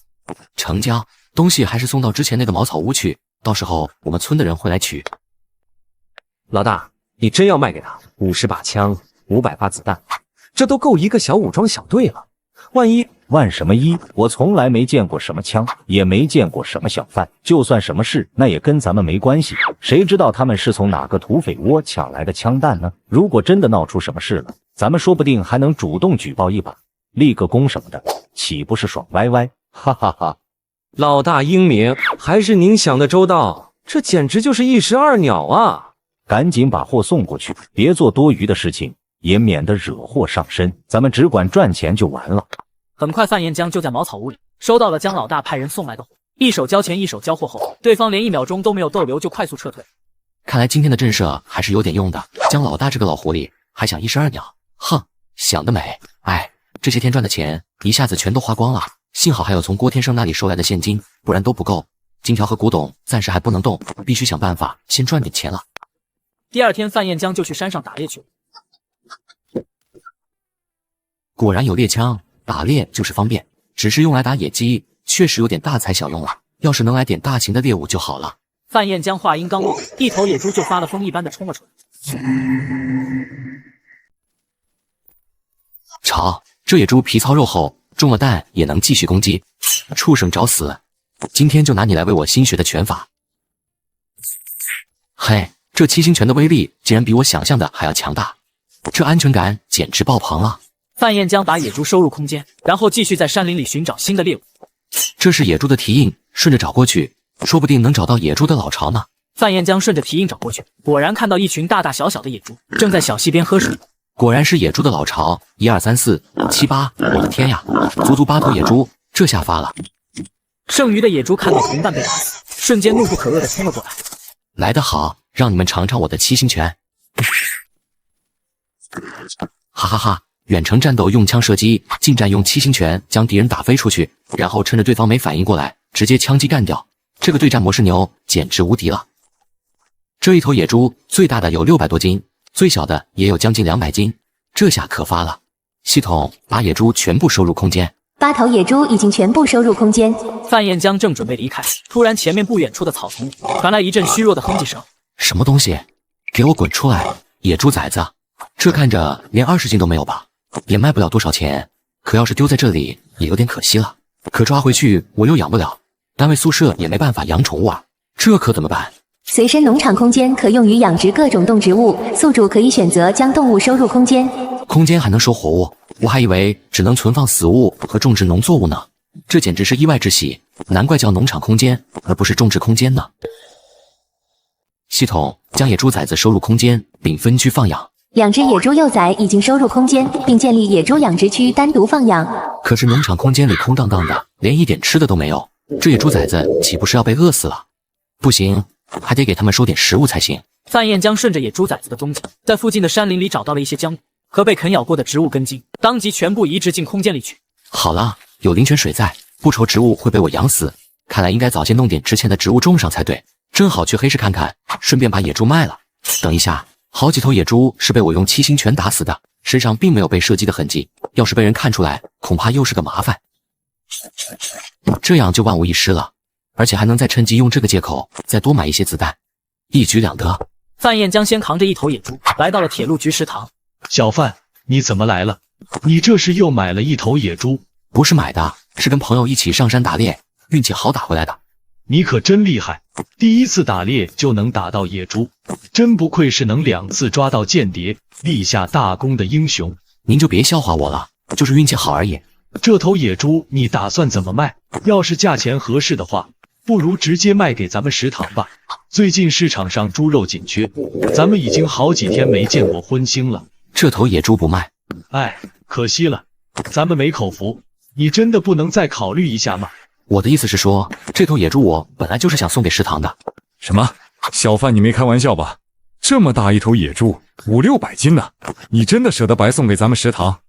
S3: 成交。东西还是送到之前那个茅草屋去，到时候我们村的人会来取。
S17: 老大，你真要卖给他50把枪，500发子弹，这都够一个小武装小队了。
S6: 万什么一？我从来没见过什么枪，也没见过什么小贩，就算什么事，那也跟咱们没关系。谁知道他们是从哪个土匪窝抢来的枪弹呢？如果真的闹出什么事了，咱们说不定还能主动举报一把，立个功什么的，岂不是爽歪歪？哈哈哈！
S17: 老大英明，还是您想的周到，这简直就是一石二鸟啊！
S6: 赶紧把货送过去，别做多余的事情，也免得惹祸上身。咱们只管赚钱就完了。
S1: 很快，范彦江就在茅草屋里收到了江老大派人送来的货，一手交钱一手交货后，对方连1秒钟都没有逗留就快速撤退。
S3: 看来今天的震慑还是有点用的。江老大这个老狐狸还想一石二鸟，哼，想得美！哎，这些天赚的钱一下子全都花光了，幸好还有从郭天生那里收来的现金，不然都不够。金条和古董暂时还不能动，必须想办法先赚点钱了。
S1: 第二天，范彦江就去山上打猎去了。
S3: 果然有猎枪，打猎就是方便，只是用来打野鸡，确实有点大材小用了。要是能来点大型的猎物就好了。
S1: 范彦江话音刚落，一头野猪就发了疯一般的冲了出来。
S3: 瞧，这野猪皮糙肉厚，中了弹也能继续攻击。畜生找死！今天就拿你来为我新学的拳法。嘿，这七星拳的威力竟然比我想象的还要强大，这安全感简直爆棚了。
S1: 范彦江把野猪收入空间，然后继续在山林里寻找新的猎物。
S3: 这是野猪的蹄印，顺着找过去，说不定能找到野猪的老巢呢。
S1: 范彦江顺着蹄印找过去，果然看到一群大大小小的野猪正在小溪边喝水。
S3: 果然是野猪的老巢，1、2、3、4、5、7、8，我的天呀，足足8头野猪，这下发了。
S1: 剩余的野猪看到同伴被打死，瞬间怒不可遏地冲了过来。
S3: 来得好，让你们尝尝我的七星拳！哈哈哈！远程战斗用枪射击，近战用七星拳将敌人打飞出去，然后趁着对方没反应过来，直接枪击干掉。这个对战模式牛，简直无敌了！这一头野猪最大的有600多斤，最小的也有将近200斤，这下可发了！系统把野猪全部收入空间。
S5: 8头野猪已经全部收入空间。
S1: 范彦江正准备离开，突然前面不远处的草丛里传来一阵虚弱的哼唧声。
S3: 什么东西？给我滚出来！野猪崽子，这看着连20斤都没有吧？也卖不了多少钱，可要是丢在这里也有点可惜了。可抓回去我又养不了，单位宿舍也没办法养宠物啊，这可怎么办？
S5: 随身农场空间可用于养殖各种动植物，宿主可以选择将动物收入空间。
S3: 空间还能收活物？我还以为只能存放死物和种植农作物呢，这简直是意外之喜，难怪叫农场空间而不是种植空间呢。系统将野猪崽子收入空间并分区放养。
S5: 两只野猪幼崽已经收入空间，并建立野猪养殖区单独放养。
S3: 可是农场空间里空荡荡的，连一点吃的都没有，这野猪崽子岂不是要被饿死了？不行，还得给他们收点食物才行。
S1: 范彦江顺着野猪崽子的踪迹，在附近的山林里找到了一些浆果和被啃咬过的植物根茎，当即全部移植进空间里去。
S3: 好了，有灵泉水在，不愁植物会被我养死。看来应该早些弄点值钱的植物种上才对。正好去黑市看看，顺便把野猪卖了。等一下，好几头野猪是被我用七星拳打死的，身上并没有被射击的痕迹，要是被人看出来，恐怕又是个麻烦。这样就万无一失了，而且还能再趁机用这个借口再多买一些子弹，一举两得。
S1: 范彦江先扛着一头野猪来到了铁路局食堂。
S19: 小范，你怎么来了？你这是又买了一头野猪？
S3: 不是买的，是跟朋友一起上山打猎，运气好打回来的。
S19: 你可真厉害，第一次打猎就能打到野猪，真不愧是能2次抓到间谍，立下大功的英雄。
S3: 您就别笑话我了，就是运气好而已。
S19: 这头野猪你打算怎么卖？要是价钱合适的话，不如直接卖给咱们食堂吧。最近市场上猪肉紧缺，咱们已经好几天没见过荤腥了。
S3: 这头野猪不卖，
S19: 哎，可惜了，咱们没口福。你真的不能再考虑一下吗？
S3: 我的意思是说，这头野猪我本来就是想送给食堂的。
S7: 什么？小范，你没开玩笑吧？这么大一头野猪，500、600斤呢，你真的舍得白送给咱们食堂？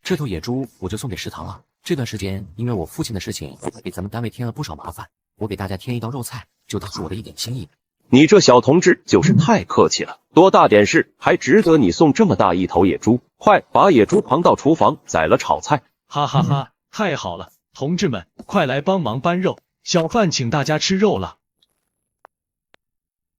S3: 这头野猪我就送给食堂了。这段时间因为我父亲的事情，给咱们单位添了不少麻烦，我给大家添一道肉菜，就当是我的一点心意。
S20: 你这小同志就是太客气了，多大点事还值得你送这么大一头野猪？快把野猪扛到厨房宰了炒菜！
S19: 哈哈哈，太好了，同志们，快来帮忙搬肉，小贩请大家吃肉了。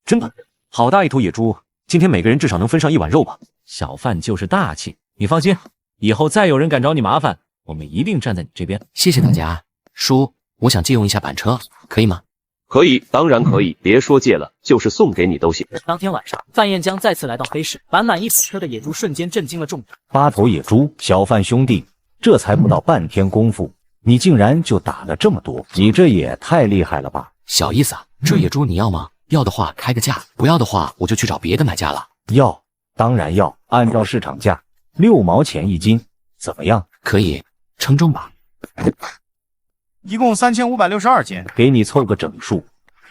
S15: 真的，好大一头野猪！今天每个人至少能分上1碗肉吧？
S17: 小贩就是大气，你放心，以后再有人敢找你麻烦，我们一定站在你这边。
S3: 谢谢大家，叔，我想借用一下板车，可以吗？
S20: 可以，当然可以，别说借了，就是送给你都行。
S1: 当天晚上，范彦江再次来到黑市，满满一板车的野猪瞬间震惊了众人。
S6: 8头野猪，小贩兄弟，这才不到半天功夫，你竟然就打了这么多，你这也太厉害了吧！
S3: 小意思啊，这野猪你要吗？要的话开个价，不要的话我就去找别的买家了。
S6: 要，当然要，按照市场价6毛钱1斤，怎么样？
S3: 可以，称重吧。
S2: 一共3562斤，
S6: 给你凑个整数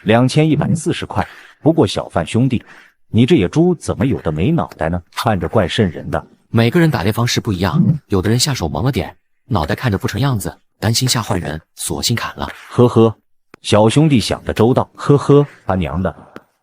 S6: ，2140块。不过小贩兄弟，你这野猪怎么有的没脑袋呢？看着怪瘆人的。
S3: 每个人打猎方式不一样，有的人下手猛了点，脑袋看着不成样子，担心吓坏人，索性砍了。
S6: 呵呵，小兄弟想得周到。呵呵，他娘的，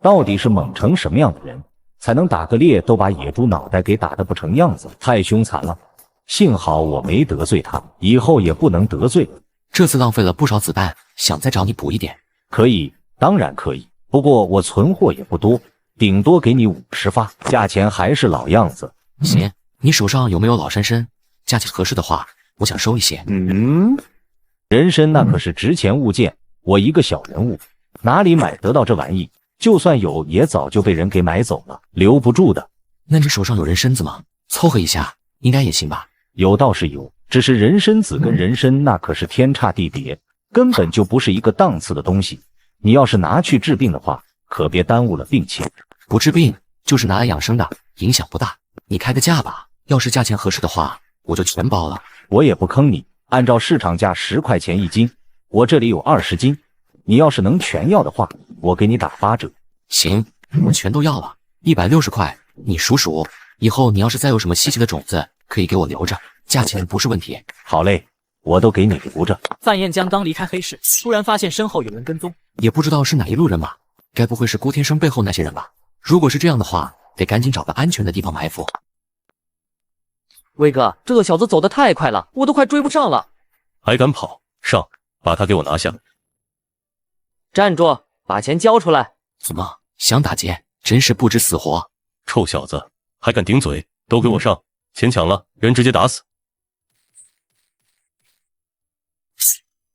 S6: 到底是猛成什么样的人，才能打个猎都把野猪脑袋给打得不成样子？太凶残了。幸好我没得罪他，以后也不能得罪。
S3: 这次浪费了不少子弹，想再找你补一点。
S6: 可以，当然可以。不过我存货也不多，顶多给你50发，价钱还是老样子。
S3: 行，你手上有没有老山参？价钱合适的话，我想收一些。
S6: 人参那可是值钱物件，我一个小人物哪里买得到这玩意？就算有，也早就被人给买走了，留不住的。
S3: 那你手上有人参子吗？凑合一下，应该也行吧？
S6: 有倒是有，只是人参子跟人参那可是天差地别，根本就不是一个档次的东西。你要是拿去治病的话，可别耽误了病情。
S3: 不治病，就是拿来养生的，影响不大。你开个价吧，要是价钱合适的话，我就全包了。
S6: 我也不坑你，按照市场价10块钱1斤，我这里有20斤，你要是能全要的话，我给你打8折。
S3: 行，我全都要了，160块，你数数。以后你要是再有什么稀奇的种子，可以给我留着，价钱不是问题。
S6: 好嘞，我都给你留着。
S1: 范彦江刚离开黑市，突然发现身后有人跟踪，
S3: 也不知道是哪一路人马，该不会是郭天生背后那些人吧？如果是这样的话，得赶紧找个安全的地方埋伏。
S4: 威哥，这个小子走得太快了，我都快追不上了。
S11: 还敢跑？上，把他给我拿下！
S4: 站住，把钱交出来！
S3: 怎么想打劫？真是不知死活！
S11: 臭小子，还敢顶嘴！都给我上！钱抢了，人直接打死！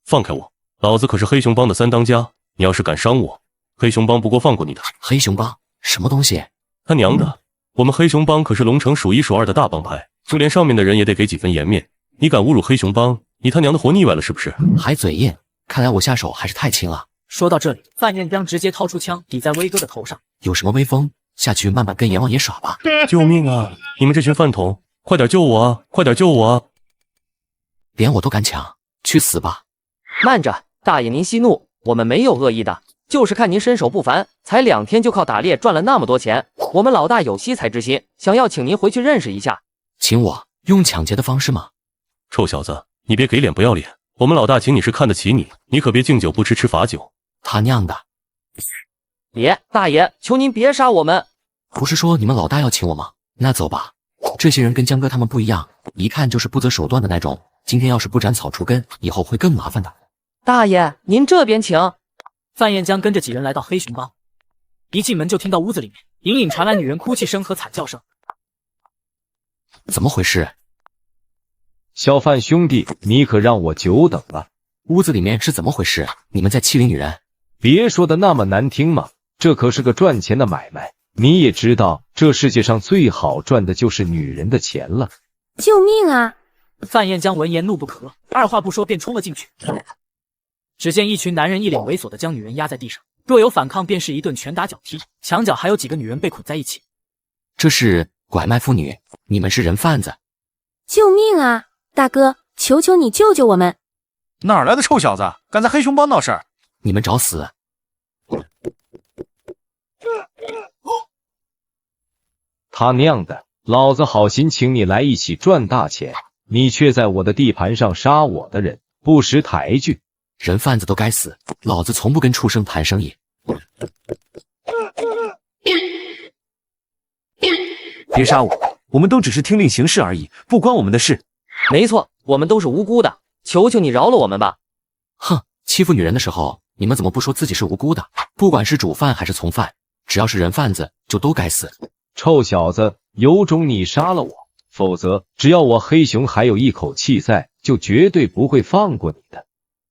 S11: 放开我！老子可是黑熊帮的3当家，你要是敢伤我，黑熊帮不过放过你的。
S3: 黑熊帮什么东西？
S11: 他娘的！我们黑熊帮可是龙城数1数2的大帮派，就连上面的人也得给几分颜面。你敢侮辱黑熊帮，你他娘的活腻歪了是不是？
S3: 还嘴硬，看来我下手还是太轻了。
S1: 说到这里，范彦江直接掏出枪抵在威哥的头上。
S3: 有什么威风，下去慢慢跟阎王爷耍吧。
S11: 救命啊！你们这群饭桶，快点救我啊！快点救我啊！
S3: 连我都敢抢，去死吧！
S4: 慢着，大爷您息怒，我们没有恶意的，就是看您身手不凡，才2天就靠打猎赚了那么多钱，我们老大有惜才之心，想要请您回去认识一下。
S3: 请我用抢劫的方式吗？
S11: 臭小子，你别给脸不要脸！我们老大请你是看得起你，你可别敬酒不吃吃罚酒。
S3: 他娘的！
S4: 别，大爷，求您别杀我们！
S3: 不是说你们老大要请我吗？那走吧。这些人跟江哥他们不一样，一看就是不择手段的那种。今天要是不斩草除根，以后会更麻烦的。
S4: 大爷，您这边请。
S1: 范彦江跟着几人来到黑熊帮，一进门就听到屋子里面隐隐传来女人哭泣声和惨叫声。
S3: 怎么回事？
S16: 小贩兄弟，你可让我久等了。
S3: 屋子里面是怎么回事？你们在欺凌女人？
S16: 别说的那么难听嘛，这可是个赚钱的买卖。你也知道，这世界上最好赚的就是女人的钱了。
S5: 救命啊！
S1: 范彦江闻言怒不可遏，二话不说便冲了进去。只见一群男人一脸猥琐的将女人压在地上，若有反抗便是一顿拳打脚踢，墙角还有几个女人被捆在一起。
S3: 这是拐卖妇女，你们是人贩子！
S5: 救命啊！大哥，求求你救救我们！
S2: 哪来的臭小子，敢在黑熊帮闹事儿？
S3: 你们找死！
S16: 他娘的，老子好心请你来一起赚大钱，你却在我的地盘上杀我的人，不识抬举！
S3: 人贩子都该死！老子从不跟畜生谈生意。
S15: 别杀我，我们都只是听令行事而已，不关我们的事。
S4: 没错，我们都是无辜的，求求你饶了我们吧！
S3: 哼，欺负女人的时候，你们怎么不说自己是无辜的？不管是主犯还是从犯，只要是人贩子，就都该死。
S19: 臭小子，有种你杀了我，否则只要我黑熊还有一口气在，就绝对不会放过你的。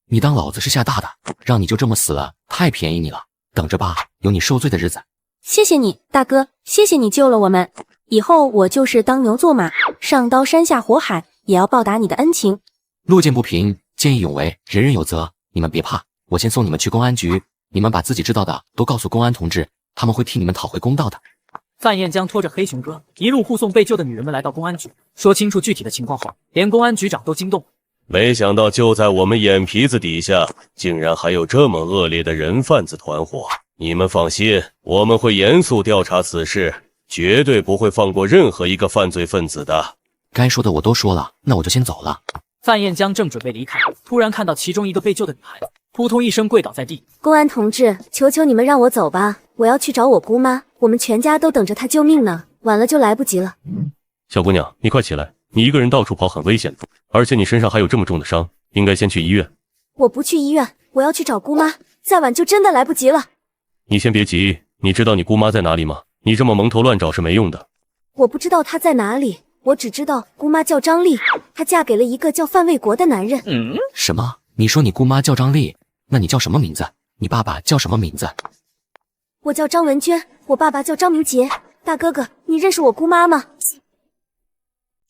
S3: 你当老子是下大的，让你就这么死了，太便宜你了。等着吧，有你受罪的日子。
S10: 谢谢你，大哥，谢谢你救了我们。以后我就是当牛做马，上刀山下火海，也要报答你的恩情。
S3: 路见不平，见义勇为，人人有责。你们别怕，我先送你们去公安局，你们把自己知道的都告诉公安同志，他们会替你们讨回公道的。
S1: 范彦江拖着黑熊哥一路护送被救的女人们来到公安局，说清楚具体的情况后，连公安局长都惊动了。
S11: 没想到就在我们眼皮子底下，竟然还有这么恶劣的人贩子团伙。你们放心，我们会严肃调查此事，绝对不会放过任何一个犯罪分子的。
S3: 该说的我都说了，那我就先走了。
S1: 范彦江正准备离开，突然看到其中一个被救的女孩子扑通一声跪倒在地。
S10: 公安同志，求求你们让我走吧，我要去找我姑妈，我们全家都等着她救命呢，晚了就来不及了。
S11: 小姑娘，你快起来，你一个人到处跑很危险的，而且你身上还有这么重的伤，应该先去医院。
S10: 我不去医院，我要去找姑妈，再晚就真的来不及了。
S11: 你先别急，你知道你姑妈在哪里吗？你这么蒙头乱找是没用的。
S10: 我不知道她在哪里，我只知道姑妈叫张丽，她嫁给了一个叫范卫国的男人。
S3: 什么？你说你姑妈叫张丽，那你叫什么名字？你爸爸叫什么名字？
S10: 我叫张文娟，我爸爸叫张明杰。大哥哥，你认识我姑妈吗？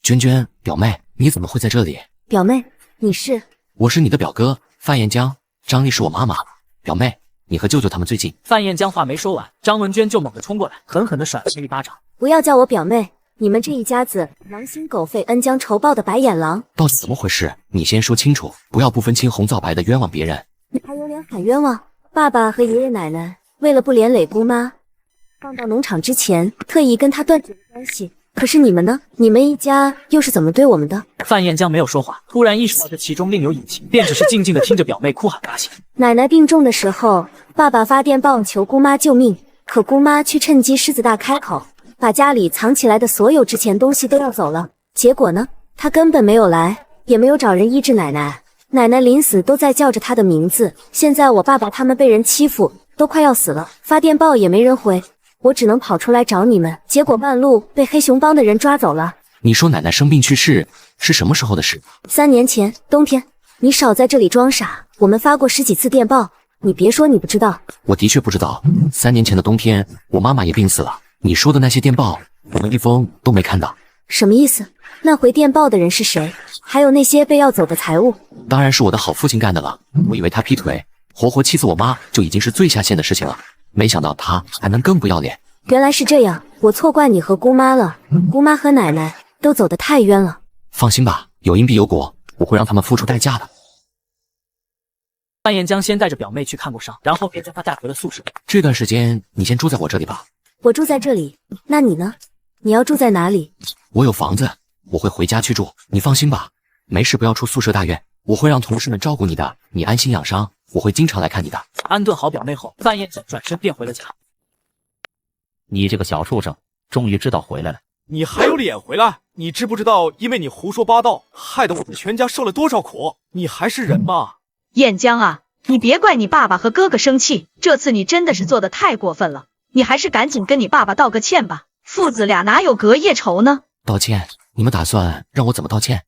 S3: 娟娟，表妹，你怎么会在这里？
S10: 表妹，你是？
S3: 我是你的表哥范彦江，张丽是我妈妈。表妹，你和舅舅他们最近。
S1: 范彦江话没说完，张文娟就猛地冲过来，狠狠地甩了他一巴掌。
S10: 不要叫我表妹，你们这一家子狼心狗肺、恩将仇报的白眼狼，
S3: 到底怎么回事？你先说清楚，不要不分青红皂白的冤枉别人。
S10: 你还有脸喊冤枉？爸爸和爷爷奶奶为了不连累姑妈，放到农场之前特意跟他断绝了关系。可是你们呢？你们一家又是怎么对我们的？
S1: 范彦江没有说话，突然意识到这其中另有隐情，便只是静静地听着表妹哭喊发泄。
S10: 奶奶病重的时候，爸爸发电报求姑妈救命，可姑妈却趁机狮子大开口，把家里藏起来的所有值钱东西都要走了。结果呢，她根本没有来，也没有找人医治奶奶。奶奶临死都在叫着她的名字。现在我爸爸他们被人欺负，都快要死了，发电报也没人回。我只能跑出来找你们，结果半路被黑熊帮的人抓走了。
S3: 你说奶奶生病去世是什么时候的事
S10: ？3年前冬天。你少在这里装傻，我们发过10几次电报，你别说你不知道。
S3: 我的确不知道，3年前的冬天，我妈妈也病死了。你说的那些电报，我们一封都没看到。
S10: 什么意思？那回电报的人是谁？还有那些被要走的财物？
S3: 当然是我的好父亲干的了。我以为他劈腿，活活气死我妈就已经是最下限的事情了。没想到他还能更不要脸。
S10: 原来是这样，我错怪你和姑妈了。姑妈和奶奶都走得太冤了。
S3: 放心吧，有因必有果，我会让他们付出代价的。
S1: 范彦江先带着表妹去看过伤，然后便将她带回了宿舍。
S3: 这段时间你先住在我这里吧。
S10: 我住在这里，那你呢？你要住在哪里？
S3: 我有房子，我会回家去住。你放心吧，没事不要出宿舍大院，我会让同事们照顾你的。你安心养伤，我会经常来看你的。
S1: 安顿好表妹后，范彦江转身便回了家。
S9: 你这个小畜生，终于知道回来了。
S2: 你还有脸回来？你知不知道，因为你胡说八道，害得我们全家受了多少苦？你还是人吗？
S13: 彦江啊，你别怪你爸爸和哥哥生气，这次你真的是做得太过分了，你还是赶紧跟你爸爸道个歉吧，父子俩哪有隔夜仇呢？
S3: 道歉？你们打算让我怎么道歉？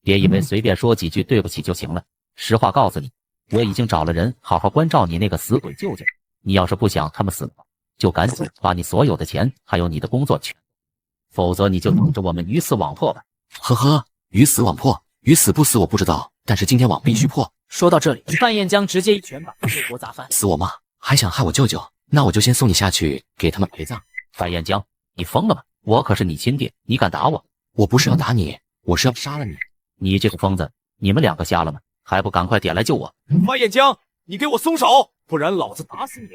S9: 别以为随便说几句对不起就行了。实话告诉你，我已经找了人好好关照你那个死鬼舅舅，你要是不想他们死了，就赶紧把你所有的钱还有你的工作全，否则你就等着我们鱼死网破吧。
S3: 呵呵，鱼死网破，鱼死不死我不知道，但是今天网必须破。
S1: 说到这里，范彦江直接一拳把魏国砸翻。
S3: 死我妈，还想害我舅舅？那我就先送你下去给他们陪葬。
S9: 范彦江，你疯了吗？我可是你亲爹，你敢打我？
S3: 我不是要打你，我是要杀了你。
S9: 你这个疯子，你们2个瞎了吗？还不赶快点来救我！
S2: 范彦江，你给我松手，不然老子打死你！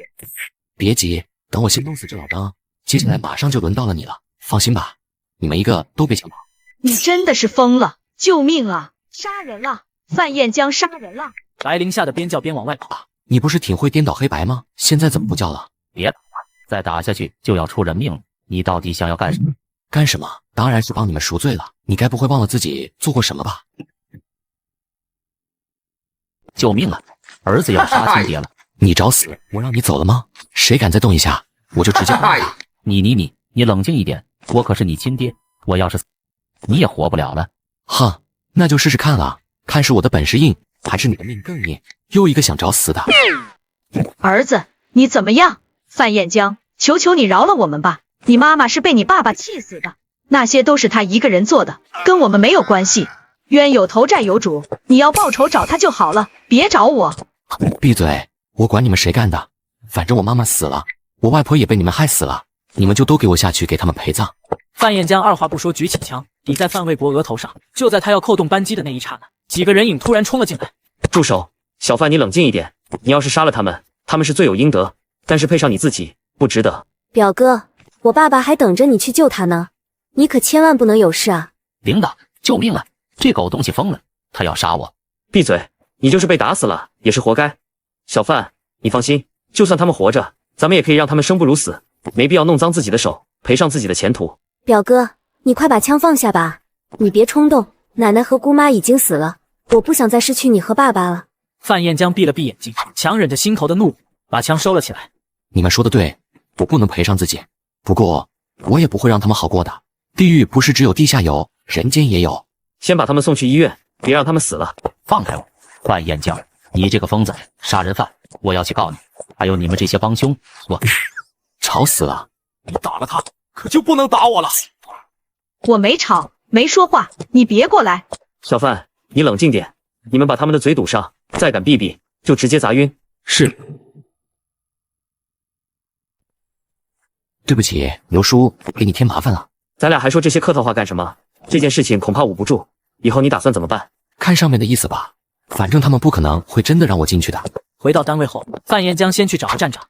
S3: 别急，等我先弄死这老张，接下来马上就轮到了你了。放心吧，你们一个都别想跑。
S13: 你真的是疯了！救命啊！杀人了！范彦江杀人了！
S1: 白灵吓得边叫边往外跑。
S3: 你不是挺会颠倒黑白吗？现在怎么不叫了？
S9: 别打了，再打下去就要出人命了。你到底想要干什么？
S3: 干什么？当然是帮你们赎罪了。你该不会忘了自己做过什么吧？
S9: 救命啊！儿子要杀亲爹了！
S3: 你找死！我让你走了吗？谁敢再动一下，我就直接崩了。
S9: 你冷静一点，我可是你亲爹，我要是死，你也活不了了。
S3: 哼，那就试试看了，看是我的本事硬，还是你的命更硬。又一个想找死的。
S13: 儿子，你怎么样？范彦江，求求你饶了我们吧！你妈妈是被你爸爸气死的，那些都是他一个人做的，跟我们没有关系。冤有头债有主，你要报仇找他就好了，别找我。
S3: 闭嘴！我管你们谁干的，反正我妈妈死了，我外婆也被你们害死了，你们就都给我下去给他们陪葬。
S1: 范彦江二话不说举起枪抵在范卫国额头上，就在他要扣动扳机的那一刹那，几个人影突然冲了进来。
S17: 住手！小范，你冷静一点，你要是杀了他们，他们是罪有应得，但是配上你自己不值得。
S10: 表哥，我爸爸还等着你去救他呢，你可千万不能有事啊！
S9: 领导，救命啊！这狗东西疯了，他要杀我！
S17: 闭嘴！你就是被打死了，也是活该。小范，你放心，就算他们活着，咱们也可以让他们生不如死，没必要弄脏自己的手，赔上自己的前途。
S10: 表哥，你快把枪放下吧，你别冲动，奶奶和姑妈已经死了，我不想再失去你和爸爸了。
S1: 范彦江闭了闭眼睛，强忍着心头的怒，把枪收了起来。
S3: 你们说的对，我不能赔上自己，不过我也不会让他们好过的。地狱不是只有地下有，人间也有。
S17: 先把他们送去医院，别让他们死了。
S9: 放开我，范彦江，你这个疯子，杀人犯，我要去告你，还有你们这些帮凶。
S3: 吵死了！
S2: 你打了他，可就不能打我了。
S13: 我没吵，没说话，你别过来。
S17: 小范，你冷静点，你们把他们的嘴堵上，再敢避就直接砸晕。
S15: 是。
S3: 对不起，刘叔，给你添麻烦了。
S17: 咱俩还说这些客套话干什么？这件事情恐怕捂不住，以后你打算怎么办？
S3: 看上面的意思吧，反正他们不可能会真的让我进去的。
S1: 回到单位后，范彦江先去找了站长。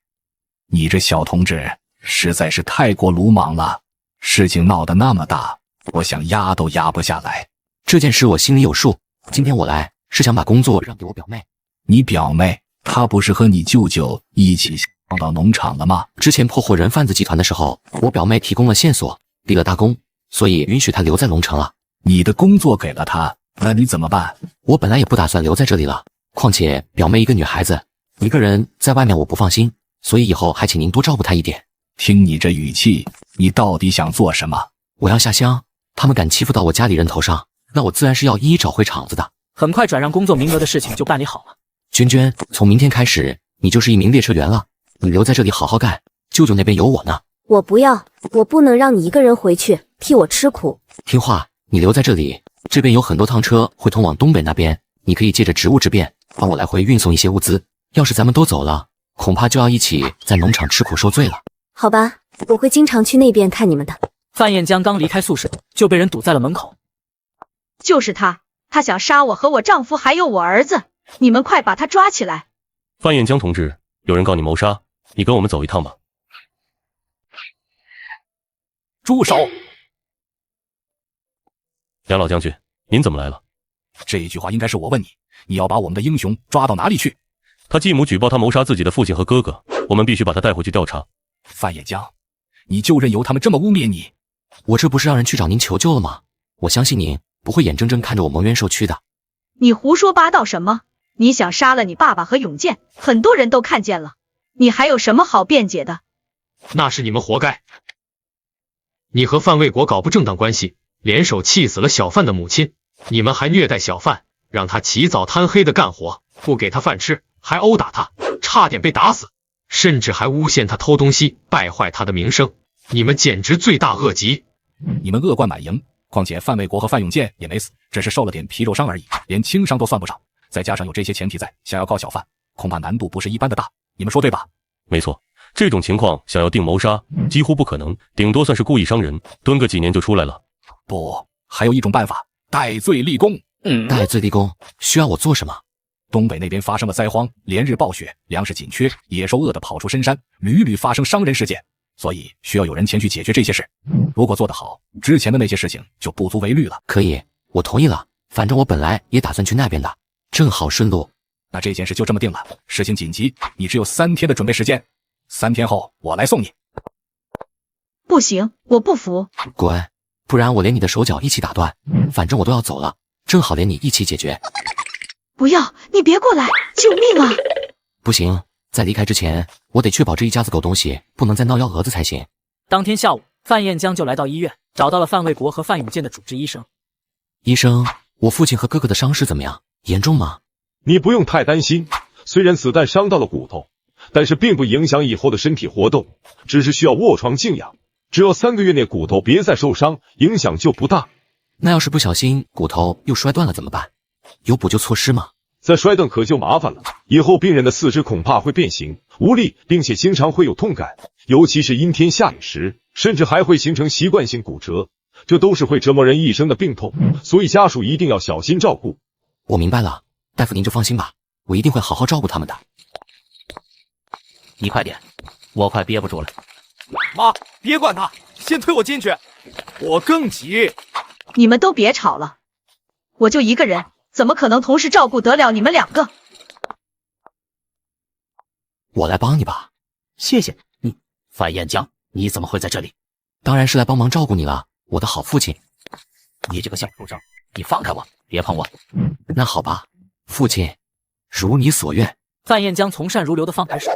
S2: 你这小同志实在是太过鲁莽了，事情闹得那么大，我想压都压不下来。
S3: 这件事我心里有数，今天我来是想把工作让给我表妹。
S2: 你表妹，她不是和你舅舅一起放到农场了吗？
S3: 之前破获人贩子集团的时候，我表妹提供了线索，立了大功，所以允许她留在龙城了。
S2: 你的工作给了她，那你怎么办？
S3: 我本来也不打算留在这里了，况且表妹一个女孩子，一个人在外面我不放心，所以以后还请您多照顾她一点。
S2: 听你这语气，你到底想做什么？
S3: 我要下乡，他们敢欺负到我家里人头上，那我自然是要一一找回场子的。
S1: 很快转让工作名额的事情就办理好了。
S3: 娟娟，从明天开始，你就是一名列车员了，你留在这里好好干，舅舅那边有我呢。
S10: 我不要，我不能让你一个人回去替我吃苦。
S3: 听话，你留在这里，这边有很多趟车会通往东北那边，你可以借着职务之便帮我来回运送一些物资。要是咱们都走了，恐怕就要一起在农场吃苦受罪了。
S10: 好吧，我会经常去那边看你们的。
S1: 范彦江刚离开宿舍，就被人堵在了门口。
S13: 就是他，他想杀我和我丈夫还有我儿子，你们快把他抓起来。
S11: 范彦江同志，有人告你谋杀，你跟我们走一趟吧。
S2: 住手！
S11: 梁老将军，您怎么来了？
S2: 这一句话应该是我问你，你要把我们的英雄抓到哪里去？
S11: 他继母举报他谋杀自己的父亲和哥哥，我们必须把他带回去调查。
S2: 范彦江，你就任由他们这么污蔑你？
S3: 我这不是让人去找您求救了吗？我相信您不会眼睁睁看着我蒙冤受屈的。
S13: 你胡说八道什么？你想杀了你爸爸和永健，很多人都看见了，你还有什么好辩解的？
S19: 那是你们活该。你和范卫国搞不正当关系，联手气死了小范的母亲，你们还虐待小范，让他起早贪黑的干活，不给他饭吃，还殴打他，差点被打死，甚至还诬陷他偷东西，败坏他的名声，你们简直罪大恶极。
S2: 你们恶贯满盈，况且范卫国和范永健也没死，只是受了点皮肉伤而已，连轻伤都算不上，再加上有这些前提在，想要告小范，恐怕难度不是一般的大，你们说对吧？
S11: 没错，这种情况想要定谋杀几乎不可能，顶多算是故意伤人，蹲个几年就出来了。
S2: 不，还有一种办法，戴罪立功。
S3: 戴罪立功需要我做什么？
S2: 东北那边发生了灾荒，连日暴雪，粮食紧缺，野兽饿得跑出深山，屡屡发生伤人事件，所以需要有人前去解决这些事。如果做得好，之前的那些事情就不足为虑了。
S3: 可以，我同意了，反正我本来也打算去那边的，正好顺路。
S2: 那这件事就这么定了，事情紧急，你只有3天的准备时间，3天后我来送你。
S13: 不行，我不服。
S3: 滚，不然我连你的手脚一起打断，反正我都要走了，正好连你一起解决。
S13: 不要，你别过来，救命啊！
S3: 不行，在离开之前，我得确保这一家子狗东西不能再闹幺蛾子才行。
S1: 当天下午，范彦江就来到医院，找到了范卫国和范永健的主治医生。
S3: 医生，我父亲和哥哥的伤势怎么样？严重吗？
S16: 你不用太担心，虽然子弹伤到了骨头，但是并不影响以后的身体活动，只是需要卧床静养。只要3个月内骨头别再受伤，影响就不大。
S3: 那要是不小心骨头又摔断了怎么办？有补救措施吗？
S16: 再摔断可就麻烦了，以后病人的四肢恐怕会变形、无力，并且经常会有痛感，尤其是阴天下雨时，甚至还会形成习惯性骨折，这都是会折磨人一生的病痛，所以家属一定要小心照顾。
S3: 我明白了，大夫您就放心吧，我一定会好好照顾他们的。
S9: 你快点，我快憋不住了。
S2: 妈，别管他，先推我进去，我更急。
S13: 你们都别吵了，我就一个人，怎么可能同时照顾得了你们2个？
S3: 我来帮你吧。
S9: 谢谢你，范彦江，你怎么会在这里？
S3: 当然是来帮忙照顾你了，我的好父亲。
S9: 你这个小畜生，你放开我，别碰我。
S3: 那好吧，父亲，如你所愿。
S1: 范彦江从善如流的放开手，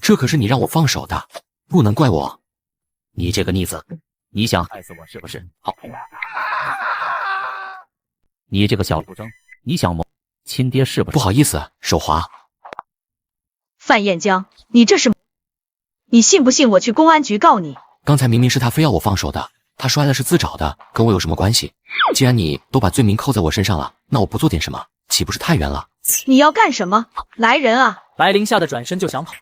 S3: 这可是你让我放手的，不能怪我。
S9: 你这个逆子，你想害死我是不是？好，你这个小畜生，你想谋亲爹是不是？
S3: 不好意思，手滑。
S13: 范彦江，你这是……你信不信我去公安局告你？
S3: 刚才明明是他非要我放手的，他摔了是自找的，跟我有什么关系？既然你都把罪名扣在我身上了，那我不做点什么，岂不是太冤了？
S13: 你要干什么？来人啊！
S1: 白灵吓得转身就想跑。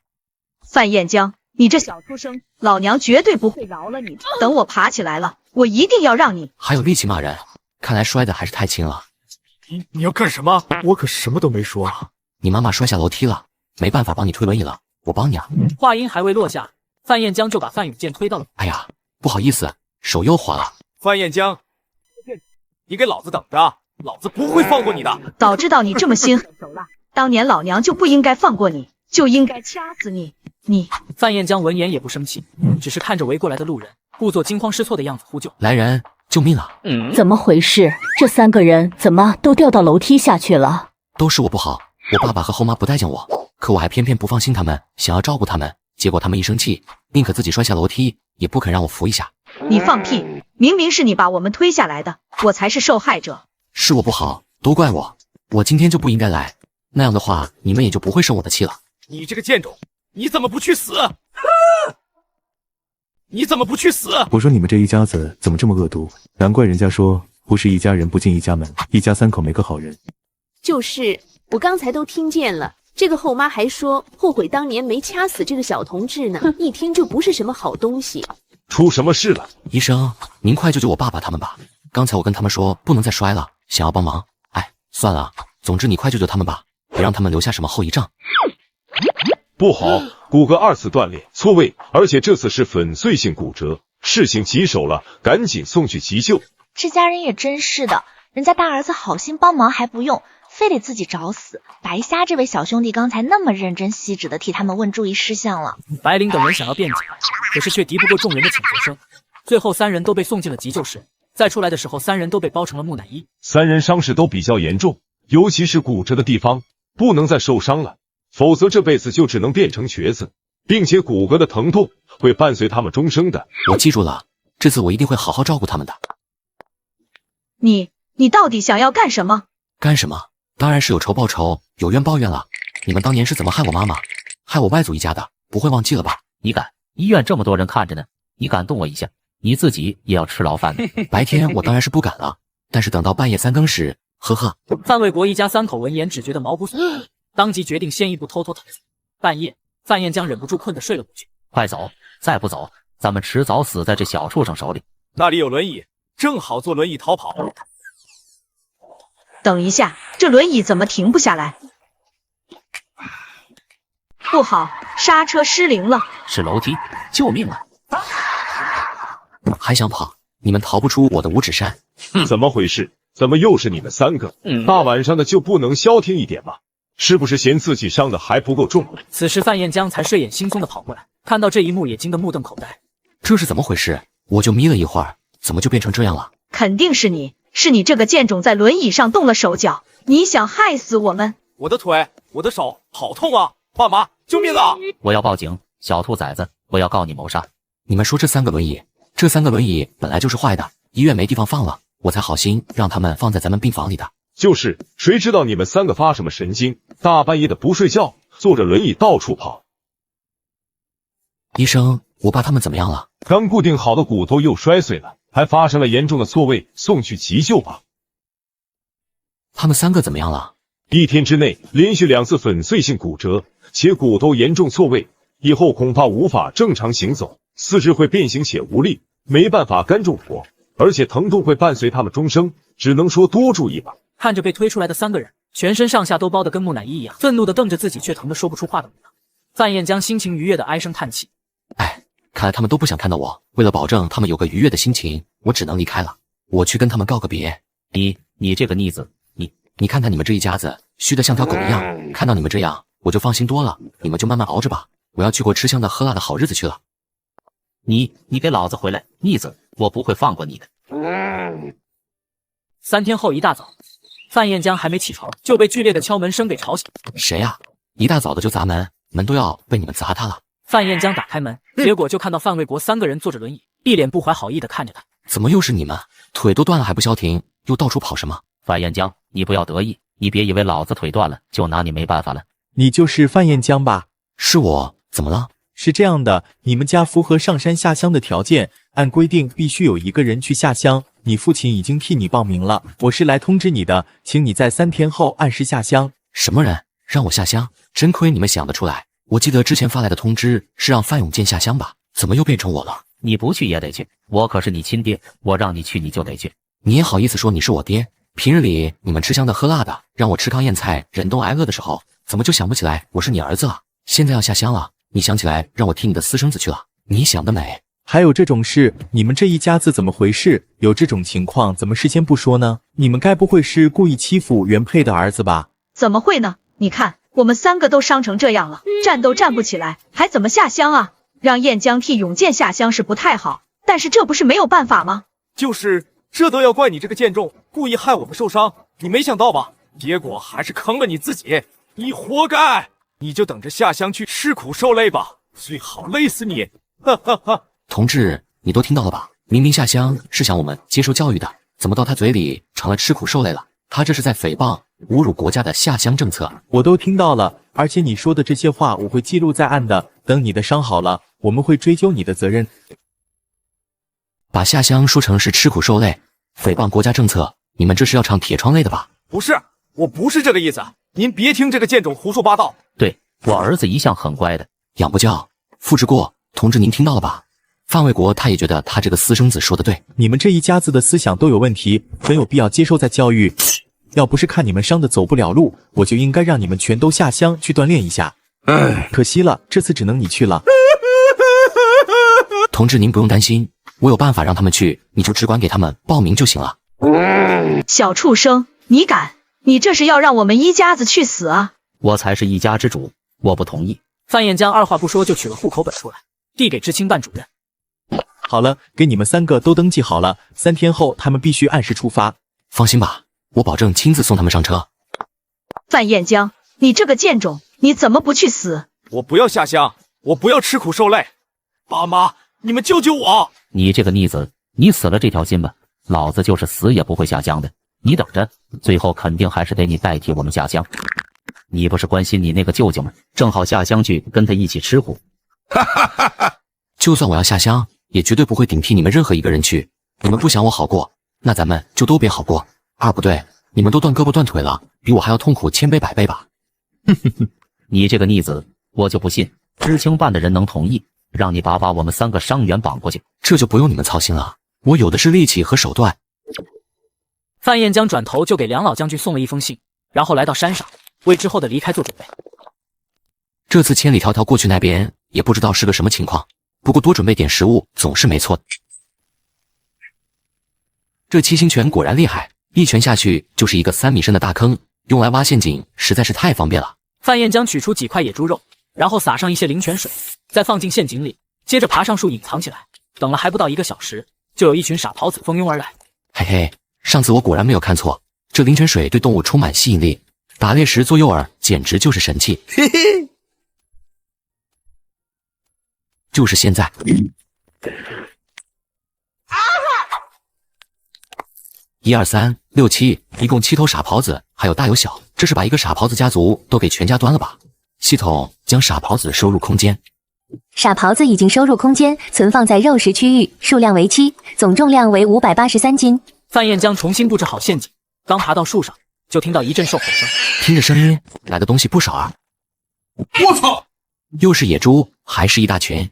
S13: 范彦江，你这小畜生，老娘绝对不会饶了你！等我爬起来了，我一定要让你……
S3: 还有力气骂人，看来摔的还是太轻了。
S2: 你要干什么？我可什么都没说。
S3: 你妈妈摔下楼梯了，没办法帮你推轮椅了，我帮你啊。
S1: 话音还未落下，范彦江就把范永健推到了。
S3: 哎呀，不好意思，手又滑了。
S2: 范彦江，你给老子等着，老子不会放过你的。
S13: 早知道你这么心狠手辣，当年老娘就不应该放过你，就应该掐死你。
S1: 范彦江闻言也不生气，只是看着围过来的路人，故作惊慌失措的样子呼救：“
S3: 来人，救命啊！”
S8: 怎么回事？这3个人怎么都掉到楼梯下去了？
S3: 都是我不好，我爸爸和后妈不待见我，可我还偏偏不放心他们，想要照顾他们，结果他们一生气，宁可自己摔下楼梯，也不肯让我扶一下。
S13: 你放屁！明明是你把我们推下来的，我才是受害者。
S3: 是我不好，都怪我，我今天就不应该来，那样的话你们也就不会生我的气了。
S2: 你这个贱种，你怎么不去死？你怎么不去死？
S22: 我说你们这一家子怎么这么恶毒？难怪人家说不是一家人不进一家门，一家3口没个好人。
S23: 就是我刚才都听见了，这个后妈还说后悔当年没掐死这个小同志呢，一听就不是什么好东西。
S16: 出什么事了？
S3: 医生，您快救救我爸爸他们吧！刚才我跟他们说不能再摔了，想要帮忙。哎，算了，总之你快救救他们吧，别让他们留下什么后遗症。
S16: 不好，骨骼2次断裂，错位，而且这次是粉碎性骨折，事情棘手了，赶紧送去急救。
S24: 这家人也真是的，人家大儿子好心帮忙还不用，非得自己找死，白瞎这位小兄弟刚才那么认真细致的替他们问注意事项了。
S1: 白灵等人想要辩解，可是却敌不过众人的请求声，最后3人都被送进了急救室。再出来的时候，3人都被包成了木乃伊。
S16: 3人伤势都比较严重，尤其是骨折的地方不能再受伤了，否则这辈子就只能变成瘸子，并且骨骼的疼痛会伴随他们终生的。
S3: 我记住了，这次我一定会好好照顾他们的。
S13: 你到底想要干什么？
S3: 干什么？当然是有仇报仇，有冤报冤了。你们当年是怎么害我妈妈，害我外祖一家的，不会忘记了吧？
S9: 你敢？医院这么多人看着呢，你敢动我一下，你自己也要吃牢饭的。
S3: 白天我当然是不敢了，但是等到半夜3更时，呵呵。
S1: 范卫国一家3口闻言只觉得毛骨悚然，当即决定先一步偷偷逃走。半夜，范彦江忍不住困得睡了过去。
S9: 快走，再不走，咱们迟早死在这小畜生手里。
S2: 那里有轮椅，正好坐轮椅逃跑。
S13: 等一下，这轮椅怎么停不下来？不好，刹车失灵了。
S9: 是楼梯，救命啊！
S3: 还想跑？你们逃不出我的五指山。
S16: 怎么回事？怎么又是你们3个？大晚上的就不能消停一点吗？是不是嫌自己伤的还不够重？
S1: 此时范彦江才睡眼惺忪的跑过来，看到这一幕也惊得目瞪口呆。
S3: 这是怎么回事？我就眯了一会儿，怎么就变成这样了？
S13: 肯定是你这个贱种在轮椅上动了手脚。你想害死我们？
S2: 我的腿，我的手，好痛啊！爸妈，救命啊！
S9: 我要报警，小兔崽子，我要告你谋杀！
S3: 你们说这3个轮椅，这3个轮椅本来就是坏的，医院没地方放了，我才好心让他们放在咱们病房里的。
S16: 就是，谁知道你们3个发什么神经，大半夜的不睡觉，坐着轮椅到处跑。
S3: 医生，我爸他们怎么样了？
S16: 刚固定好的骨头又摔碎了，还发生了严重的错位，送去急救吧。
S3: 他们3个怎么样了
S16: ？1天之内连续2次粉碎性骨折，且骨头严重错位，以后恐怕无法正常行走，四肢会变形且无力，没办法干重活，而且疼痛会伴随他们终生，只能说多注意吧。
S1: 看着被推出来的3个人，全身上下都包得跟木乃伊一样，愤怒地瞪着自己，却疼得说不出话的模样。范彦江心情愉悦地哀声叹气。
S3: 看来他们都不想看到我，为了保证他们有个愉悦的心情，我只能离开了。我去跟他们告个别。
S9: 你这个逆子，
S3: 你看看你们这一家子，虚得像条狗一样。看到你们这样，我就放心多了。你们就慢慢熬着吧，我要去过吃香的喝辣的好日子去了。
S9: 你给老子回来，逆子，我不会放过你的。
S1: 3天后一大早，范彦江还没起床，就被剧烈的敲门声给吵醒。
S3: 谁呀？一大早的就砸门，门都要被你们砸塌了。
S1: 范彦江打开门，结果就看到范卫国3个人坐着轮椅，一脸不怀好意地看着他。
S3: 怎么又是你们？腿都断了还不消停，又到处跑什么？
S9: 范彦江，你不要得意，你别以为老子腿断了就拿你没办法了。
S22: 你就是范彦江吧？
S3: 是我，怎么了？
S22: 是这样的，你们家符合上山下乡的条件，按规定必须有1个人去下乡。你父亲已经替你报名了，我是来通知你的，请你在3天后按时下乡。
S3: 什么人让我下乡？真亏你们想得出来。我记得之前发来的通知是让范永健下乡吧？怎么又变成我了？
S9: 你不去也得去，我可是你亲爹，我让你去你就得去。
S3: 你也好意思说你是我爹？平日里你们吃香的喝辣的，让我吃糠咽菜忍冻挨饿的时候，怎么就想不起来我是你儿子了？现在要下乡了，你想起来让我替你的私生子去了？你想得美！
S22: 还有这种事？你们这一家子怎么回事？有这种情况怎么事先不说呢？你们该不会是故意欺负原配的儿子吧？
S13: 怎么会呢？你看我们3个都伤成这样了，站都站不起来，还怎么下乡啊？让燕江替永健下乡是不太好，但是这不是没有办法吗？
S2: 就是这都要怪你这个贱种，故意害我们受伤，你没想到吧？结果还是坑了你自己，你活该！你就等着下乡去吃苦受累吧，最好累死你！哈哈哈！
S3: 同志，你都听到了吧？明明下乡是想我们接受教育的，怎么到他嘴里成了吃苦受累了？他这是在诽谤、侮辱国家的下乡政策。
S22: 我都听到了，而且你说的这些话我会记录在案的，等你的伤好了，我们会追究你的责任。
S3: 把下乡说成是吃苦受累，诽谤国家政策，你们这是要唱铁窗泪的吧？
S2: 不是，我不是这个意思，您别听这个贱种胡说八道。
S9: 对，我儿子一向很乖的，
S3: 养不教，父之过。同志您听到了吧？范卫国他也觉得他这个私生子说的对，
S22: 你们这一家子的思想都有问题，很有必要接受再教育。要不是看你们伤得走不了路，我就应该让你们全都下乡去锻炼一下。可惜了，这次只能你去了。
S3: 同志您不用担心，我有办法让他们去，你就只管给他们报名就行了。
S13: 小畜生，你敢？你这是要让我们一家子去死啊！
S9: 我才是一家之主，我不同意。
S1: 范彦江二话不说就取了户口本出来，递给知青办主任。
S22: 好了，给你们3个都登记好了，3天后他们必须按时出发。
S3: 放心吧，我保证亲自送他们上车。
S13: 范彦江，你这个贱种，你怎么不去死？
S2: 我不要下乡，我不要吃苦受累。爸妈，你们救救我！
S9: 你这个逆子，你死了这条心吧，老子就是死也不会下乡的。你等着，最后肯定还是得你代替我们下乡。你不是关心你那个舅舅吗？正好下乡去跟他一起吃苦。
S3: 就算我要下乡，也绝对不会顶替你们任何一个人去。你们不想我好过，那咱们就都别好过。不对，你们都断胳膊断腿了，比我还要痛苦1000倍100倍吧。
S9: 你这个逆子，我就不信知青办的人能同意让你把我们3个伤员绑过去。
S3: 这就不用你们操心了，我有的是力气和手段。
S1: 范彦江转头就给梁老将军送了一封信，然后来到山上，为之后的离开做准备。
S3: 这次千里迢迢过去那边，也不知道是个什么情况，不过多准备点食物总是没错的。这七星拳果然厉害，一拳下去就是一个3米深的大坑，用来挖陷阱实在是太方便了。
S1: 范彦江取出几块野猪肉，然后撒上一些灵泉水，再放进陷阱里，接着爬上树隐藏起来。等了还不到1个小时，就有一群傻狍子蜂拥而来。
S3: 嘿嘿，上次我果然没有看错，这灵泉水对动物充满吸引力，打猎时做诱饵简直就是神器。
S12: 嘿嘿，
S3: 就是现在。1、2、3、6、7，一共7头傻狍子，还有大有小，这是把一个傻狍子家族都给全家端了吧？系统将傻狍子收入空间。
S5: 傻狍子已经收入空间，存放在肉食区域，数量为7，总重量为583斤。
S1: 范燕将重新布置好陷阱，刚爬到树上，就听到一阵兽吼声。
S3: 听着声音，来的东西不少啊！
S12: 我操！
S3: 又是野猪，还是一大群。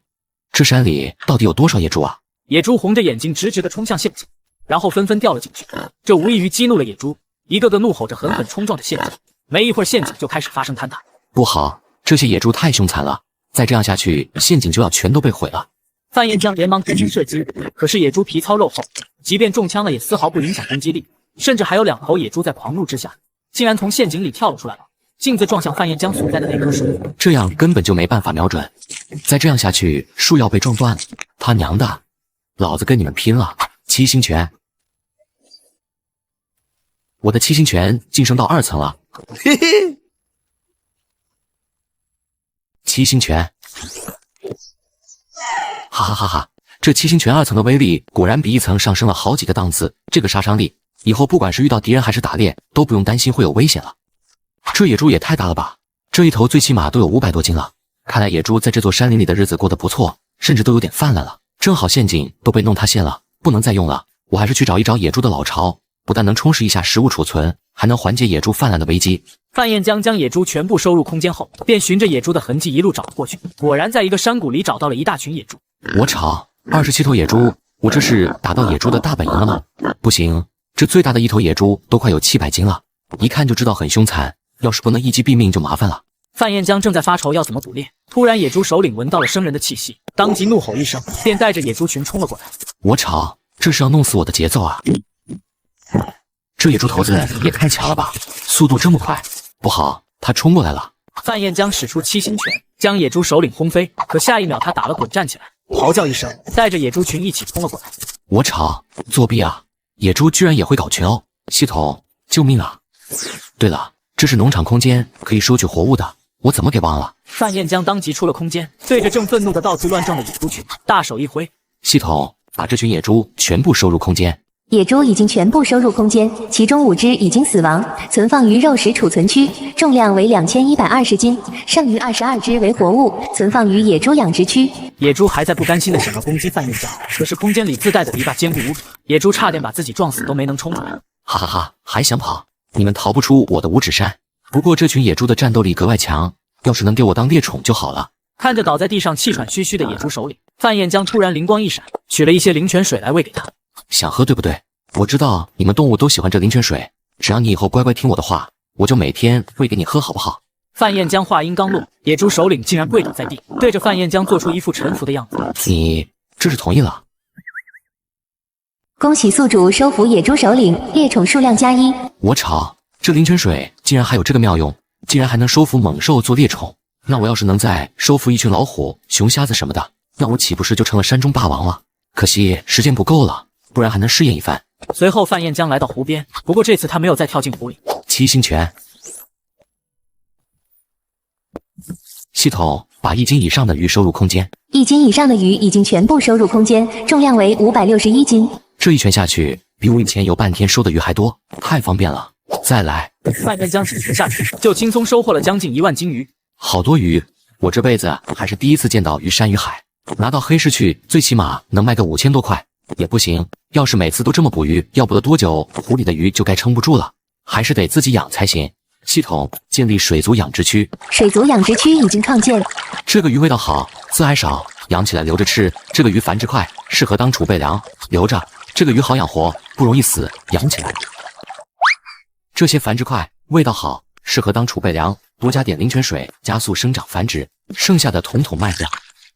S3: 这山里到底有多少野猪啊？
S1: 野猪红着眼睛直直地冲向陷阱，然后纷纷掉了进去。这无异于激怒了野猪，一个个怒吼着狠狠冲撞着陷阱。没一会儿，陷阱就开始发生坍塌。
S3: 不好，这些野猪太凶残了，再这样下去，陷阱就要全都被毁了。
S1: 范燕将连忙突击射击，可是野猪皮糙肉厚，即便中枪了也丝毫不影响攻击力，甚至还有2头野猪在狂怒之下，竟然从陷阱里跳了出来了，径自撞向范燕将所在的那棵树。
S3: 这样根本就没办法瞄准，再这样下去，树要被撞断了。他娘的，老子跟你们拼了！七星拳，我的七星拳晋升到2层了。
S12: 嘿嘿，
S3: 七星拳，哈哈哈哈！这七星拳2层的威力果然比1层上升了好几个档次，这个杀伤力，以后不管是遇到敌人还是打猎，都不用担心会有危险了。这野猪也太大了吧！这一头最起码都有500多斤了。看来野猪在这座山林里的日子过得不错，甚至都有点泛滥了。正好陷阱都被弄塌陷了，不能再用了。我还是去找一找野猪的老巢，不但能充实一下食物储存，还能缓解野猪泛滥的危机。
S1: 范燕将野猪全部收入空间后，便循着野猪的痕迹一路找了过去。果然在一个山谷里找到了一大群野猪。
S3: 我操，27头野猪！我这是打到野猪的大本营了吗？不行，这最大的一头野猪都快有700斤了，一看就知道很凶残。要是不能一击毙命就麻烦了。
S1: 范燕江正在发愁要怎么捕猎，突然野猪首领闻到了生人的气息，当即怒吼一声，便带着野猪群冲了过来。
S3: 我操，这是要弄死我的节奏啊！这野猪头子也太强了吧，速度这么快！不好，他冲过来了。
S1: 范燕江使出七星拳，将野猪首领轰飞，可下一秒他打了滚站起来，咆叫一声，带着野猪群一起冲了过来。
S3: 我操，作弊啊！野猪居然也会搞群殴！系统，救命啊！对了，这是农场空间，可以收取活物的，我怎么给忘了？
S1: 范燕江当即出了空间，对着正愤怒的到处乱撞的野猪群，大手一挥，
S3: 系统把这群野猪全部收入空间。
S5: 野猪已经全部收入空间，其中5只已经死亡，存放于肉食储存区，重量为2120斤，剩余22只为活物，存放于野猪养殖区。
S1: 野猪还在不甘心的想要攻击范燕江，可是空间里自带的篱笆坚固无比，野猪差点把自己撞死都没能冲出来。
S3: 哈哈哈，还想跑？你们逃不出我的五指山。不过这群野猪的战斗力格外强，要是能给我当猎宠就好了。
S1: 看着倒在地上气喘吁吁的野猪首领，范燕江突然灵光一闪，取了一些灵泉水来喂给他。
S3: 想喝对不对？我知道你们动物都喜欢这灵泉水，只要你以后乖乖听我的话，我就每天喂给你喝，好不好？
S1: 范燕江话音刚落，野猪首领竟然跪倒在地，对着范燕江做出一副臣服的样子。
S3: 你这是同意了？
S5: 恭喜宿主收服野猪首领，猎宠数量+1。
S3: 我操，这灵泉水竟然还有这个妙用，竟然还能收服猛兽做猎宠。那我要是能再收服一群老虎、熊瞎子什么的，那我岂不是就成了山中霸王了？可惜时间不够了，不然还能试验一番。
S1: 随后范燕江来到湖边，不过这次他没有再跳进湖里。
S3: 七星拳，系统把1斤以上的鱼收入空间。
S5: 1斤以上的鱼已经全部收入空间，重量为561斤。
S3: 这一拳下去，比我以前游半天收的鱼还多，太方便了。再来，
S1: 范燕江几拳下去，就轻松收获了将近1万斤鱼。
S3: 好多鱼，我这辈子还是第一次见到鱼山鱼海。拿到黑市去，最起码能卖个5000多块。也不行，要是每次都这么捕鱼，要不得多久，湖里的鱼就该撑不住了，还是得自己养才行。系统建立水族养殖区，
S5: 水族养殖区已经创建。
S3: 这个鱼味道好，刺还少，养起来留着吃。这个鱼繁殖快，适合当储备粮，留着。这个鱼好养活，不容易死，养起来。这些繁殖快，味道好，适合当储备粮，多加点灵泉水，加速生长繁殖。剩下的统统卖掉。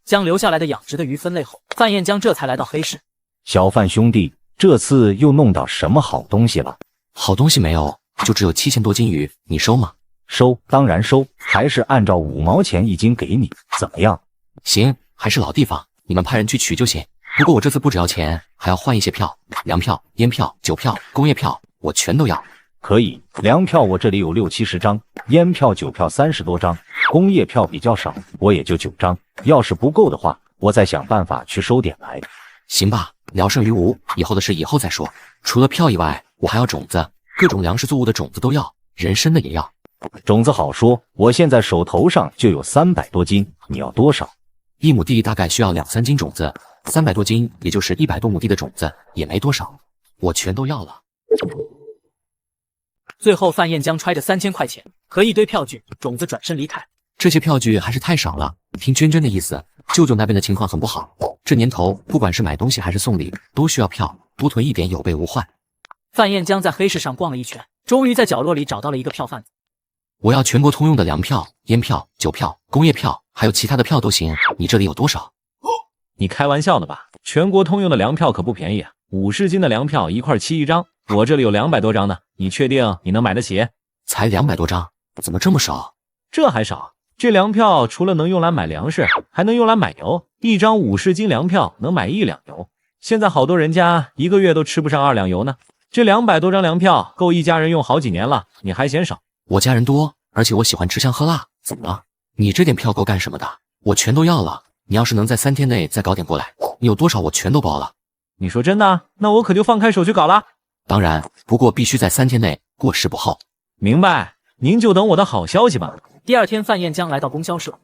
S1: 将留下来的养殖的鱼分类后，范燕江这才来到黑市。
S6: 小范兄弟，这次又弄到什么好东西了？
S3: 好东西没有，就只有7000多斤鱼，你收吗？
S6: 收，当然收，还是按照5毛钱1斤给你，怎么样？
S3: 行，还是老地方，你们派人去取就行。不过我这次不只要钱，还要换一些票，粮票、烟票、酒票、工业票，我全都要。
S6: 可以，粮票我这里有60、70张，烟票、酒票30多张，工业票比较少，我也就9张。要是不够的话，我再想办法去收点来。
S3: 行吧，聊胜于无，以后的事以后再说。除了票以外，我还要种子，各种粮食作物的种子都要，人参的也要。
S6: 种子好说，我现在手头上就有300多斤，你要多少
S3: ？1亩地大概需要2、3斤种子，300多斤，也就是100多亩地的种子，也没多少，我全都要了。
S1: 最后，范彦江揣着3000块钱和一堆票据、种子转身离开。
S3: 这些票据还是太少了。听娟娟的意思，舅舅那边的情况很不好，这年头不管是买东西还是送礼，都需要票，多囤一点有备无患。
S1: 范彦江在黑市上逛了一圈，终于在角落里找到了一个票贩子。
S3: 我要全国通用的粮票、烟票、酒票、工业票，还有其他的票都行。你这里有多少？
S15: 你开玩笑的吧？全国通用的粮票可不便宜啊，50斤的粮票1块7一张，我这里有200多张呢。你确定你能买得起？
S3: 才200多张，怎么这么少？
S15: 这还少？这粮票除了能用来买粮食，还能用来买油。一张50斤粮票能买1两油。现在好多人家1个月都吃不上2两油呢。这200多张粮票够一家人用好几年了，你还嫌少？
S3: 我家人多，而且我喜欢吃香喝辣，怎么了？你这点票够干什么的？我全都要了。你要是能在3天内再搞点过来，你有多少我全都包了。
S15: 你说真的？那我可就放开手去搞了。
S3: 当然，不过必须在3天内，过时不候。
S15: 明白，您就等我的好消息吧。
S1: 第二天，范彦江来到供销社。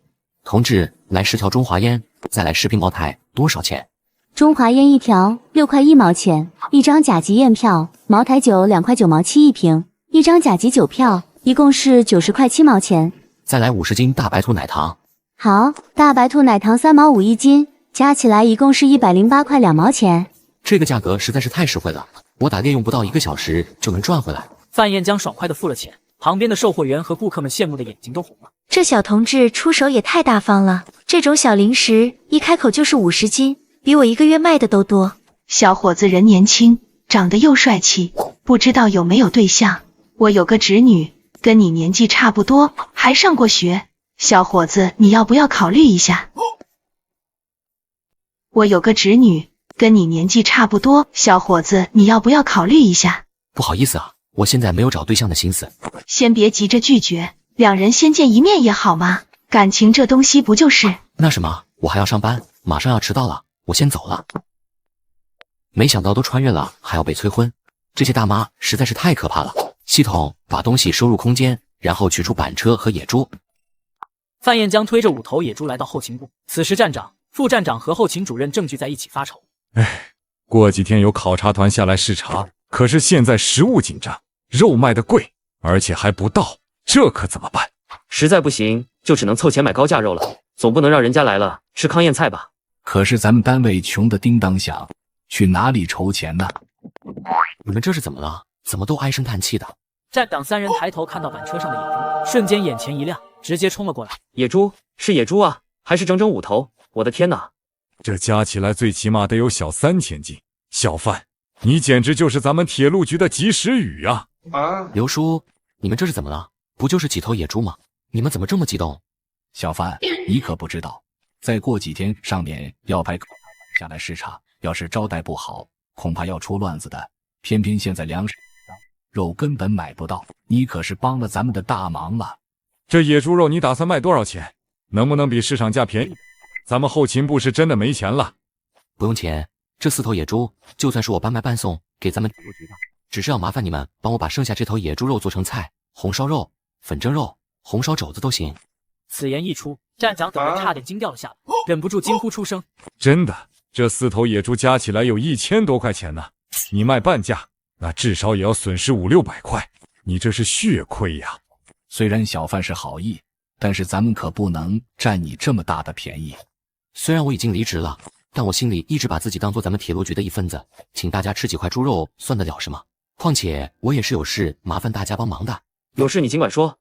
S3: 同志，来10条中华烟，再来10瓶茅台，多少钱？
S5: 中华烟1条6块1毛钱，一张甲级验票，茅台酒2块9毛7一瓶，一张甲级酒票，一共是90块7毛钱。
S3: 再来50斤大白兔奶糖。
S5: 好，大白兔奶糖3毛5一斤，加起来一共是108块2毛钱。
S3: 这个价格实在是太实惠了，我打猎用不到1个小时就能赚回来。
S1: 范彦江爽快地付了钱，旁边的售货员和顾客们羡慕的眼睛都红了。
S10: 这小同志出手也太大方了，这种小零食一开口就是50斤，比我1个月卖的都多。
S13: 小伙子人年轻，长得又帅气，不知道有没有对象？我有个侄女，跟你年纪差不多，还上过学。小伙子，你要不要考虑一下？我有个侄女，跟你年纪差不多。小伙子，你要不要考虑一下？
S3: 不好意思啊，我现在没有找对象的心思。
S13: 先别急着拒绝，两人先见一面也好嘛。感情这东西不就是……
S3: 那什么，我还要上班，马上要迟到了，我先走了。没想到都穿越了，还要被催婚，这些大妈实在是太可怕了。系统把东西收入空间，然后取出板车和野猪。
S1: 范彦江推着5头野猪来到后勤部，此时站长、副站长和后勤主任正聚在一起发愁。
S7: 过几天有考察团下来视察，可是现在食物紧张，肉卖的贵，而且还不到，这可怎么办？
S17: 实在不行，就只能凑钱买高价肉了，总不能让人家来了吃糠咽菜吧？
S14: 可是咱们单位穷得叮当响，去哪里筹钱呢？
S3: 你们这是怎么了？怎么都唉声叹气的？
S1: 站长3人抬头看到板车上的野猪，瞬间眼前一亮，直接冲了过来。
S17: 野猪？是野猪啊，还是整整5头？我的天哪！
S7: 这加起来最起码得有小3000斤。小范，你简直就是咱们铁路局的及时雨啊！
S3: 刘叔，你们这是怎么了？不就是几头野猪吗？你们怎么这么激动？
S14: 小范，你可不知道，再过几天上面要派考察团下来视察，要是招待不好，恐怕要出乱子的。偏偏现在粮食肉根本买不到，你可是帮了咱们的大忙了。
S7: 这野猪肉你打算卖多少钱？能不能比市场价便宜？咱们后勤部是真的没钱了。
S3: 不用钱，这4头野猪就算是我半卖半送给咱们铁路局的，只是要麻烦你们帮我把剩下这头野猪肉做成菜，红烧肉、粉蒸肉、红烧肘子都行。
S1: 此言一出，站长等得差点惊掉了下巴，忍不住惊呼出声。
S7: 真的，这4头野猪加起来有1000多块钱呢，你卖半价，那至少也要损失500-600块，你这是血亏呀！
S14: 虽然小范是好意，但是咱们可不能占你这么大的便宜。
S3: 虽然我已经离职了，但我心里一直把自己当做咱们铁路局的一份子，请大家吃几块猪肉算得了什么？况且我也是有事麻烦大家帮忙的。
S17: 有事你尽管说。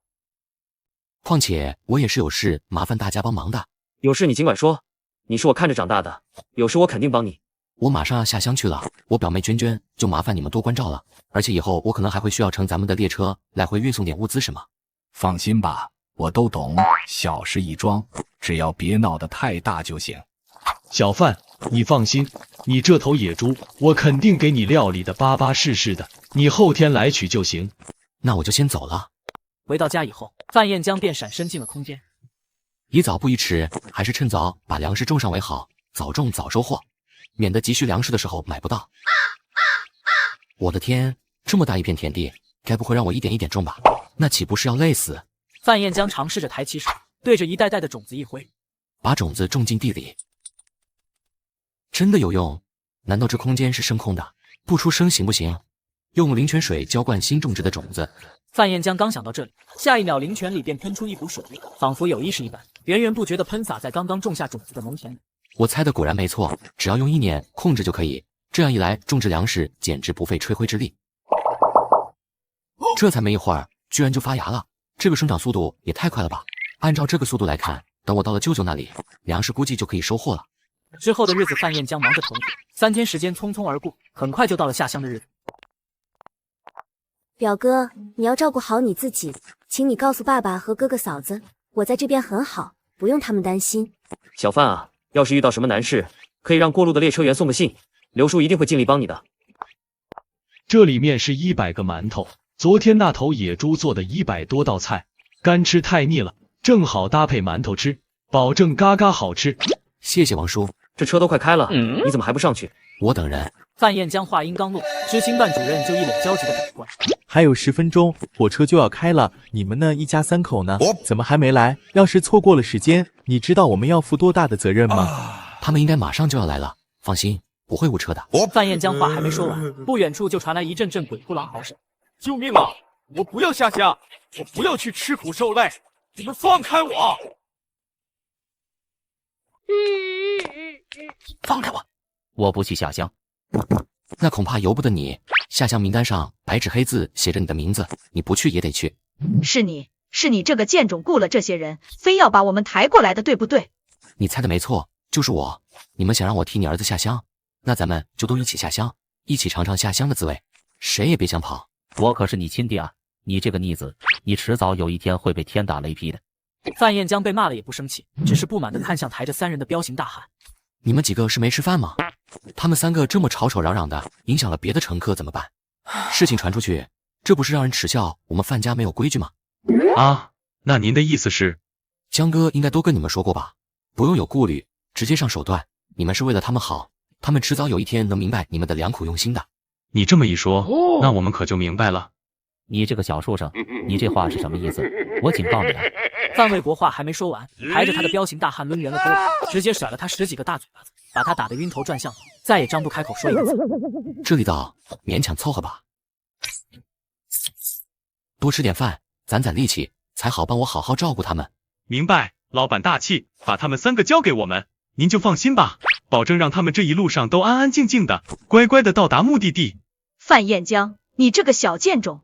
S3: 况且我也是有事麻烦大家帮忙的。
S17: 有事你尽管说，你是我看着长大的，有事我肯定帮你。
S3: 我马上要下乡去了，我表妹娟娟就麻烦你们多关照了，而且以后我可能还会需要乘咱们的列车来回运送点物资什么。
S14: 放心吧，我都懂，小事一桩，只要别闹得太大就行。
S19: 小范，你放心，你这头野猪我肯定给你料理的巴巴适适的，你后天来取就行。
S3: 那我就先走了。
S1: 回到家以后，范彦江便闪身进了空间。
S3: 宜早不宜迟，还是趁早把粮食种上为好，早种早收获，免得急需粮食的时候买不到。我的天，这么大一片田地，该不会让我一点一点种吧？那岂不是要累死？
S1: 范彦江尝试着抬起手，对着一袋袋的种子一挥，
S3: 把种子种进地里。真的有用？难道这空间是升空的？不出声行不行？用灵泉水浇灌新种植的种子。
S1: 范彦江刚想到这里，下一秒灵泉里便喷出一股水雾，仿佛有意识一般，源源不绝地喷洒在刚刚种下种子的农田里。
S3: 我猜的果然没错，只要用意念控制就可以。这样一来，种植粮食简直不费吹灰之力。这才没一会儿，居然就发芽了，这个生长速度也太快了吧！按照这个速度来看，等我到了舅舅那里，粮食估计就可以收获了。
S1: 之后的日子，范彦江忙着囤货，3天时间匆匆而过，很快就到了下乡的日子。
S10: 表哥，你要照顾好你自己，请你告诉爸爸和哥哥嫂子，我在这边很好，不用他们担心。
S17: 小范啊，要是遇到什么难事，可以让过路的列车员送个信，刘叔一定会尽力帮你的。
S19: 这里面是100个馒头，昨天那头野猪做的100多道菜，干吃太腻了，正好搭配馒头吃，保证嘎嘎好吃。
S3: 谢谢王叔。
S17: 这车都快开了，你怎么还不上去？
S3: 我等人。
S1: 范彦江话音刚落，执行办主任就一脸焦急地赶过来。
S22: 还有10分钟，火车就要开了，你们呢？一家3口呢？怎么还没来？要是错过了时间，你知道我们要负多大的责任吗？
S3: 他们应该马上就要来了，放心，不会误车的。
S1: 范彦江话还没说完，不远处就传来一阵阵鬼哭狼嚎声。
S12: 救命啊！我不要下乡，我不要去吃苦受累，你们放开我！
S3: 放开我！
S9: 我不去下乡。
S3: 那恐怕由不得你。下乡名单上白纸黑字写着你的名字，你不去也得去。
S13: 是你这个贱种雇了这些人，非要把我们抬过来的，对不对？
S3: 你猜的没错，就是我。你们想让我替你儿子下乡，那咱们就都一起下乡，一起尝尝下乡的滋味，谁也别想跑。
S9: 我可是你亲爹啊！你这个逆子，你迟早有一天会被天打雷劈的。
S1: 范彦江被骂了也不生气，只是不满地看向抬着3人的彪形大汉。
S3: 你们几个是没吃饭吗？他们3个这么吵吵嚷嚷的，影响了别的乘客怎么办？事情传出去，这不是让人耻笑我们范家没有规矩吗？
S19: 啊，那您的意思是？
S3: 江哥应该都跟你们说过吧？不用有顾虑，直接上手段。你们是为了他们好，他们迟早有一天能明白你们的良苦用心的。
S19: 你这么一说，那我们可就明白了。
S9: 你这个小畜生，你这话是什么意思？我警告你啊！
S1: 范卫国话还没说完，抬着他的彪形大汉抡圆了胳膊，直接甩了他10几个大嘴巴子，把他打得晕头转向，再也张不开口说一个字。
S3: 这力道勉强凑合吧。多吃点饭，攒攒力气，才好帮我好好照顾他们。
S19: 明白，老板大气，把他们3个交给我们，您就放心吧，保证让他们这一路上都安安静静的，乖乖的到达目的地。
S13: 范彦江，你这个小贱种！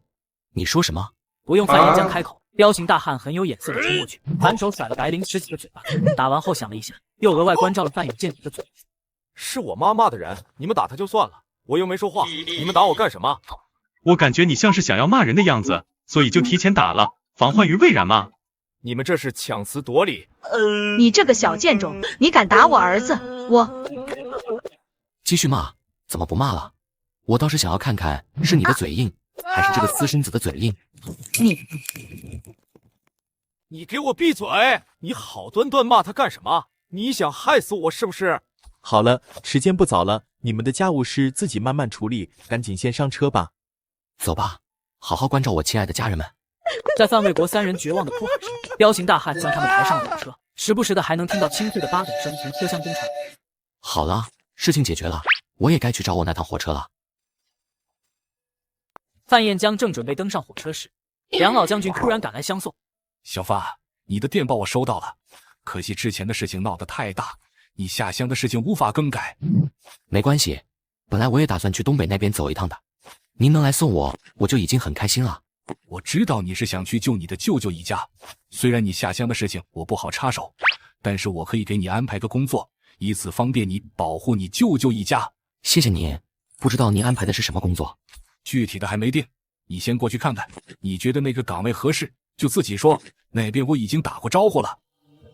S3: 你说什么？
S1: 不用范彦江开口，彪形大汉很有眼色的冲过去，反手甩了白灵10几个嘴巴，打完后想了一下，又额外关照了范有健的嘴。
S12: 是我妈骂的人，你们打他就算了，我又没说话，你们打我干什么？
S19: 我感觉你像是想要骂人的样子，所以就提前打了，防患于未然嘛。
S12: 你们这是强词夺理。
S13: 你这个小贱种，你敢打我儿子，我……
S3: 继续骂，怎么不骂了？我倒是想要看看是你的嘴硬，还是这个私生子的嘴硬。
S12: 你给我闭嘴！你好端端骂他干什么？你想害死我是不是？
S22: 好了，时间不早了，你们的家务事自己慢慢处理，赶紧先上车吧。
S3: 走吧，好好关照我亲爱的家人们。
S1: 在范卫国3人绝望的哭喊声，彪形大汉将他们抬上了火车，时不时的还能听到清脆的八等声从车厢中传。
S3: 好了，事情解决了，我也该去找我那趟火车了。
S1: 范彦江正准备登上火车时，梁老将军突然赶来相送。
S14: 小范，你的电报我收到了，可惜之前的事情闹得太大，你下乡的事情无法更改。
S3: 没关系，本来我也打算去东北那边走一趟的，您能来送我，我就已经很开心了。
S14: 我知道你是想去救你的舅舅一家，虽然你下乡的事情我不好插手，但是我可以给你安排个工作，以此方便你保护你舅舅一家。
S3: 谢谢您，不知道您安排的是什么工作？
S14: 具体的还没定，你先过去看看，你觉得那个岗位合适就自己说，那边我已经打过招呼了。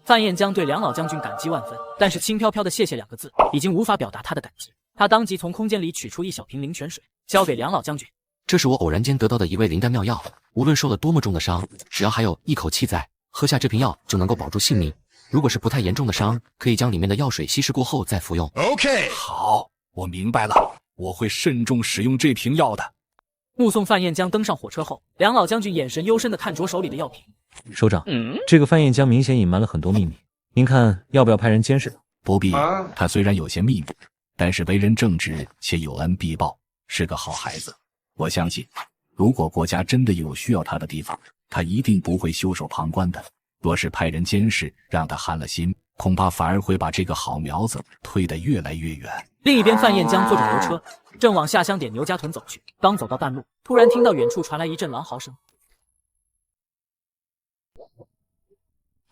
S1: 范彦江对梁老将军感激万分，但是轻飘飘的谢谢2个字已经无法表达他的感激。他当即从空间里取出一小瓶灵泉水，交给梁老将军。
S3: 这是我偶然间得到的一味灵丹妙药，无论受了多么重的伤，只要还有一口气在，喝下这瓶药就能够保住性命。如果是不太严重的伤，可以将里面的药水稀释过后再服用。
S14: OK， 好，我明白了，我会慎重使用这瓶药的。
S1: 目送范彦江登上火车后，梁老将军眼神幽深地看着手里的药瓶。
S15: 首长，这个范彦江明显隐瞒了很多秘密，您看要不要派人监视他？
S14: 不必，他虽然有些秘密，但是为人正直且有恩必报，是个好孩子。我相信，如果国家真的有需要他的地方，他一定不会袖手旁观的。若是派人监视，让他寒了心，恐怕反而会把这个好苗子推得越来越远。
S1: 另一边，范彦江坐着牛车，正往下乡点牛家屯走去。刚走到半路，突然听到远处传来一阵狼嚎声。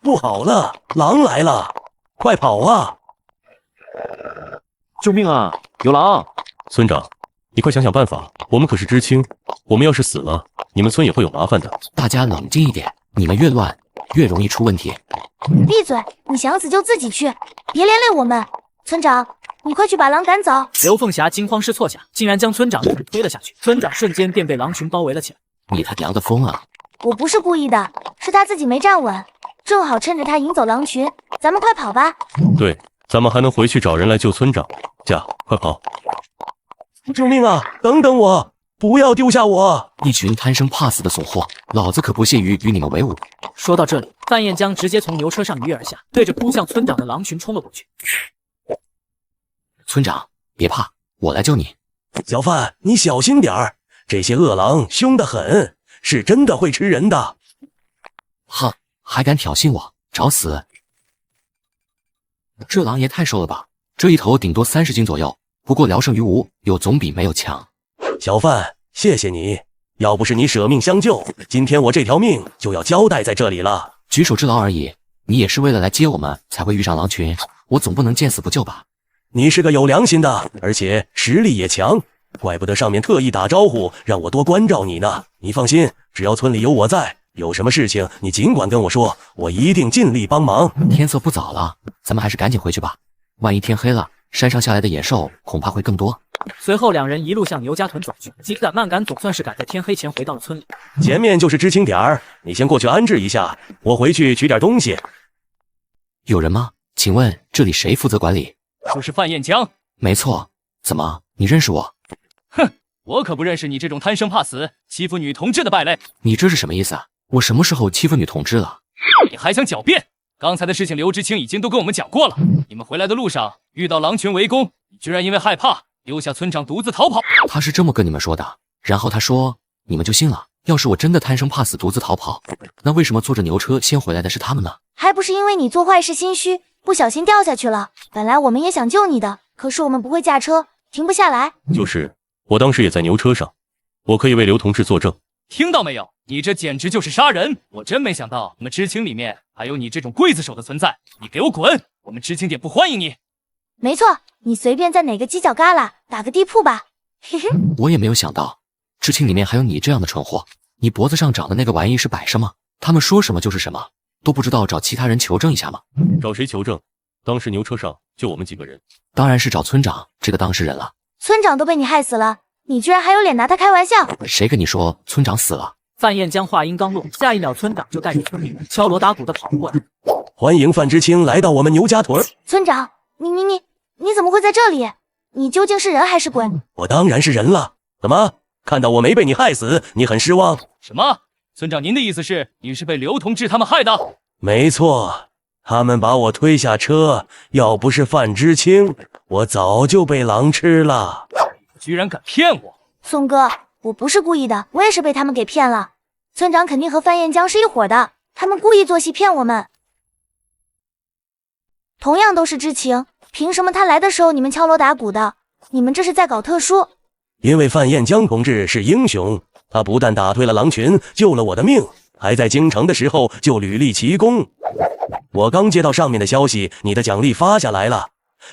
S4: 不好了，狼来了，快跑啊！
S6: 救命啊！有狼！
S11: 村长，你快想想办法，我们可是知青，我们要是死了，你们村也会有麻烦的。
S3: 大家冷静一点，你们越乱，越容易出问题。
S10: 闭嘴！你想死就自己去，别连累我们。村长，你快去把狼赶走！
S1: 刘凤霞惊慌失措下，竟然将村长推了下去，村长瞬间便被狼群包围了起来。
S3: 你他娘的疯啊！
S10: 我不是故意的，是他自己没站稳，正好趁着他引走狼群，咱们快跑吧！
S11: 对，咱们还能回去找人来救村长。驾，快跑！
S4: 救命啊！等等我，不要丢下我！
S3: 一群贪生怕死的怂货，老子可不屑于与你们为伍。
S1: 说到这里，范彦江直接从牛车上一跃而下，对着扑向村长的狼群冲了过去。
S3: 村长，别怕，我来救你。
S4: 小范，你小心点儿，这些恶狼凶得很，是真的会吃人的。
S3: 哼，还敢挑衅我，找死！这狼也太瘦了吧，这一头顶多30斤左右，不过聊胜于无，有总比没有强。
S4: 小范，谢谢你，要不是你舍命相救，今天我这条命就要交代在这里了。
S3: 举手之劳而已，你也是为了来接我们才会遇上狼群，我总不能见死不救吧？
S4: 你是个有良心的，而且实力也强，怪不得上面特意打招呼让我多关照你呢。你放心，只要村里有我在，有什么事情你尽管跟我说，我一定尽力帮忙。
S3: 天色不早了，咱们还是赶紧回去吧，万一天黑了，山上下来的野兽恐怕会更多。
S1: 随后两人一路向牛家屯走去，紧赶慢赶，总算是赶在天黑前回到了村里。
S4: 前面就是知青点儿，你先过去安置一下，我回去取点东西。
S3: 有人吗？请问这里谁负责管理？
S18: 就是范彦江。
S3: 没错，怎么你认识我？
S18: 哼，我可不认识你这种贪生怕死、欺负女同志的败类。
S3: 你这是什么意思啊？我什么时候欺负女同志了？
S18: 你还想狡辩？刚才的事情刘知青已经都跟我们讲过了。你们回来的路上遇到狼群围攻，你居然因为害怕留下村长独自逃跑。
S3: 他是这么跟你们说的，然后他说你们就信了。要是我真的贪生怕死独自逃跑，那为什么坐着牛车先回来的是他们呢？
S10: 还不是因为你做坏事心虚，不小心掉下去了。本来我们也想救你的，可是我们不会驾车，停不下来。
S11: 就是我当时也在牛车上，我可以为刘同志作证。
S18: 听到没有？你这简直就是杀人！我真没想到你们知青里面还有你这种刽子手的存在。你给我滚！我们知青点不欢迎你。
S10: 没错，你随便在哪个犄角旮旯打个地铺吧。嘿嘿，
S3: 我也没有想到知青里面还有你这样的蠢货。你脖子上长的那个玩意是摆设吗？他们说什么就是什么，都不知道找其他人求证一下吗？
S11: 找谁求证？当时牛车上就我们几个人。
S3: 当然是找村长这个当事人了。
S10: 村长都被你害死了，你居然还有脸拿他开玩笑？
S3: 谁跟你说村长死了？
S1: 范彦江话音刚落，下一秒村长就带着村民敲锣打鼓的跑了过来。
S4: 欢迎范知青来到我们牛家屯。
S10: 村长，你怎么会在这里？你究竟是人还是鬼？
S4: 我当然是人了。怎么，看到我没被你害死，你很失望？
S18: 什么？村长，您的意思是你是被刘同志他们害的？
S4: 没错，他们把我推下车，要不是范知青，我早就被狼吃了。
S18: 居然敢骗我！
S10: 宋哥，我不是故意的，我也是被他们给骗了。村长肯定和范彦江是一伙的，他们故意做戏骗我们。同样都是知青，凭什么他来的时候你们敲锣打鼓的？你们这是在搞特殊？
S4: 因为范彦江同志是英雄，他不但打退了狼群，救了我的命，还在京城的时候就屡立奇功。我刚接到上面的消息，你的奖励发下来了，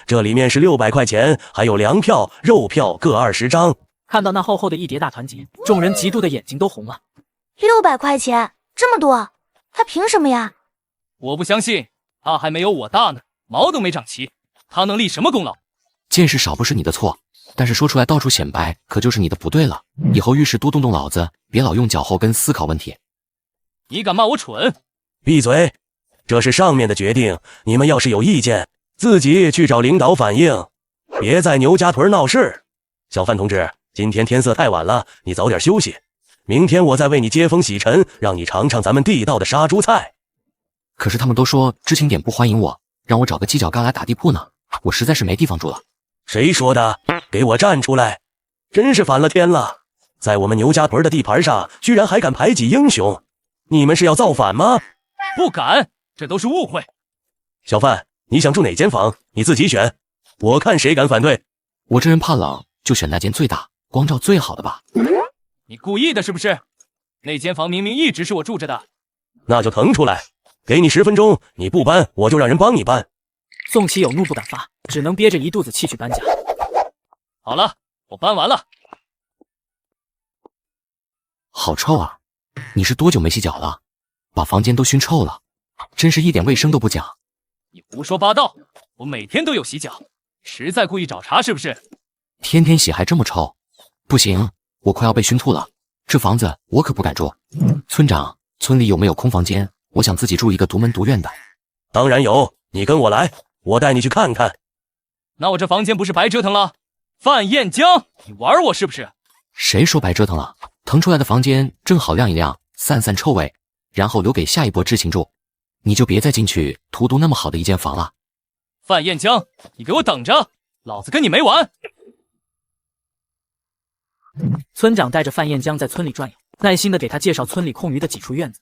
S4: 这里面是600块钱，还有粮票、肉票各20张。
S1: 看到那厚厚的一叠大团结，众人嫉妒的眼睛都红了。
S10: 600块钱，这么多，他凭什么呀？
S18: 我不相信，他还没有我大呢，毛都没长齐，他能立什么功劳？
S3: 见识少不是你的错，但是说出来到处显摆，可就是你的不对了。以后遇事多动动脑子，别老用脚后跟思考问题。
S18: 你敢骂我蠢？
S4: 闭嘴！这是上面的决定，你们要是有意见，自己去找领导反映，别在牛家屯闹事。小范同志，今天天色太晚了，你早点休息。明天我再为你接风洗尘，让你尝尝咱们地道的杀猪菜。
S3: 可是他们都说知青点不欢迎我，让我找个犄角旮旯打地铺呢，我实在是没地方住了。
S4: 谁说的？给我站出来！真是反了天了，在我们牛家屯的地盘上，居然还敢排挤英雄，你们是要造反吗？
S18: 不敢，这都是误会。
S4: 小范，你想住哪间房，你自己选，我看谁敢反对。
S3: 我这人怕冷，就选那间最大、光照最好的吧。
S18: 你故意的是不是？那间房明明一直是我住着的。
S4: 那就腾出来，给你10分钟，你不搬，我就让人帮你搬。
S1: 宋琦有怒不敢发，只能憋着一肚子气去搬家。
S18: 好了，我搬完了。
S3: 好臭啊！你是多久没洗脚了？把房间都熏臭了，真是一点卫生都不讲。
S18: 你胡说八道！我每天都有洗脚，实在故意找茬是不是？
S3: 天天洗还这么臭，不行，我快要被熏吐了。这房子我可不敢住。村长，村里有没有空房间？我想自己住一个独门独院的。
S4: 当然有，你跟我来，我带你去看看。
S18: 那我这房间不是白折腾了？范彦江，你玩我是不是？
S3: 谁说白折腾了？腾出来的房间正好晾一晾，散散臭味，然后留给下一波知青住。你就别再进去荼毒那么好的一间房了。
S18: 范彦江，你给我等着，老子跟你没完！
S1: 村长带着范彦江在村里转悠，耐心地给他介绍村里空余的几处院子。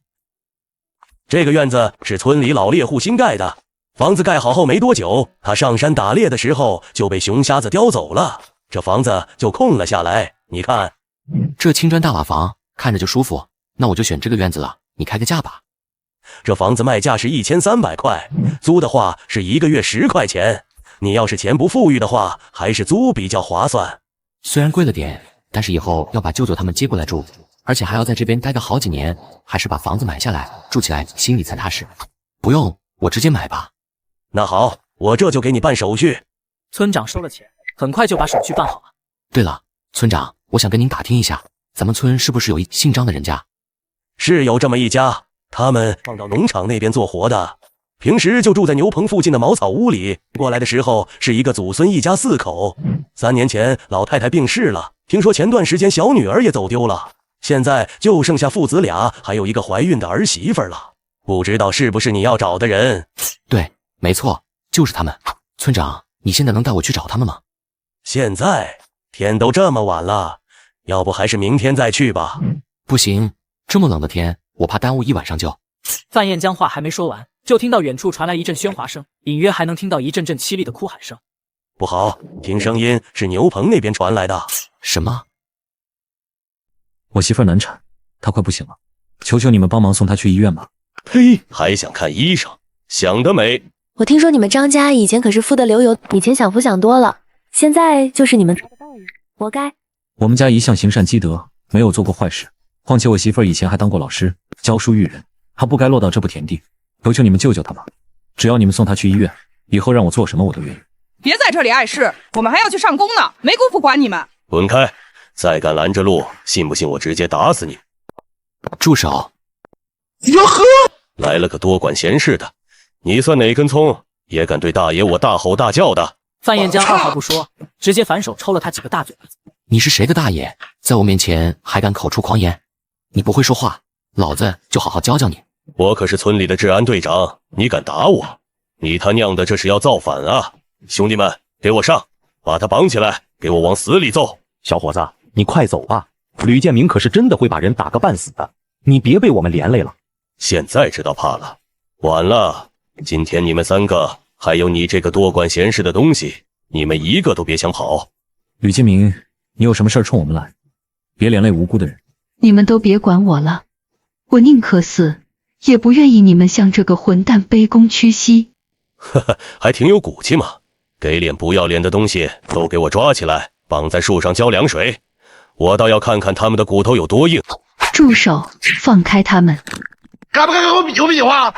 S4: 这个院子是村里老猎户新盖的，房子盖好后没多久，他上山打猎的时候就被熊瞎子叼走了，这房子就空了下来。你看，
S3: 这青砖大瓦房看着就舒服，那我就选这个院子了，你开个价吧。
S4: 这房子卖价是1300块，租的话是1个月10块钱。你要是钱不富裕的话，还是租比较划算。
S3: 虽然贵了点，但是以后要把舅舅他们接过来住，而且还要在这边待个好几年，还是把房子买下来住起来，心里才踏实。不用，我直接买吧。
S4: 那好，我这就给你办手续。
S1: 村长收了钱，很快就把手续办好了。
S3: 对了，村长，我想跟您打听一下，咱们村是不是有一姓张的人家？
S4: 是有这么一家，他们放到农场那边做活的，平时就住在牛棚附近的茅草屋里。过来的时候是一个祖孙一家4口。3年前老太太病逝了，听说前段时间小女儿也走丢了，现在就剩下父子俩，还有一个怀孕的儿媳妇了。不知道是不是你要找的人？
S3: 对，没错，就是他们。村长，你现在能带我去找他们吗？
S4: 现在天都这么晚了，要不还是明天再去吧。
S3: 不行，这么冷的天，我怕耽误一晚上就。
S1: 范彦江话还没说完，就听到远处传来一阵喧哗声，隐约还能听到一阵阵凄厉的哭喊声。
S4: 不好，听声音是牛棚那边传来的。
S3: 什么？
S15: 我媳妇儿难产，她快不行了，求求你们帮忙送她去医院吧。
S11: 嘿，还想看医生，想得美！
S10: 我听说你们张家以前可是富得流油，以前享福享多了，现在就是你们的待遇，活该。
S15: 我们家一向行善积德，没有做过坏事。况且我媳妇儿以前还当过老师，教书育人，她不该落到这步田地。求求你们救救她吧！只要你们送她去医院，以后让我做什么我都愿意。
S8: 别在这里碍事，我们还要去上工呢，没工夫管你们。
S11: 滚开！再敢拦着路，信不信我直接打死你？
S3: 住手！
S11: 哟呵，来了个多管闲事的，你算哪根葱，也敢对大爷我大吼大叫的？
S1: 范彦江二话不说，直接反手抽了他几个大嘴巴子。
S3: 你是谁的大爷，在我面前还敢口出狂言？你不会说话，老子就好好教教你。
S11: 我可是村里的治安队长，你敢打我？你他娘的这是要造反啊！兄弟们，给我上，把他绑起来，给我往死里揍！
S6: 小伙子，你快走吧，吕建明可是真的会把人打个半死的，你别被我们连累了。
S11: 现在知道怕了，晚了。今天你们3个，还有你这个多管闲事的东西，你们一个都别想跑。
S15: 吕建明，你有什么事冲我们来，别连累无辜的人。
S13: 你们都别管我了，我宁可死，也不愿意你们向这个混蛋卑躬屈膝。
S11: 呵呵，还挺有骨气嘛！给脸不要脸的东西都给我抓起来，绑在树上浇凉水，我倒要看看他们的骨头有多硬。
S13: 住手！放开他们！
S20: 敢不敢跟我比划比划？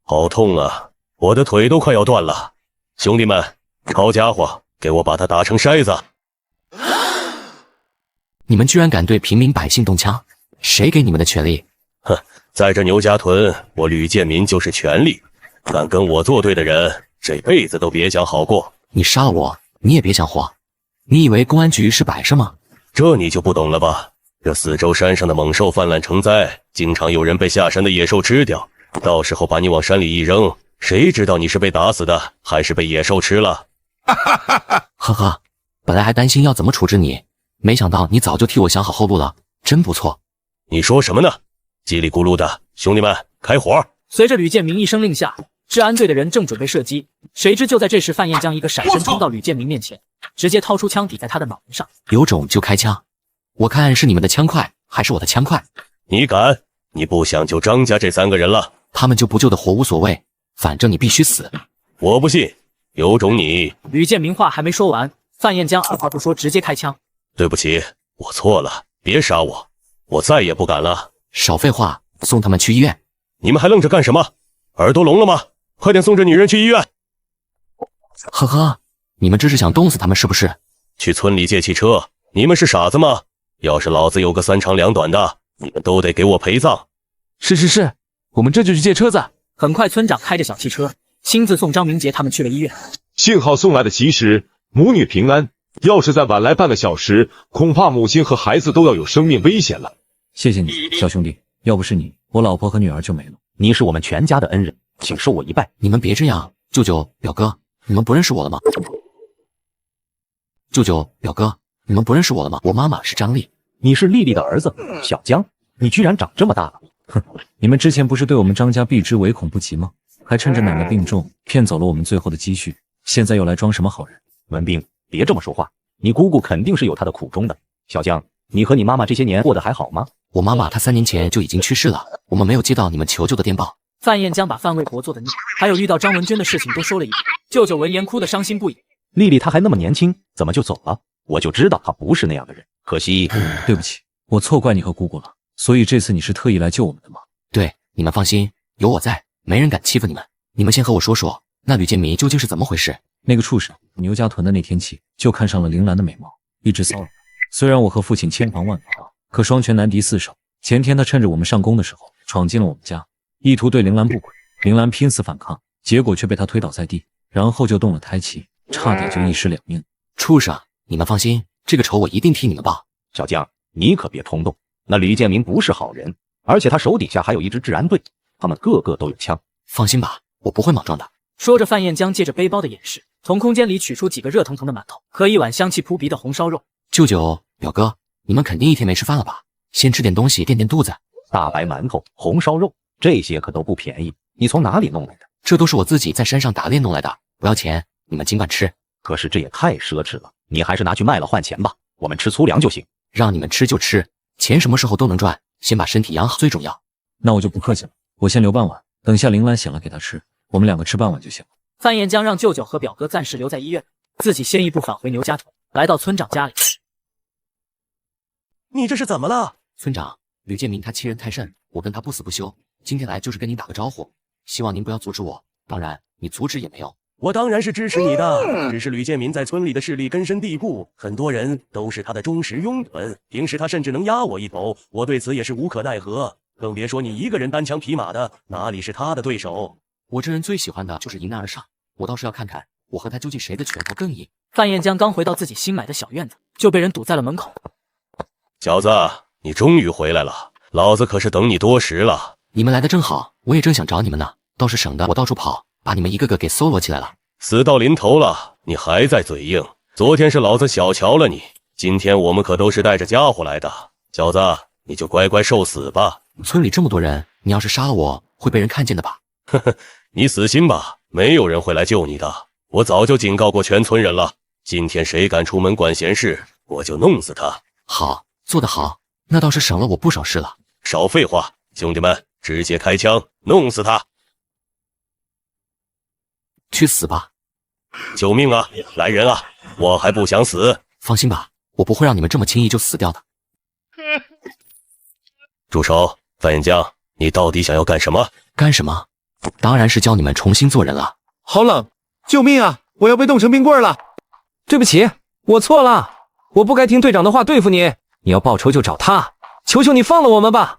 S11: 好痛啊！我的腿都快要断了。兄弟们，好家伙，给我把他打成筛子！
S3: 你们居然敢对平民百姓动枪，谁给你们的权利？
S11: 哼，在这牛家屯，我吕建民就是权力。敢跟我作对的人，这辈子都别想好过。
S3: 你杀了我，你也别想活。你以为公安局是摆设吗？
S11: 这你就不懂了吧？这四周山上的猛兽泛滥成灾，经常有人被下山的野兽吃掉。到时候把你往山里一扔，谁知道你是被打死的，还是被野兽吃了？
S3: 呵呵，本来还担心要怎么处置你，没想到你早就替我想好后路了，真不错。
S11: 你说什么呢？叽里咕噜的，兄弟们，开火！
S1: 随着吕建明一声令下，治安队的人正准备射击，谁知就在这时，范彦将一个闪身冲到吕建明面前，直接掏出枪抵在他的脑门上。
S3: 有种就开枪，我看是你们的枪快还是我的枪快？
S11: 你敢？你不想救张家这3个人了？
S3: 他们救不救的活无所谓，反正你必须死。
S11: 我不信，有种你……
S1: 吕建明话还没说完，范彦将二话不说直接开枪。
S11: 对不起，我错了，别杀我，我再也不敢了。
S3: 少废话，送他们去医院。
S11: 你们还愣着干什么？耳朵聋了吗？快点送这女人去医院！
S3: 呵呵，你们这是想冻死他们是不是？
S11: 去村里借汽车，你们是傻子吗？要是老子有个3长2短的，你们都得给我陪葬。
S17: 是，我们这就去借车子。
S1: 很快，村长开着小汽车，亲自送张明杰他们去了医院。
S16: 幸好送来的及时，母女平安。要是再晚来半个小时，恐怕母亲和孩子都要有生命危险了。
S15: 谢谢你，小兄弟，要不是你，我老婆和女儿就没了。
S6: 你是我们全家的恩人，请受我一拜。
S3: 你们别这样，舅舅、表哥，你们不认识我了吗？舅舅、表哥，你们不认识我了吗？我妈妈是张丽，
S6: 你是丽丽的儿子小江，你居然长这么大了！
S15: 哼，你们之前不是对我们张家避之唯恐不及吗？还趁着奶奶病重，骗走了我们最后的积蓄，现在又来装什么好人？
S6: 文斌，别这么说话，你姑姑肯定是有她的苦衷的。小江，你和你妈妈这些年过得还好吗？
S3: 我妈妈她3年前就已经去世了，我们没有接到你们求救的电报。
S1: 范彦将把范卫国做的孽，还有遇到张文娟的事情都说了一遍。舅舅闻言哭得伤心不已。
S6: 丽丽她还那么年轻，怎么就走了？我就知道她不是那样的人，可惜……
S15: 对不起，我错怪你和姑姑了。所以这次你是特意来救我们的吗？
S3: 对，你们放心，有我在，没人敢欺负你们。你们先和我说说，那吕建民究竟是怎么回事？
S15: 那个畜生牛家屯的那天起，就看上了铃兰的美貌，一直骚扰她。虽然我和父亲千防万防，可双拳难敌4手。前天他趁着我们上工的时候，闯进了我们家，意图对铃兰不轨。铃兰拼死反抗，结果却被他推倒在地，然后就动了胎气，差点就1尸2命。
S3: 畜生，你们放心，这个仇我一定替你们报。
S6: 小江，你可别冲动，那吕建明不是好人，而且他手底下还有一支治安队，他们个个都有枪。
S3: 放心吧，我不会莽撞的。
S1: 说着，范彦将借着背包的掩饰，从空间里取出几个热腾腾的馒头和一碗香气扑鼻的红烧肉。
S3: 舅舅、表哥，你们肯定1天没吃饭了吧？先吃点东西垫垫肚子。
S6: 大白馒头、红烧肉，这些可都不便宜，你从哪里弄来的？
S3: 这都是我自己在山上打猎弄来的，不要钱，你们尽管吃。
S6: 可是这也太奢侈了，你还是拿去卖了换钱吧，我们吃粗粮就行。
S3: 让你们吃就吃，钱什么时候都能赚，先把身体养好最重要。
S15: 那我就不客气了，我先留半碗，等下铃兰醒了给她吃，我们2个吃半碗就行了。
S1: 范彦将让舅舅和表哥暂时留在医院，自己先一步返回牛家屯，来到村长家里。
S4: 你这是怎么了？
S3: 村长，吕建明他欺人太甚，我跟他不死不休，今天来就是跟您打个招呼，希望您不要阻止我，当然你阻止也没用。
S4: 我当然是支持你的，只是吕建民在村里的势力根深蒂固，很多人都是他的忠实拥趸，平时他甚至能压我一头，我对此也是无可奈何，更别说你一个人单枪匹马的，哪里是他的对手？
S3: 我这人最喜欢的就是迎难而上，我倒是要看看我和他究竟谁的拳头更硬。
S1: 范彦将刚回到自己新买的小院子，就被人堵在了门口。
S11: 小子，你终于回来了，老子可是等你多时了。
S3: 你们来的正好，我也正想找你们呢，倒是省得我到处跑，把你们一个个给搜罗起来了。
S11: 死到临头了，你还在嘴硬？昨天是老子小瞧了你，今天我们可都是带着家伙来的。小子，你就乖乖受死吧。
S3: 村里这么多人，你要是杀了我，会被人看见的吧？
S11: 呵呵，你死心吧，没有人会来救你的。我早就警告过全村人了，今天谁敢出门管闲事，我就弄死他。
S3: 好，做得好，那倒是省了我不少事了。
S11: 少废话，兄弟们，直接开枪，弄死他！
S3: 去死吧！
S11: 救命啊！来人啊！我还不想死。
S3: 放心吧，我不会让你们这么轻易就死掉的。
S11: 住手！范彦江，你到底想要干什么？
S3: 干什么？当然是教你们重新做人了。
S22: 好冷，救命啊！我要被冻成冰棍了。
S2: 对不起，我错了，我不该听队长的话对付你。你要报仇就找他，求求你放了我们吧。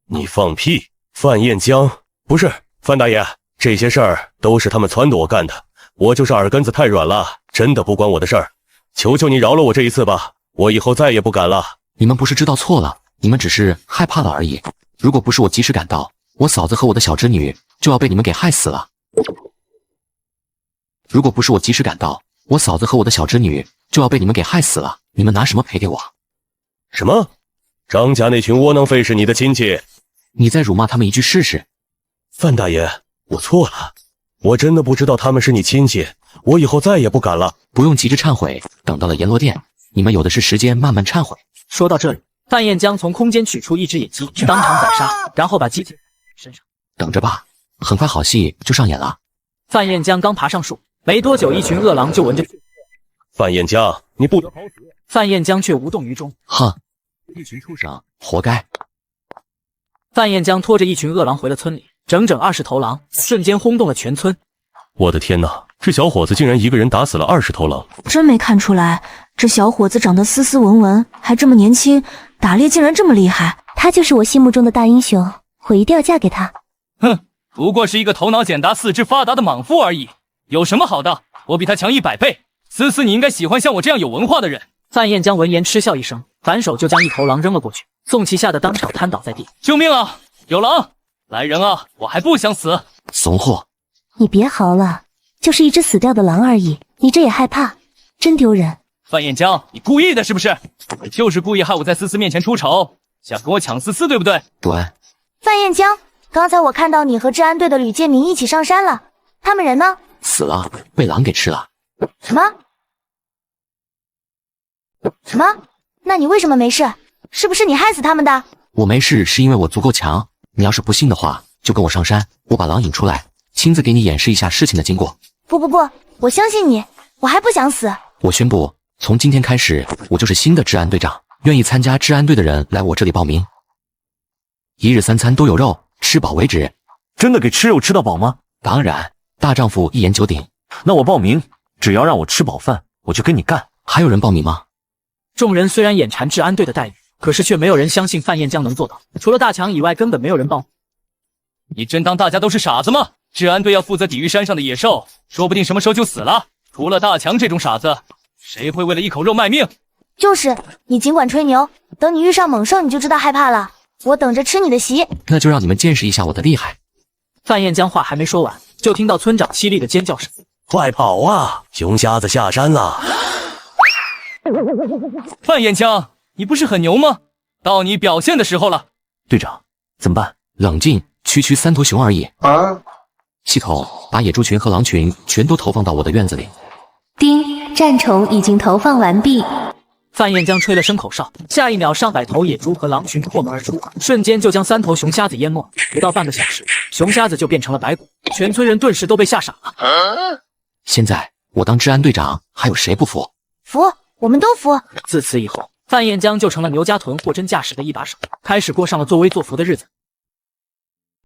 S11: 你放屁！范彦江，不是范大爷，这些事儿都是他们撺掇我干的，我就是耳根子太软了，真的不关我的事儿。求求你饶了我这一次吧，我以后再也不敢了。
S3: 你们不是知道错了，你们只是害怕了而已。如果不是我及时赶到，我嫂子和我的小侄女就要被你们给害死了。如果不是我及时赶到，我嫂子和我的小侄女就要被你们给害死了。你们拿什么赔给我？
S11: 什么？张家那群窝囊废是你的亲戚？
S3: 你再辱骂他们一句试试。
S11: 范大爷，我错了，我真的不知道他们是你亲戚，我以后再也不敢了。
S3: 不用急着忏悔，等到了阎罗殿，你们有的是时间慢慢忏悔。
S1: 说到这里，范彦江从空间取出一只野鸡，当场宰杀，然后把鸡身上。
S3: 等着吧，很快好戏就上演了。
S1: 范彦江刚爬上树，没多久，一群饿狼就闻着。
S11: 范彦江，你不得好死！
S1: 范彦江却无动于衷。
S3: 哼，一群畜生，活该！
S1: 范彦江拖着一群饿狼回了村里，整整20头狼，瞬间轰动了全村。
S11: 我的天哪，这小伙子竟然一个人打死了20头狼！
S10: 真没看出来，这小伙子长得斯斯文文，还这么年轻，打猎竟然这么厉害。
S5: 他就是我心目中的大英雄，我一定要嫁给他。
S18: 哼，不过是一个头脑简单、四肢发达的莽夫而已，有什么好的？我比他强100倍。思思，你应该喜欢像我这样有文化的人。
S1: 范彦江闻言嗤笑一声，反手就将一头狼扔了过去。宋琦吓得当场瘫倒在地。
S18: 救命啊！有狼！来人啊！我还不想死！
S3: 怂货！
S5: 你别嚎了，就是一只死掉的狼而已，你这也害怕，真丢人。
S18: 范彦江，你故意的是不是？你就是故意害我在思思面前出丑，想跟我抢思思，对不对？
S3: 对。
S10: 范彦江，刚才我看到你和治安队的吕建明一起上山了，他们人呢？
S3: 死了，被狼给吃了。
S10: 什么？什么？那你为什么没事？是不是你害死他们的？
S3: 我没事，是因为我足够强。你要是不信的话，就跟我上山，我把狼引出来，亲自给你演示一下事情的经过。
S10: 不，我相信你，我还不想死。
S3: 我宣布，从今天开始，我就是新的治安队长。愿意参加治安队的人来我这里报名。1日3餐都有肉，吃饱为止。
S15: 真的给吃肉吃到饱吗？
S3: 当然，大丈夫一言九鼎。
S15: 那我报名，只要让我吃饱饭，我就跟你干。
S3: 还有人报名吗？
S1: 众人虽然眼馋治安队的待遇，可是却没有人相信范彦江能做到。除了大强以外，根本没有人报。
S18: 你真当大家都是傻子吗？治安队要负责抵御山上的野兽，说不定什么时候就死了。除了大强这种傻子，谁会为了一口肉卖命？
S10: 就是你尽管吹牛，等你遇上猛兽，你就知道害怕了。我等着吃你的席。
S3: 那就让你们见识一下我的厉害。
S1: 范彦江话还没说完，就听到村长凄厉的尖叫声：“
S4: 快跑啊！熊瞎子下山了！”
S18: 范彦江，你不是很牛吗？到你表现的时候了。
S15: 队长，怎么办？
S3: 冷静，区3头熊而已。系统把野猪群和狼群全都投放到我的院子里。
S5: 丁，战宠已经投放完毕。
S1: 范彦江吹了声口哨，下一秒上百头野猪和狼群破门而出，瞬间就将3头熊瞎子淹没。不到半个小时，熊瞎子就变成了白骨，全村人顿时都被吓傻了。
S3: 现在我当治安队长，还有谁不服？
S10: 服，我们都服。
S1: 自此以后，范彦江就成了牛家屯货真价实的一把手，开始过上了作威作福的日子。